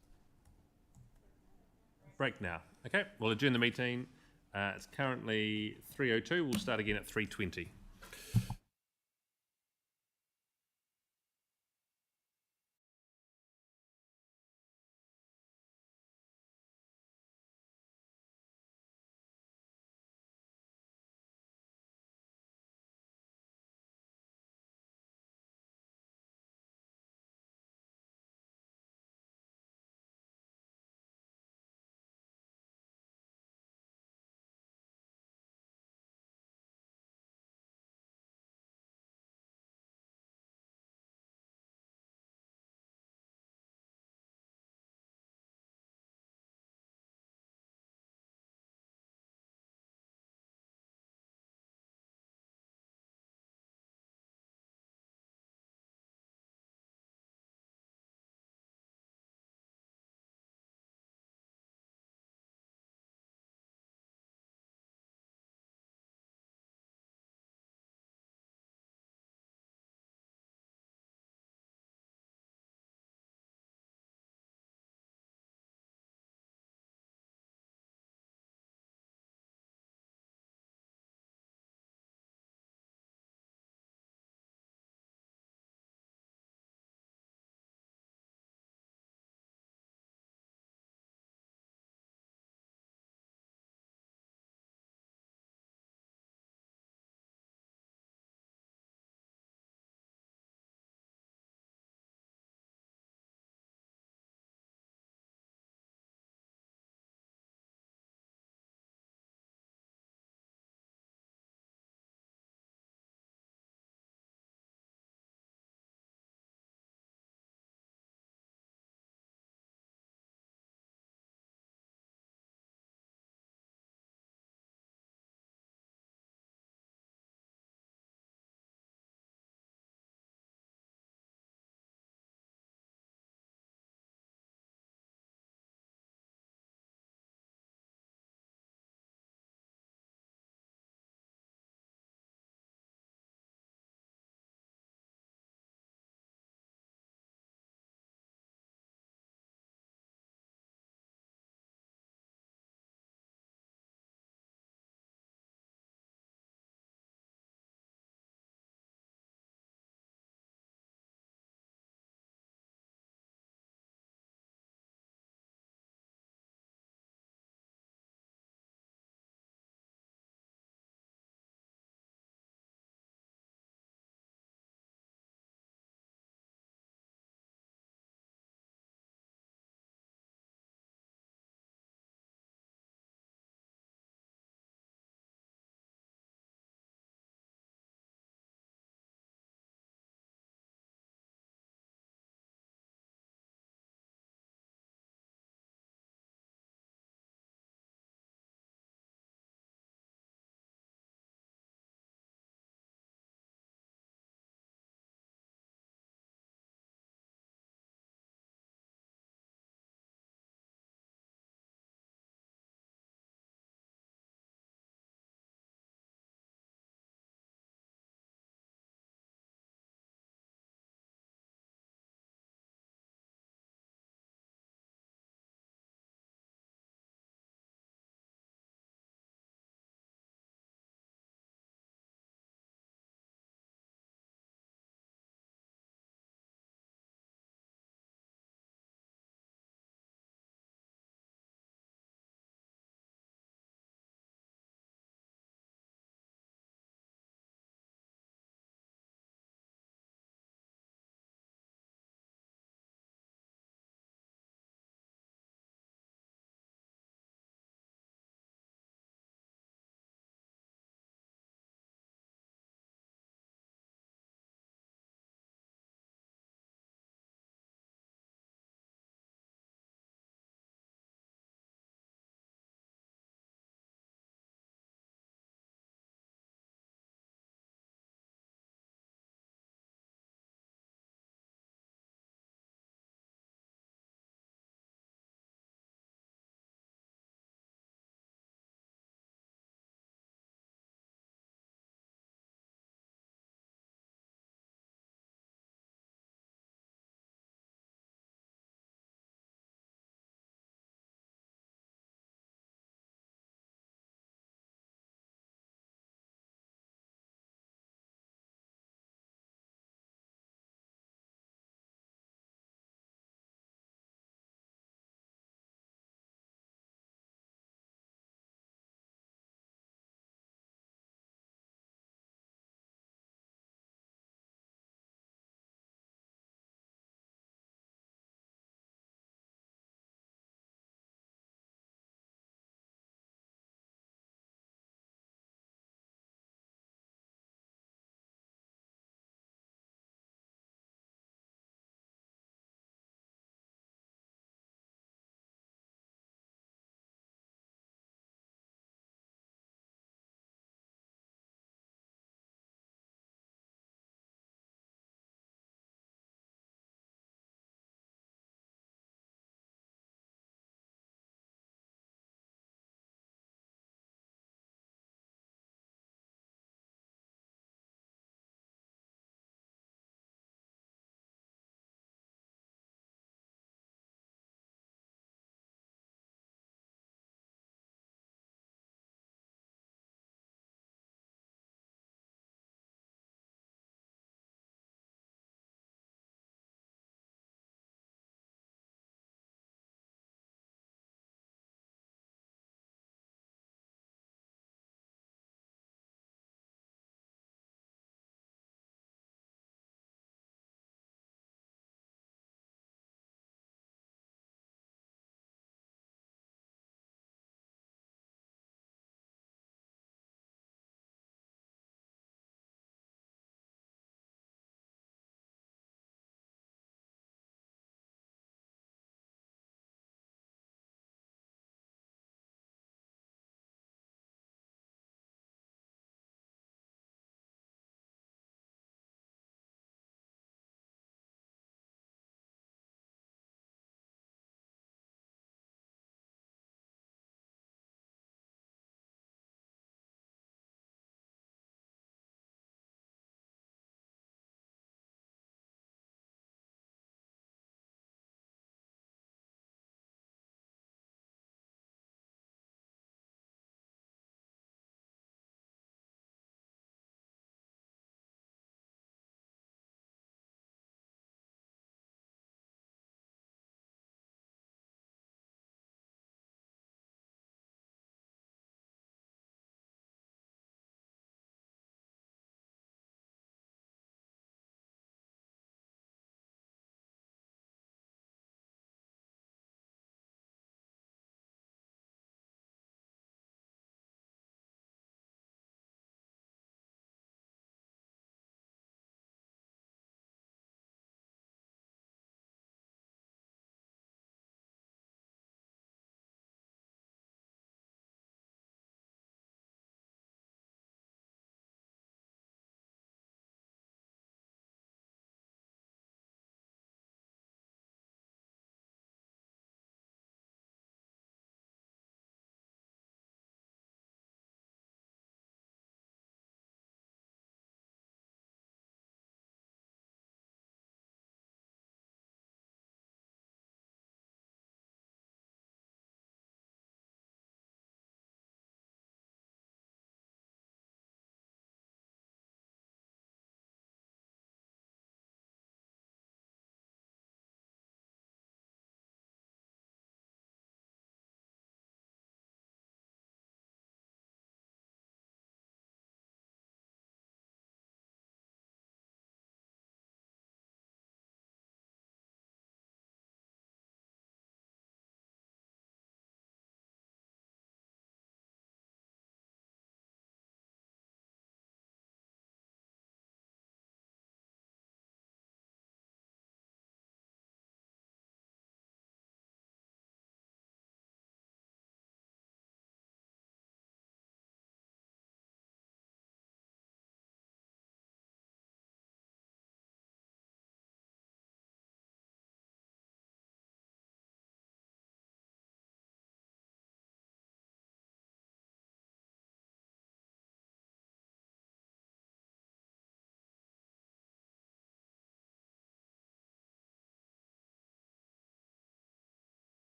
Speaker 1: Break now. Okay, we'll adjourn the meeting. It's currently 3:02. We'll start again at 3:20.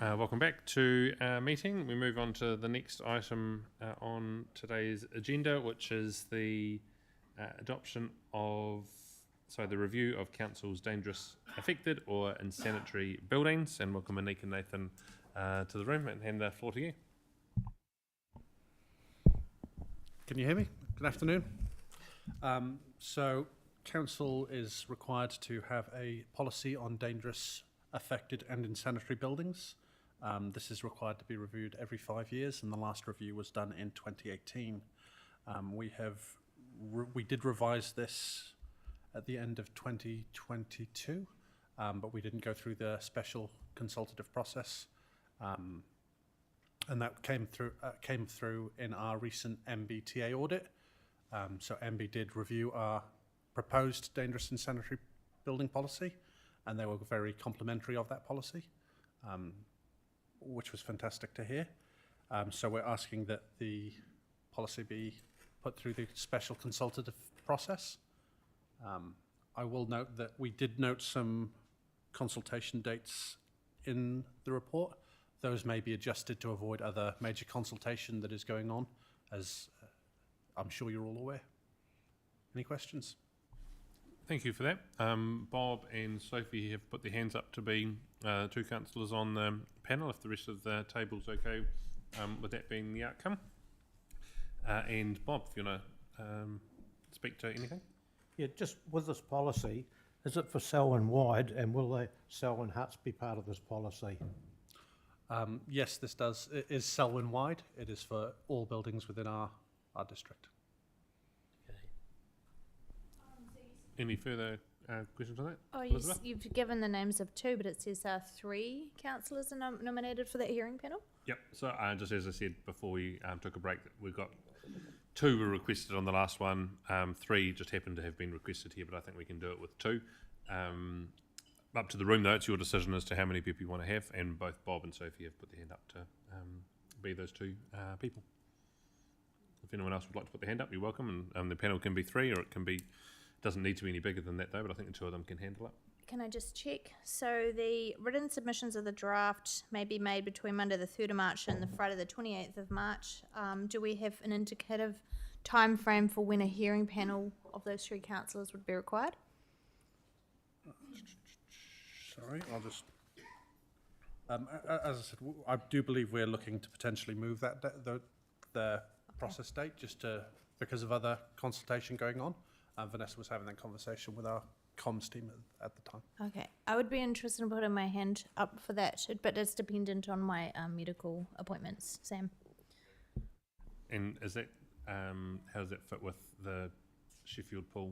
Speaker 1: Welcome back to our meeting. We move on to the next item on today's agenda, which is the adoption of, the review of council's dangerous, affected or insanitary buildings. And welcome Anika and Nathan to the room, and hand the floor to you.
Speaker 9: Can you hear me? Good afternoon. So council is required to have a policy on dangerous, affected and insanitary buildings. This is required to be reviewed every 5 years, and the last review was done in 2018. We did revise this at the end of 2022, but we didn't go through the special consultative process, and that came through in our recent MBTA audit. So MB did review our proposed dangerous and sanitary building policy, and they were very complimentary of that policy, which was fantastic to hear. So we're asking that the policy be put through the special consultative process. I will note that we did note some consultation dates in the report. Those may be adjusted to avoid other major consultation that is going on, as I'm sure you're all aware. Any questions?
Speaker 1: Thank you for that. Bob and Sophie have put their hands up to be two councillors on the panel, if the rest of the table's okay with that being the outcome. And Bob, if you want to speak to anything?
Speaker 3: Yeah, just with this policy, is it for Selwyn-wide, and will the Selwyn huts be part of this policy?
Speaker 9: Yes, this is Selwyn-wide. It is for all buildings within our district.
Speaker 1: Any further questions on that?
Speaker 5: Oh,
Speaker 1: Elizabeth?
Speaker 5: you've given the names of two, but it says 3 councillors are nominated for that hearing panel.
Speaker 1: Yep. So just as I said before we took a break, we've got 2 were requested on the last one. 3 just happened to have been requested here, but I think we can do it with 2. Up to the room, though, it's your decision as to how many people you want to have, and both Bob and Sophie have put their hand up to be those 2 people. If anyone else would like to put their hand up, you're welcome, and the panel can be 3, or it can be, doesn't need to be any bigger than that, though, but I think the 2 of them can handle it.
Speaker 5: Can I just check? So the written submissions of the draft may be made between Monday the 3rd of March and the Friday the 28th of March. Do we have an indicative time frame for when a hearing panel of those 3 councillors would be required?
Speaker 9: Sorry, I'll just... as I said, I do believe we're looking to potentially move that the process date, just because of other consultation going on. Vanessa was having that conversation with our comms team at the time.
Speaker 5: Okay, I would be interested in putting my hand up for that, but it's dependent on my medical appointments. Sam?
Speaker 1: And is that, how does that fit with the Sheffield Pool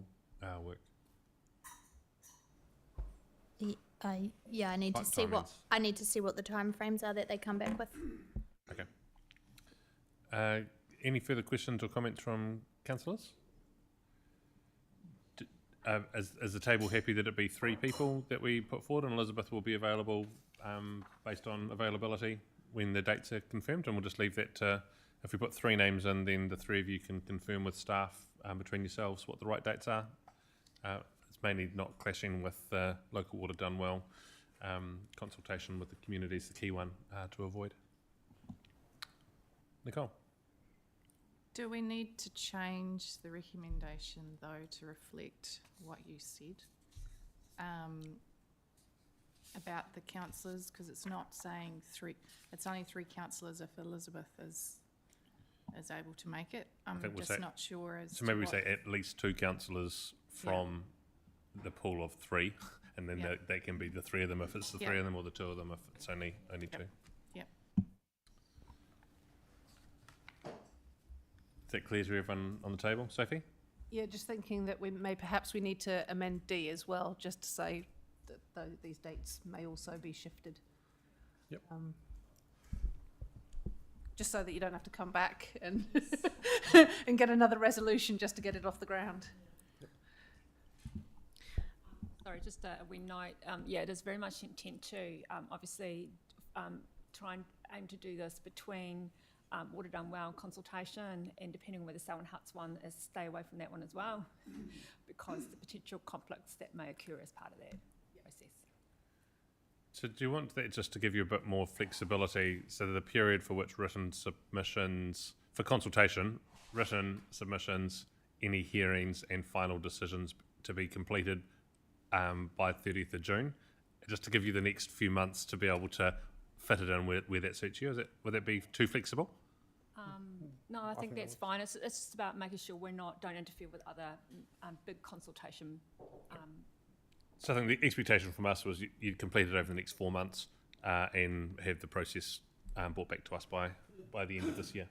Speaker 1: work?
Speaker 5: Yeah, I need to see what the time frames are that they come back with.
Speaker 1: Okay. Any further questions or comments from councillors? Is the table happy that it be 3 people that we put forward, and Elizabeth will be available based on availability when the dates are confirmed, and we'll just leave that to, if we put 3 names in, then the 3 of you can confirm with staff between yourselves what the right dates are. It's mainly not clashing with local water done well. Consultation with the community is the key one to avoid. Nicole?
Speaker 11: Do we need to change the recommendation, though, to reflect what you said about the councillors? Because it's not saying 3, it's only 3 councillors if Elizabeth is able to make it. I'm just not sure as
Speaker 1: so maybe we say at least 2 councillors from the pool of 3, and then that can be the 3 of them if it's the 3 of them, or the 2 of them if it's only 2.
Speaker 11: Yep.
Speaker 1: Is that clear to everyone on the table? Sophie?
Speaker 7: Yeah, just thinking that perhaps we need to amend D as well, just to say that these dates may also be shifted.
Speaker 9: Yep.
Speaker 7: Just so that you don't have to come back and and get another resolution just to get it off the ground.
Speaker 22: Sorry, just a wee note. Yeah, it is very much intent to obviously try and aim to do this between Water Done Well consultation, and depending on where the Selwyn Huts one is, stay away from that one as well, because the potential conflicts that may occur as part of that process.
Speaker 1: So do you want that just to give you a bit more flexibility, so the period for which written submissions, for consultation, written submissions, any hearings and final decisions to be completed by 30th of June, just to give you the next few months to be able to fit it in where that suits you? Would that be too flexible?
Speaker 22: No, I think that's fine. It's just about making sure don't interfere with other big consultation.
Speaker 1: So I think the expectation from us was you'd complete it over the next 4 months and have the process brought back to us by the end of this year.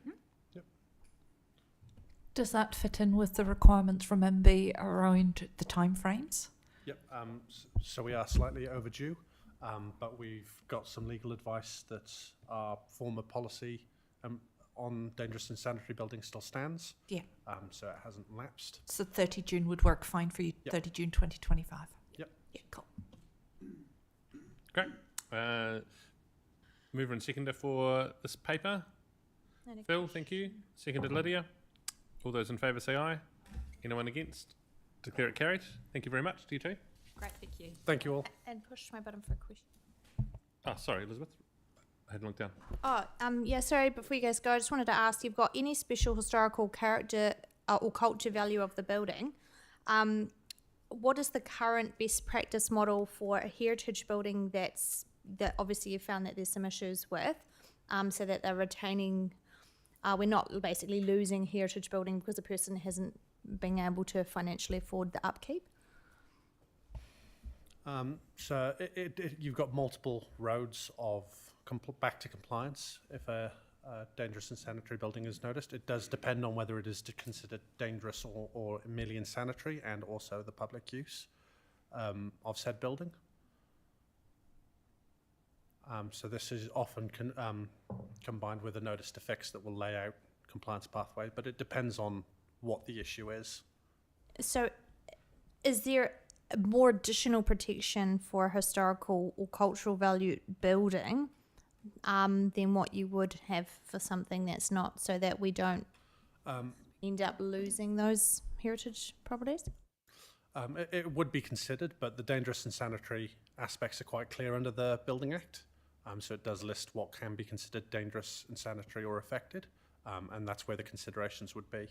Speaker 2: Does that fit in with the requirements from MB around the timeframes?
Speaker 3: Yep, so we are slightly overdue, but we've got some legal advice that our former policy on dangerous and sanitary buildings still stands.
Speaker 2: Yeah.
Speaker 3: So it hasn't lapsed.
Speaker 2: So 30 June would work fine for you,
Speaker 3: Yep.
Speaker 2: 30 June 2025?
Speaker 3: Yep.
Speaker 2: Yeah, cool.
Speaker 1: Great. Mover and seconder for this paper. Phil, thank you. Seconded Lydia. All those in favour say aye. Anyone against? Declare it carried. Thank you very much to you too.
Speaker 5: Great, thank you.
Speaker 3: Thank you all.
Speaker 5: And push my button for a question.
Speaker 1: Oh, sorry, Elizabeth. I hadn't looked down.
Speaker 5: Oh, yeah, sorry, before you guys go, I just wanted to ask, you've got any special historical character or culture value of the building? What is the current best practice model for a heritage building that obviously you found that there's some issues with, so that they're retaining, we're not basically losing heritage building because the person hasn't been able to financially afford the upkeep?
Speaker 3: So you've got multiple roads of back to compliance if a dangerous and sanitary building is noticed. It does depend on whether it is considered dangerous or merely insanitary, and also the public use of said building. So this is often combined with a notice to fix that will lay out compliance pathway, but it depends on what the issue is.
Speaker 5: So is there more additional protection for a historical or cultural value building than what you would have for something that's not, so that we don't end up losing those heritage properties?
Speaker 3: It would be considered, but the dangerous and sanitary aspects are quite clear under the Building Act. So it does list what can be considered dangerous and sanitary or affected, and that's where the considerations would be.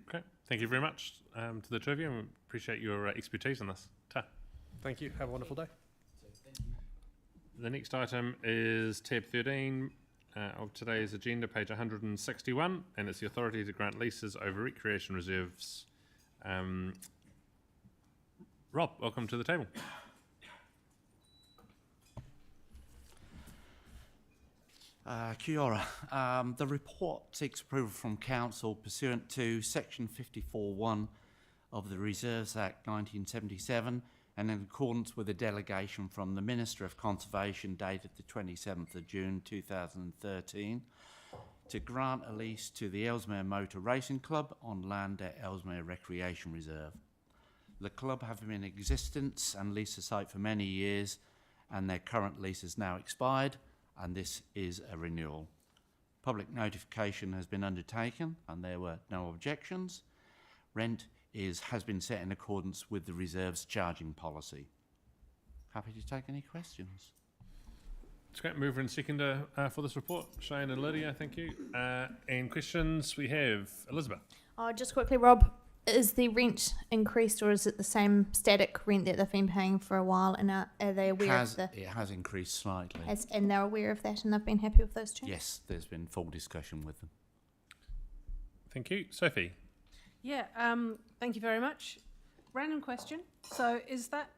Speaker 1: Okay, thank you very much to the two of you, and we appreciate your expertise on this. Ta.
Speaker 3: Thank you. Have a wonderful day.
Speaker 1: The next item is tab 13 of today's agenda, page 161, and it's the authority to grant leases over recreation reserves. Rob, welcome to the table.
Speaker 8: Kia ora. The report seeks approval from Council pursuant to Section 54(1) of the Reserves Act 1977, and in accordance with a delegation from the Minister of Conservation dated the 27th of June 2013, to grant a lease to the Ellesmere Motor Racing Club on land at Ellesmere Recreation Reserve. The club have been in existence and leased the site for many years, and their current lease has now expired, and this is a renewal. Public notification has been undertaken and there were no objections. Rent has been set in accordance with the reserve's charging policy. Happy to take any questions.
Speaker 1: It's great. Mover and seconder for this report, Shane and Lydia, thank you. And questions we have, Elizabeth.
Speaker 5: Just quickly, Rob, is the rent increased, or is it the same static rent that they've been paying for a while, and are they aware of the...
Speaker 8: It has increased slightly.
Speaker 5: And they're aware of that, and they've been happy with those changes?
Speaker 8: Yes, there's been full discussion with them.
Speaker 1: Thank you. Sophie.
Speaker 7: Yeah, thank you very much. Random question. So is that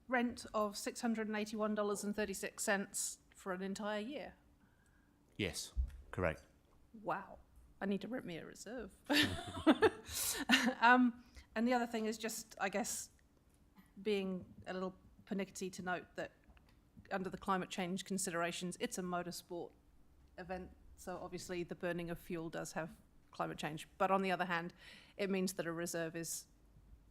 Speaker 7: rent of $681.36 for an entire year?
Speaker 8: Yes, correct.
Speaker 7: Wow. I need to rent me a reserve. And the other thing is just, I guess, being a little pernickety to note that under the climate change considerations, it's a motorsport event. So obviously the burning of fuel does have climate change. But on the other hand, it means that a reserve is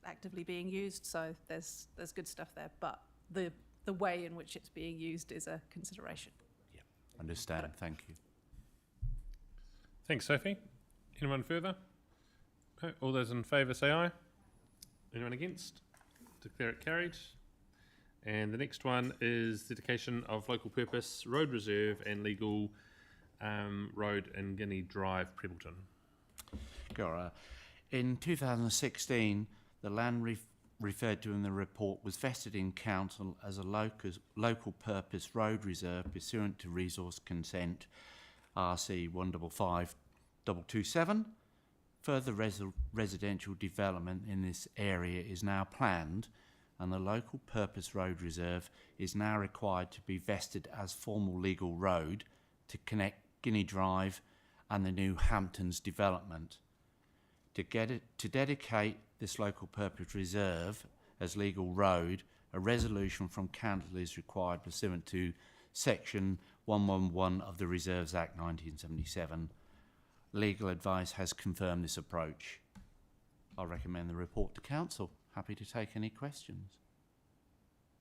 Speaker 7: actively being used. So there's good stuff there. But the way in which it's being used is a consideration.
Speaker 8: Yeah, understand. Thank you.
Speaker 1: Thanks, Sophie. Anyone further? Okay. All those in favour say aye. Anyone against? Declare it carried. And the next one is dedication of local purpose road reserve and legal road in Guinea Drive, Prebbleton.
Speaker 8: Kia ora. In 2016, the land referred to in the report was vested in council as a local purpose road reserve pursuant to resource consent RC 155227. Further residential development in this area is now planned, and the local purpose road reserve is now required to be vested as formal legal road to connect Guinea Drive and the new Hamptons development. To dedicate this local purpose reserve as legal road, a resolution from council is required pursuant to section 111 of the Reserves Act 1977. Legal advice has confirmed this approach. I recommend the report to council. Happy to take any questions.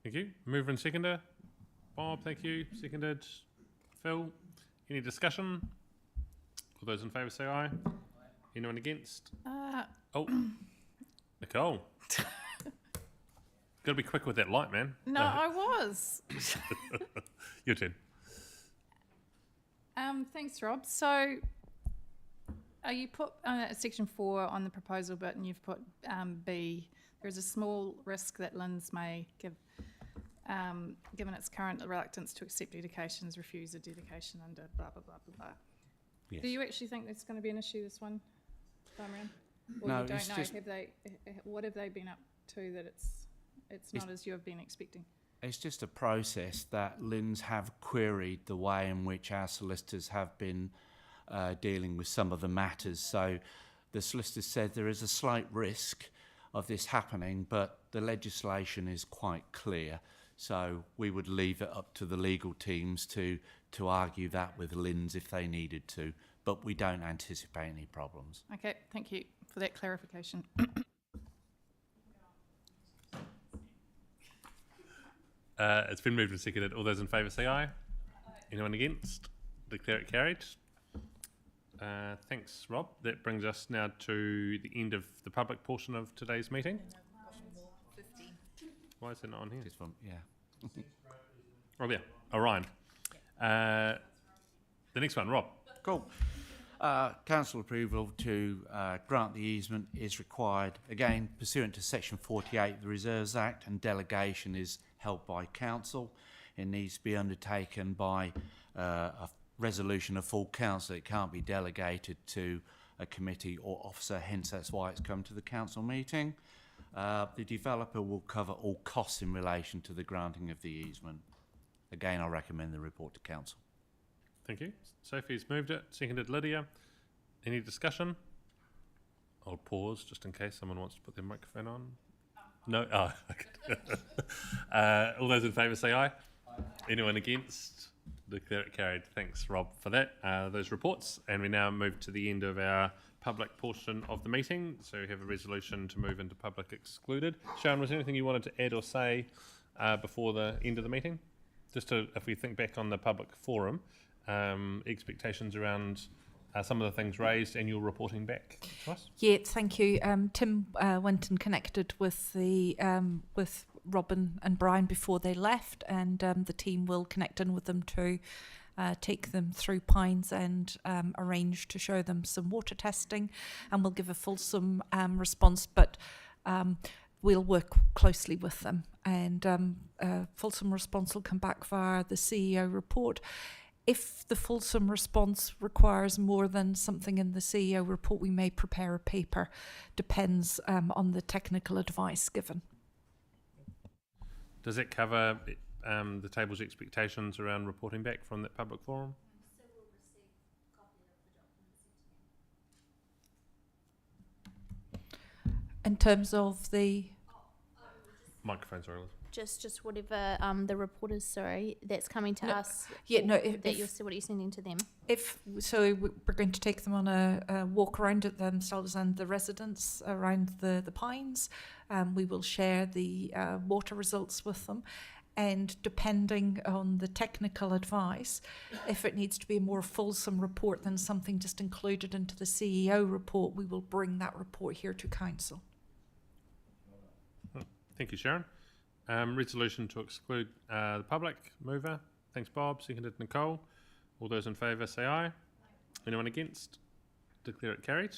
Speaker 1: Thank you. Mover and seconder. Bob, thank you. Seconded. Phil. Any discussion? All those in favour say aye. Anyone against? Oh, Nicole. Got to be quick with that light, man.
Speaker 11: No, I was.
Speaker 1: Your turn.
Speaker 11: Thanks, Rob. So, you put section 4 on the proposal bit, and you've put B. There is a small risk that LINZ may give, given its current reluctance to accept dedications, refuse a dedication under blah blah blah blah blah.
Speaker 1: Yes.
Speaker 11: Do you actually think that's going to be an issue this one time around? Or
Speaker 8: No,
Speaker 11: you don't
Speaker 8: it's
Speaker 11: know?
Speaker 8: just-
Speaker 11: What have they been up to that it's not as you have been expecting?
Speaker 8: It's just a process that LINZ have queried the way in which our solicitors have been dealing with some of the matters. So the solicitors said there is a slight risk of this happening, but the legislation is quite clear. So we would leave it up to the legal teams to argue that with LINZ if they needed to, but we don't anticipate any problems.
Speaker 11: Okay, thank you for that clarification.
Speaker 1: It's been moved and seconded. All those in favour say aye. Anyone against? Declare it carried. Thanks, Rob. That brings us now to the end of the public portion of today's meeting. Why is it not on here?
Speaker 8: This one, yeah.
Speaker 1: Oh, yeah. Oh, Ryan. The next one, Rob.
Speaker 8: Cool. Council approval to grant the easement is required, again, pursuant to section 48 of the Reserves Act, and delegation is held by council. It needs to be undertaken by a resolution of full council. It can't be delegated to a committee or officer, hence that's why it's come to the council meeting. The developer will cover all costs in relation to the granting of the easement. Again, I recommend the report to council.
Speaker 1: Thank you. Sophie's moved it. Seconded Lydia. Any discussion? I'll pause just in case someone wants to put their microphone on. No? Oh, okay. All those in favour say aye. Anyone against? Declare it carried. Thanks, Rob, for that. Those reports. And we now move to the end of our public portion of the meeting. So we have a resolution to move into public excluded. Sharon, was there anything you wanted to add or say before the end of the meeting? Just to, if we think back on the public forum, expectations around some of the things raised and your reporting back to us?
Speaker 2: Yeah, thank you. Tim went and connected with the with Robin and Brian before they left, and the team will connect in with them to take them through Pines and arrange to show them some water testing, and we'll give a fulsome response, but we'll work closely with them, and a fulsome response will come back via the CEO report. If the fulsome response requires more than something in the CEO report, we may prepare a paper. Depends on the technical advice given.
Speaker 1: Does it cover the table's expectations around reporting back from that public forum?
Speaker 2: In terms of the
Speaker 1: Microphone's sorry.
Speaker 5: Just whatever the report is, sorry, that's coming to us.
Speaker 2: Yeah, no,
Speaker 5: That you're what you're sending to them.
Speaker 2: We're going to take them on a walk around it themselves and the residents around the Pines. We will share the water results with them, and depending on the technical advice, if it needs to be a more fulsome report than something just included into the CEO report, we will bring that report here to council.
Speaker 1: Thank you, Sharon. Resolution to exclude the public. Mover. Thanks, Bob. Seconded, Nicole. All those in favour say aye. Anyone against? Declare it carried.